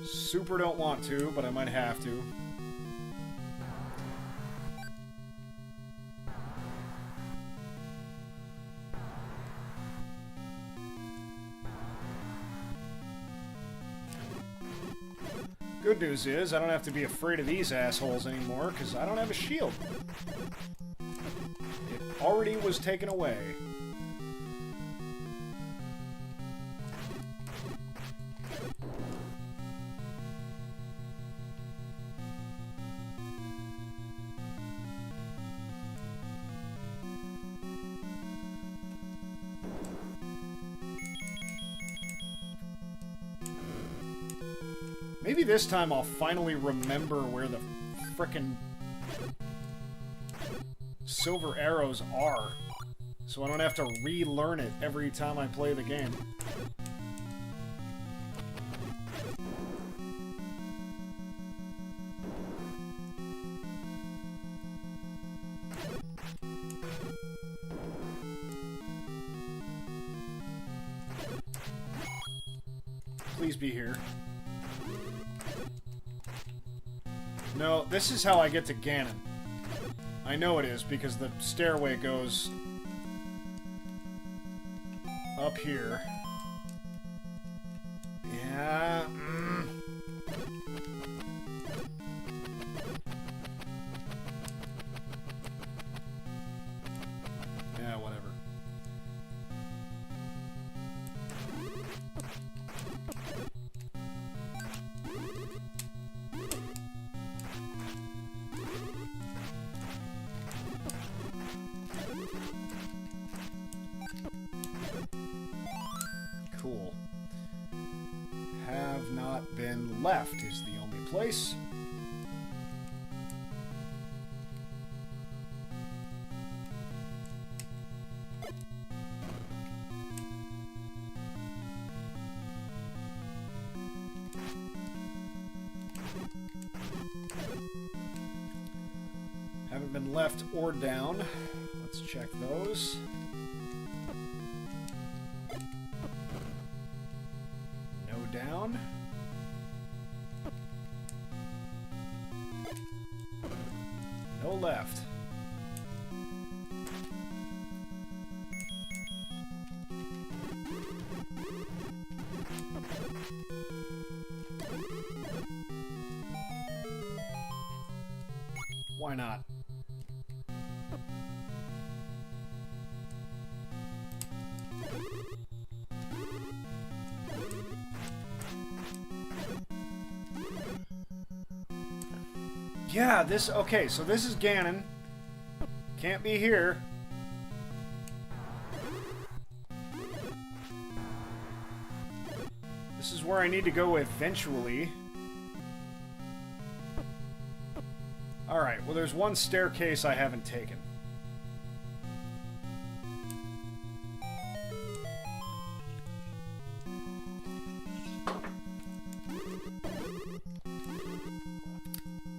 Super don't want to, but I might have to. Good news is, I don't have to be afraid of these assholes anymore, because I don't have a shield. It already was taken away. Maybe this time I'll finally remember where the frickin' silver arrows are, so I don't have to relearn it every time I play the game. Please be here. No, this is how I get to Ganon. I know it is, because the stairway goes up here. Yeah, Yeah, whatever. Cool. Have not been left is the only place. haven't been left or down. Let's check those. No down. No left. Why not? Yeah, this... Okay, so this is Ganon. Can't be here. This is where I need to go eventually. Alright, well there's one staircase I haven't taken.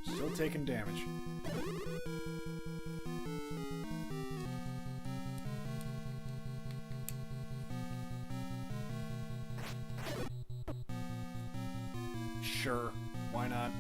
Still taking damage. Sure, why not?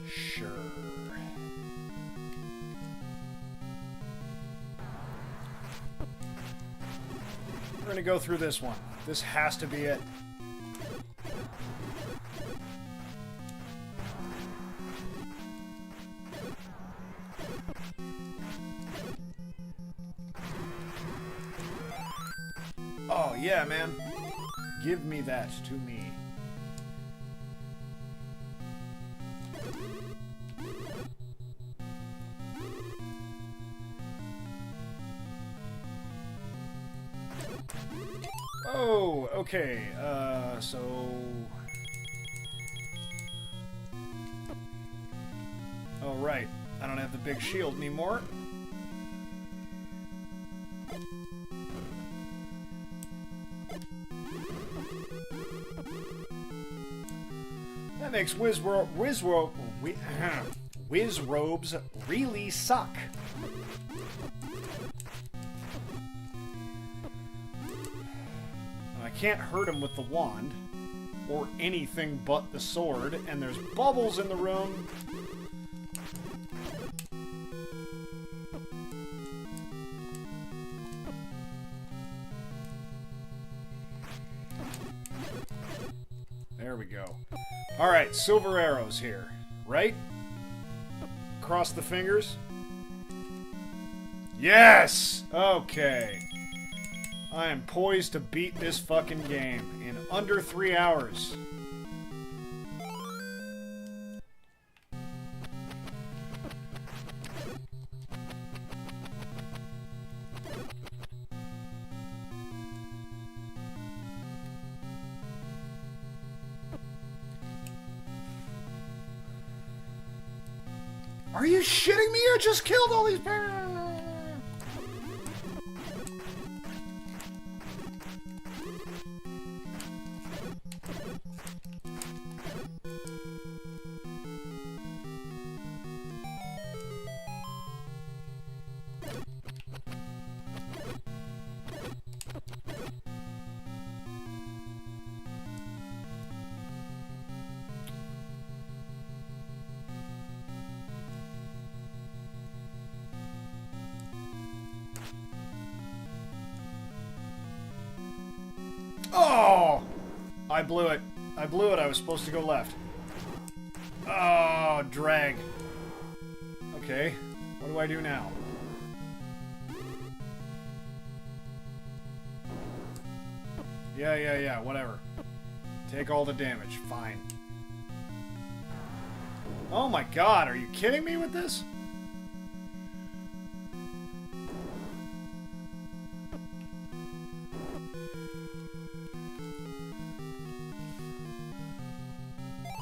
Sure. We're gonna go through this one. This has to be it. Oh, yeah, man. Give me that to me. Oh, okay, so... Oh, right. I don't have the big shield anymore. That makes Whiz robes really suck. I can't hurt him with the wand, or anything but the sword, and there's bubbles in the room. There we go. Alright, silver arrows here, right? Cross the fingers. Yes! Okay. I am poised to beat this fucking game in under 3 hours. Are you shitting me? I just killed all these... Oh! I blew it. I blew it. I was supposed to go left. Oh, drag. Okay. What do I do now? Yeah, whatever. Take all the damage. Fine. Oh my god, are you kidding me with this?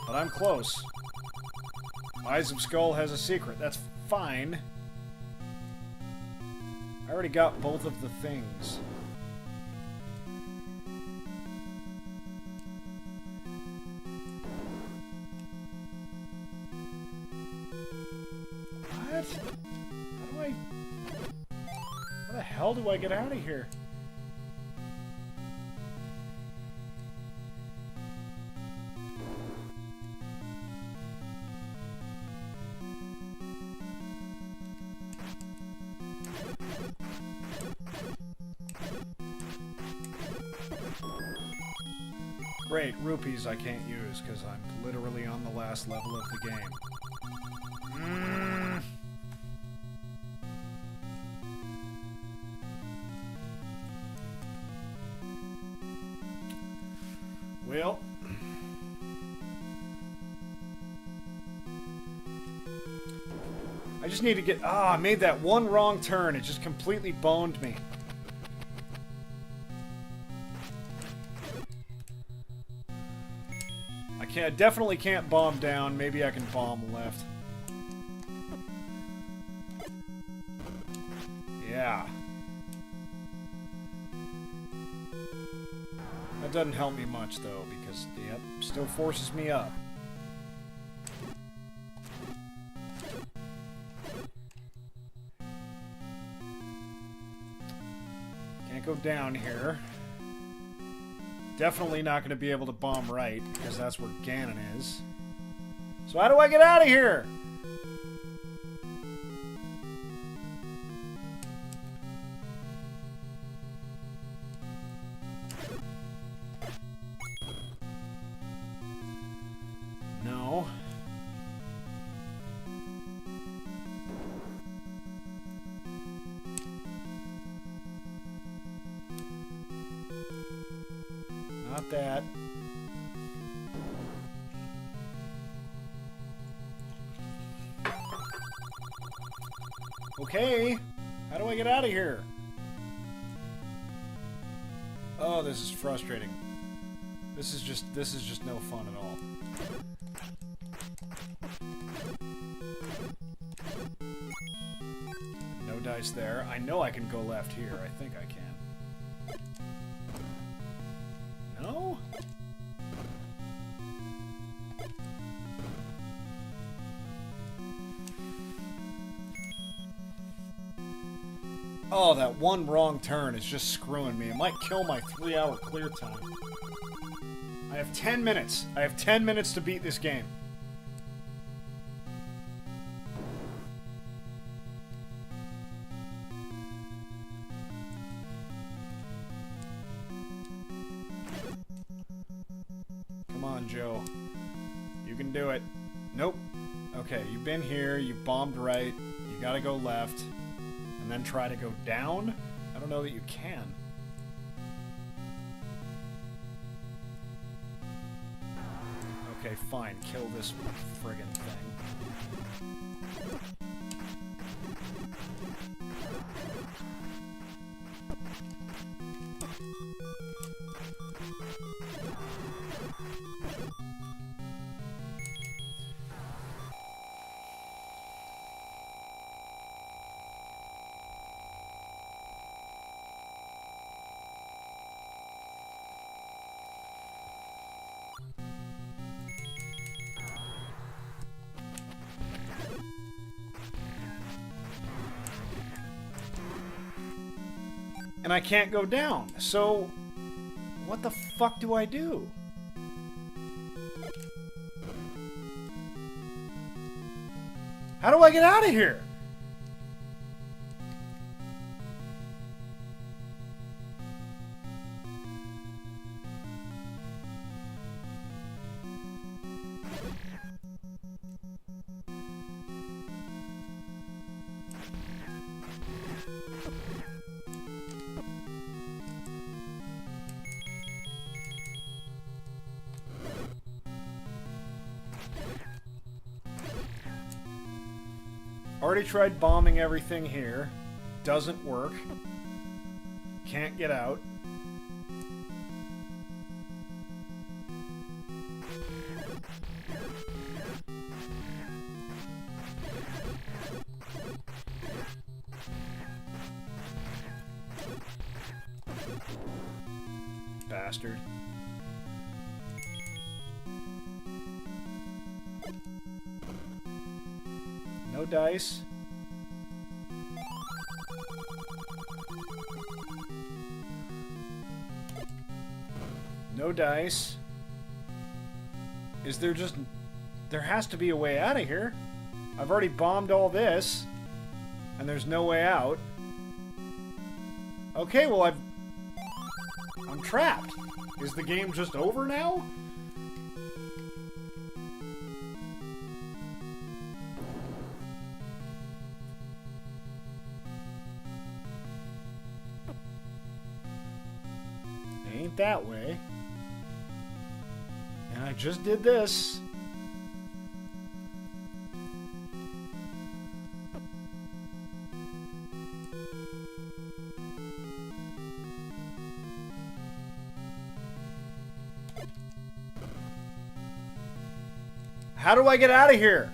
But I'm close. Eyes of Skull has a secret. That's fine. I already got both of the things. What? How the hell do I get out of here? Great, rupees I can't use because I'm literally on the last level of the game. Well, I just need to get... I made that one wrong turn. It just completely boned me. I definitely can't bomb down. Maybe I can bomb left. Yeah. That doesn't help me much, though, because, yep, still forces me up. Can't go down here. Definitely not going to be able to bomb right, because that's where Ganon is. So how do I get out of here? No. Not that. Okay. How do I get out of here? Oh, this is frustrating. This is just no fun at all. No dice there. I know I can go left here. I think I can. No? Oh, that one wrong turn is just screwing me. It might kill my 3-hour clear time. I have 10 minutes. I have 10 minutes to beat this game. Come on, Joe. You can do it. Nope. Okay, you've been here, you bombed right, you gotta go left, and then try to go down? I don't know that you can. Okay, fine, kill this friggin' thing. And I can't go down, so what the fuck do I do? How do I get out of here? Already tried bombing everything here. Doesn't work. Can't get out. Bastard. No dice. No dice. Is there just... There has to be a way out of here. I've already bombed all this. And there's no way out. Okay, well I'm trapped. Is the game just over now? Ain't that way. And I just did this. How do I get out of here?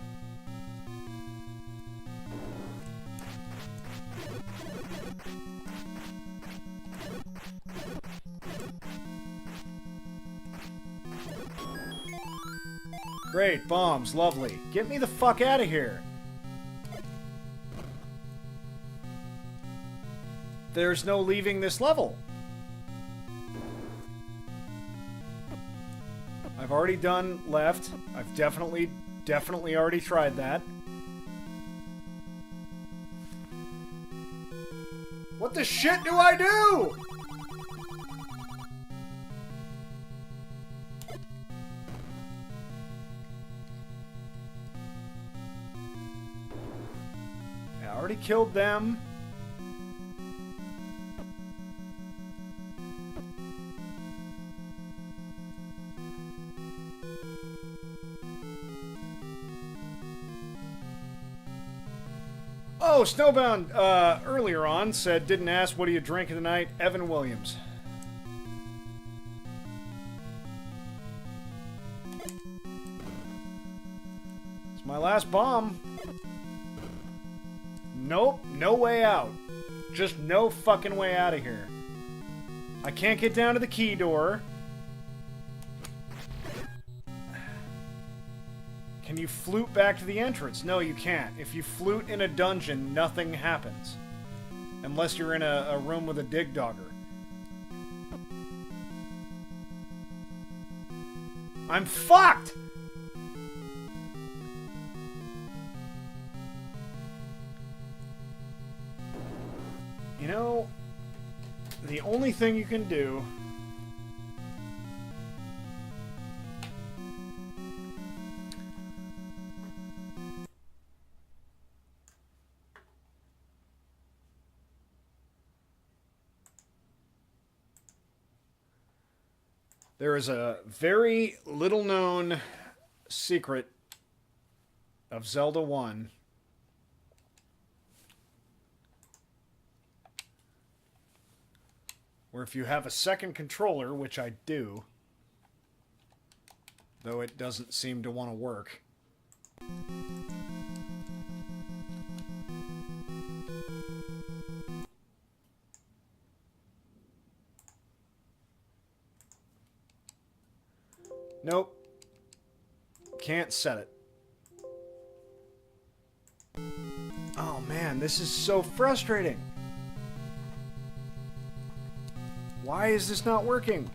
Great, bombs, lovely. Get me the fuck out of here. There's no leaving this level. I've already done left. I've definitely already tried that. What the shit do I do? I already killed them. Oh, Snowbound, earlier on said, didn't ask what are you drinking tonight? Evan Williams. It's my last bomb. Nope, no way out. Just no fucking way out of here. I can't get down to the key door. Can you flute back to the entrance? No, you can't. If you flute in a dungeon, nothing happens. Unless you're in a room with a dig dogger. I'm fucked! You know, the only thing you can do... There is a very little-known secret of Zelda 1 where if you have a second controller, which I do, though it doesn't seem to want to work. Nope. Can't set it. Oh man, this is so frustrating. Why is this not working?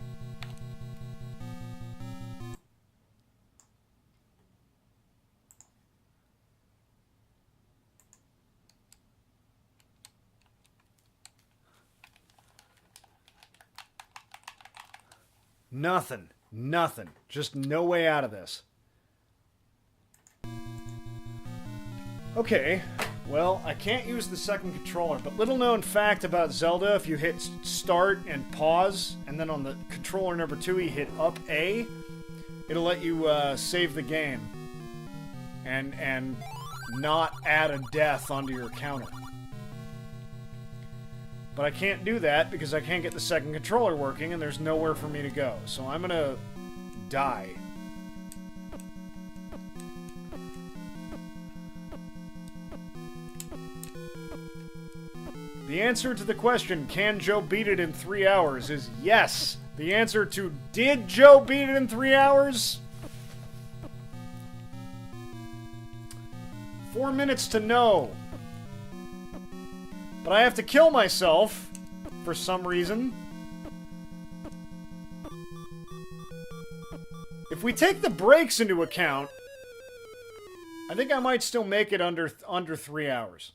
Nothing. Nothing. Just no way out of this. Okay, well, I can't use the second controller, but little known fact about Zelda, if you hit start and pause, and then on the controller number 2 you hit up A, it'll let you save the game. And not add a death onto your counter. But I can't do that because I can't get the second controller working and there's nowhere for me to go. So I'm gonna die. The answer to the question, can Joe beat it in 3 hours, is yes. The answer to, did Joe beat it in 3 hours? 4 minutes to know. But I have to kill myself for some reason. If we take the breaks into account, I think I might still make it under 3 hours.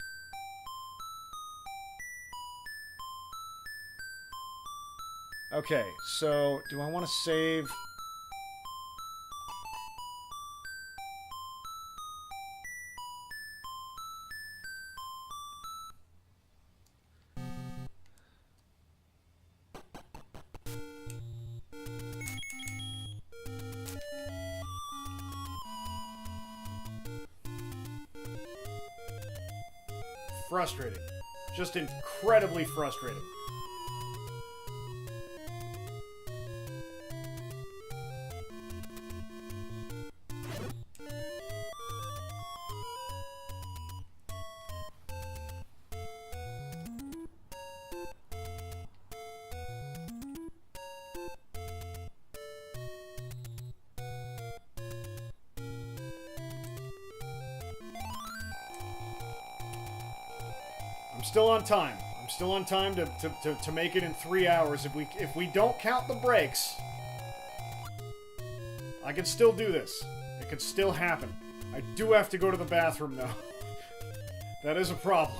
Okay, so do I want to save? Frustrating. Just incredibly frustrating. I'm still on time. I'm still on time to make it in 3 hours. If we don't count the breaks, I can still do this. It could still happen. I do have to go to the bathroom though. That is a problem.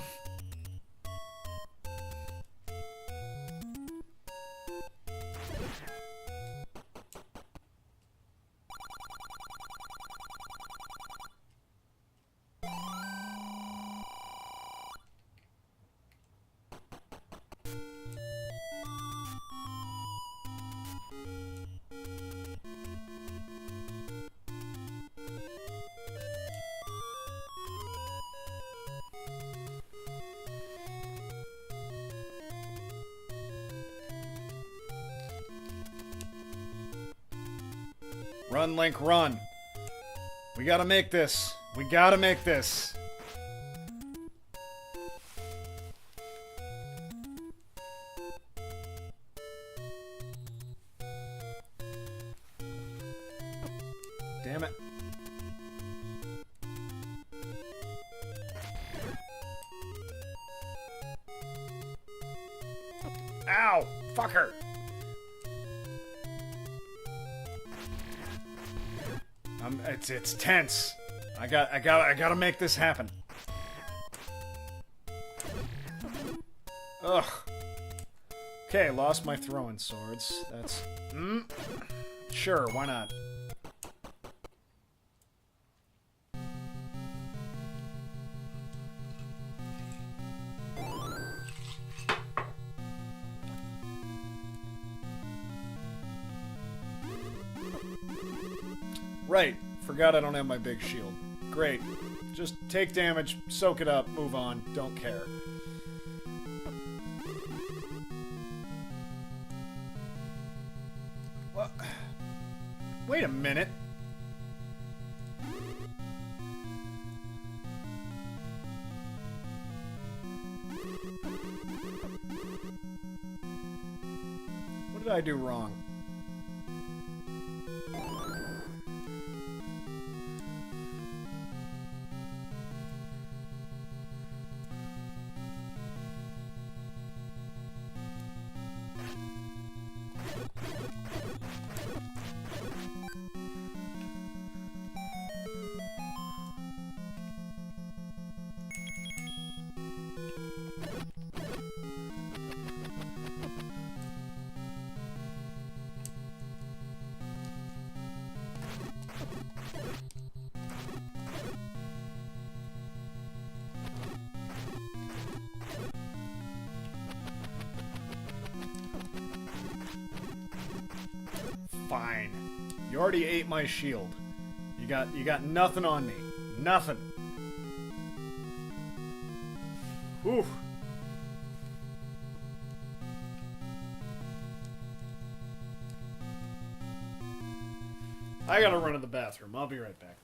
Run, Link, run. We gotta make this. We gotta make this. Damn it. Ow! Fucker! It's tense. I gotta make this happen. Ugh. Okay, lost my throwing swords. That's... Sure, why not? Right. Forgot I don't have my big shield. Great. Just take damage, soak it up, move on. Don't care. What? Wait a minute. What did I do wrong? Fine. You already ate my shield. You got nothing on me. Nothing. Whew. I gotta run to the bathroom. I'll be right back.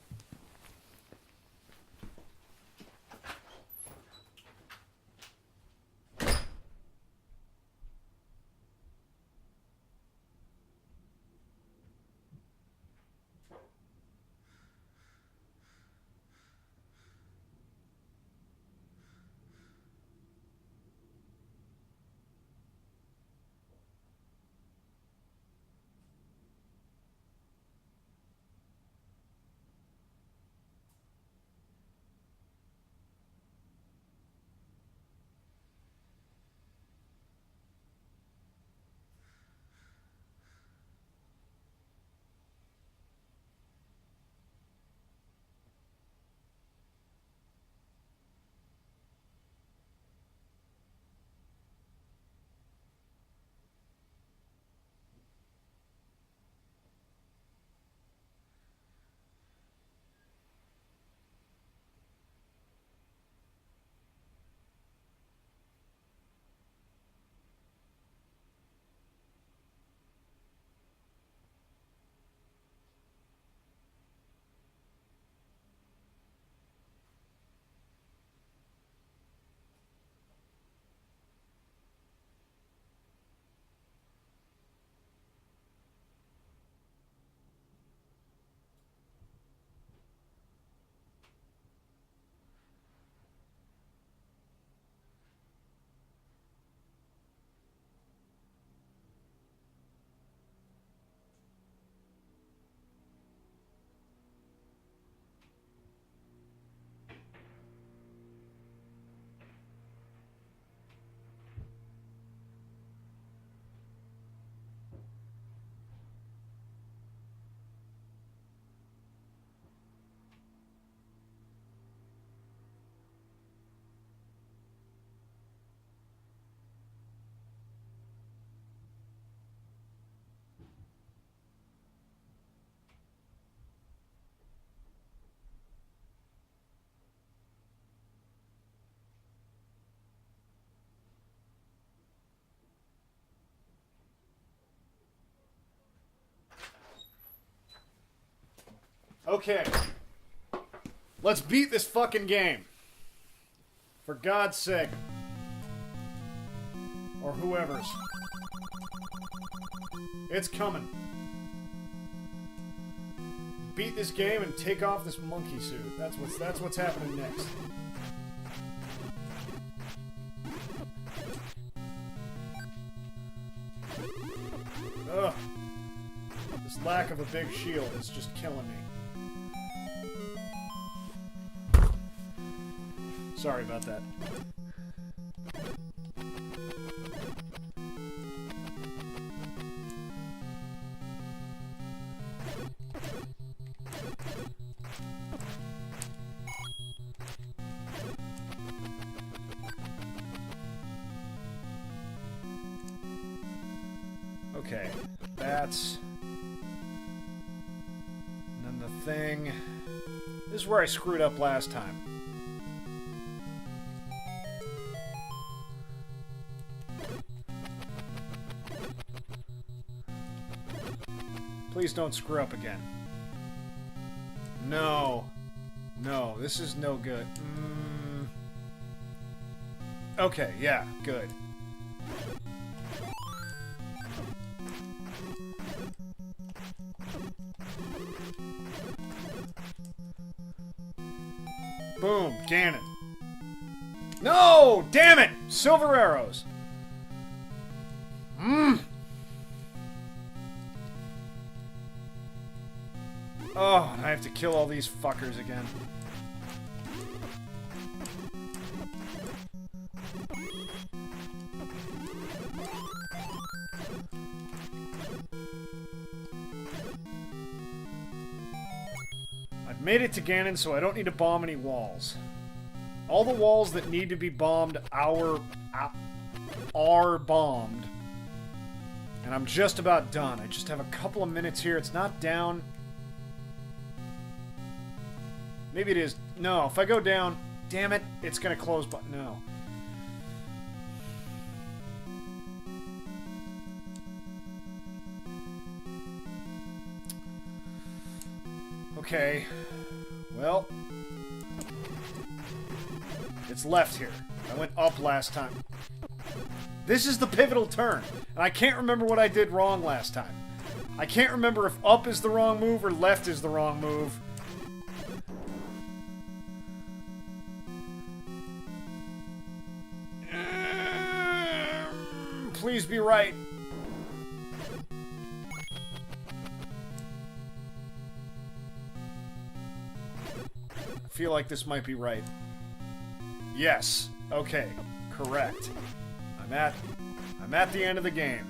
Okay. Let's beat this fucking game. For God's sake. Or whoever's. It's coming. Beat this game and take off this monkey suit. That's what's happening next. Ugh. This lack of a big shield is just killing me. Sorry about that. Okay, that's... And then the thing... This is where I screwed up last time. Please don't screw up again. No. No, this is no good. Okay, yeah, good. Boom, Ganon. No! Damn it! Silver arrows. Oh, and I have to kill all these fuckers again. I've made it to Ganon, so I don't need to bomb any walls. All the walls that need to be bombed are bombed. And I'm just about done. I just have a couple of minutes here. It's not down. Maybe it is. No, if I go down, damn it, it's gonna close, but no. Okay. Well, it's left here. I went up last time. This is the pivotal turn, and I can't remember what I did wrong last time. I can't remember if up is the wrong move or left is the wrong move. Please be right. I feel like this might be right. Yes. Okay. Correct. I'm at the end of the game.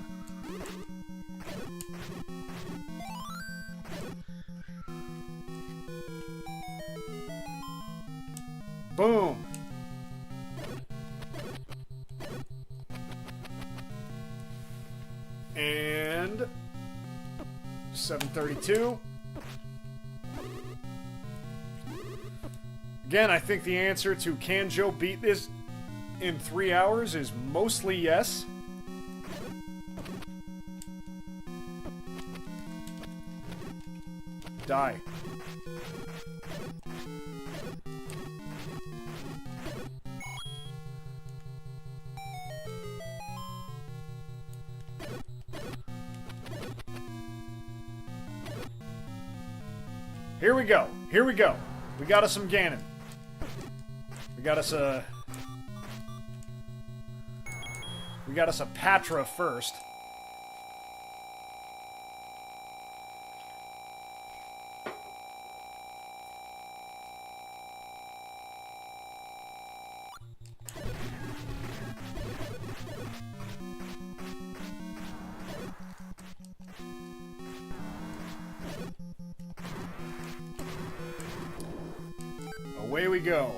Boom. And 732. Again, I think the answer to can Joe beat this in 3 hours is mostly yes. Die. Here we go. Here we go. We got us some Ganon. We got us a Patra first. Away we go.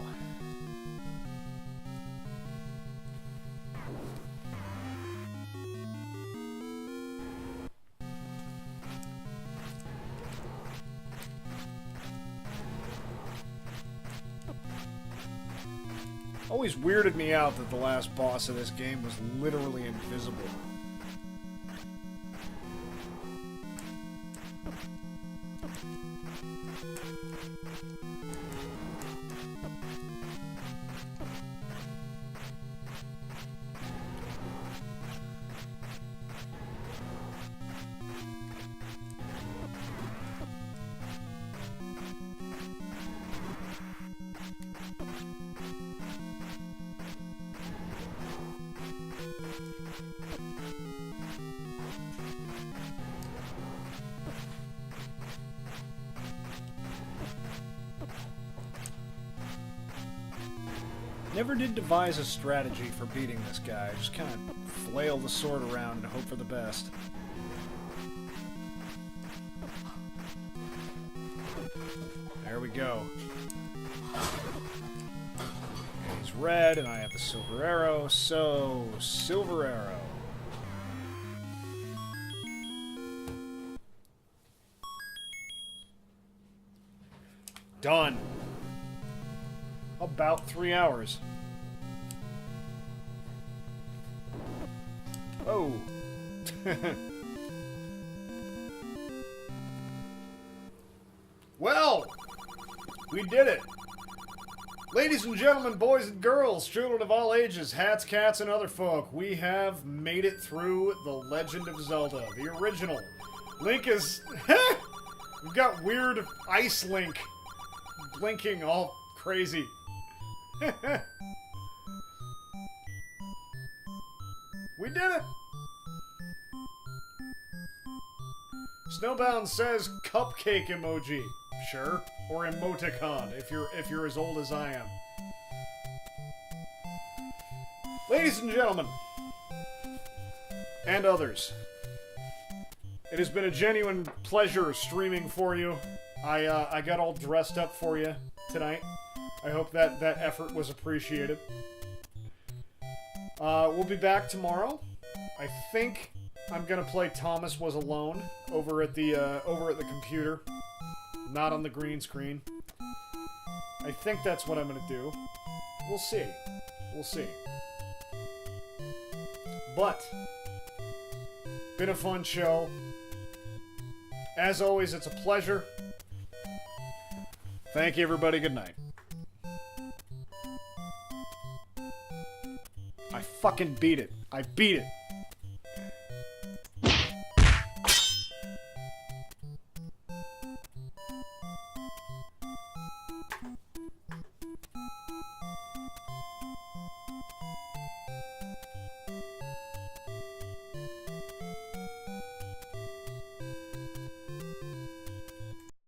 Always weirded me out that the last boss of this game was literally invisible. Never did devise a strategy for beating this guy. Just kind of flail the sword around and hope for the best. There we go. And he's red, and I have the silver arrow, so silver arrow. Done. About 3 hours. Oh. Well, we did it. Ladies and gentlemen, boys and girls, children of all ages, hats, cats, and other folk, we have made it through The Legend of Zelda, the original. Link is... We've got weird ice Link blinking all crazy. We did it! Snowbound says cupcake emoji. Sure. Or emoticon if you're as old as I am. Ladies and gentlemen, and others, it has been a genuine pleasure streaming for you. I got all dressed up for you tonight. I hope that effort was appreciated. We'll be back tomorrow. I think I'm gonna play Thomas Was Alone over at the computer, not on the green screen. I think that's what I'm gonna do. We'll see. We'll see. But been a fun show. As always, it's a pleasure. Thank you, everybody. Good night. I fucking beat it. I beat it.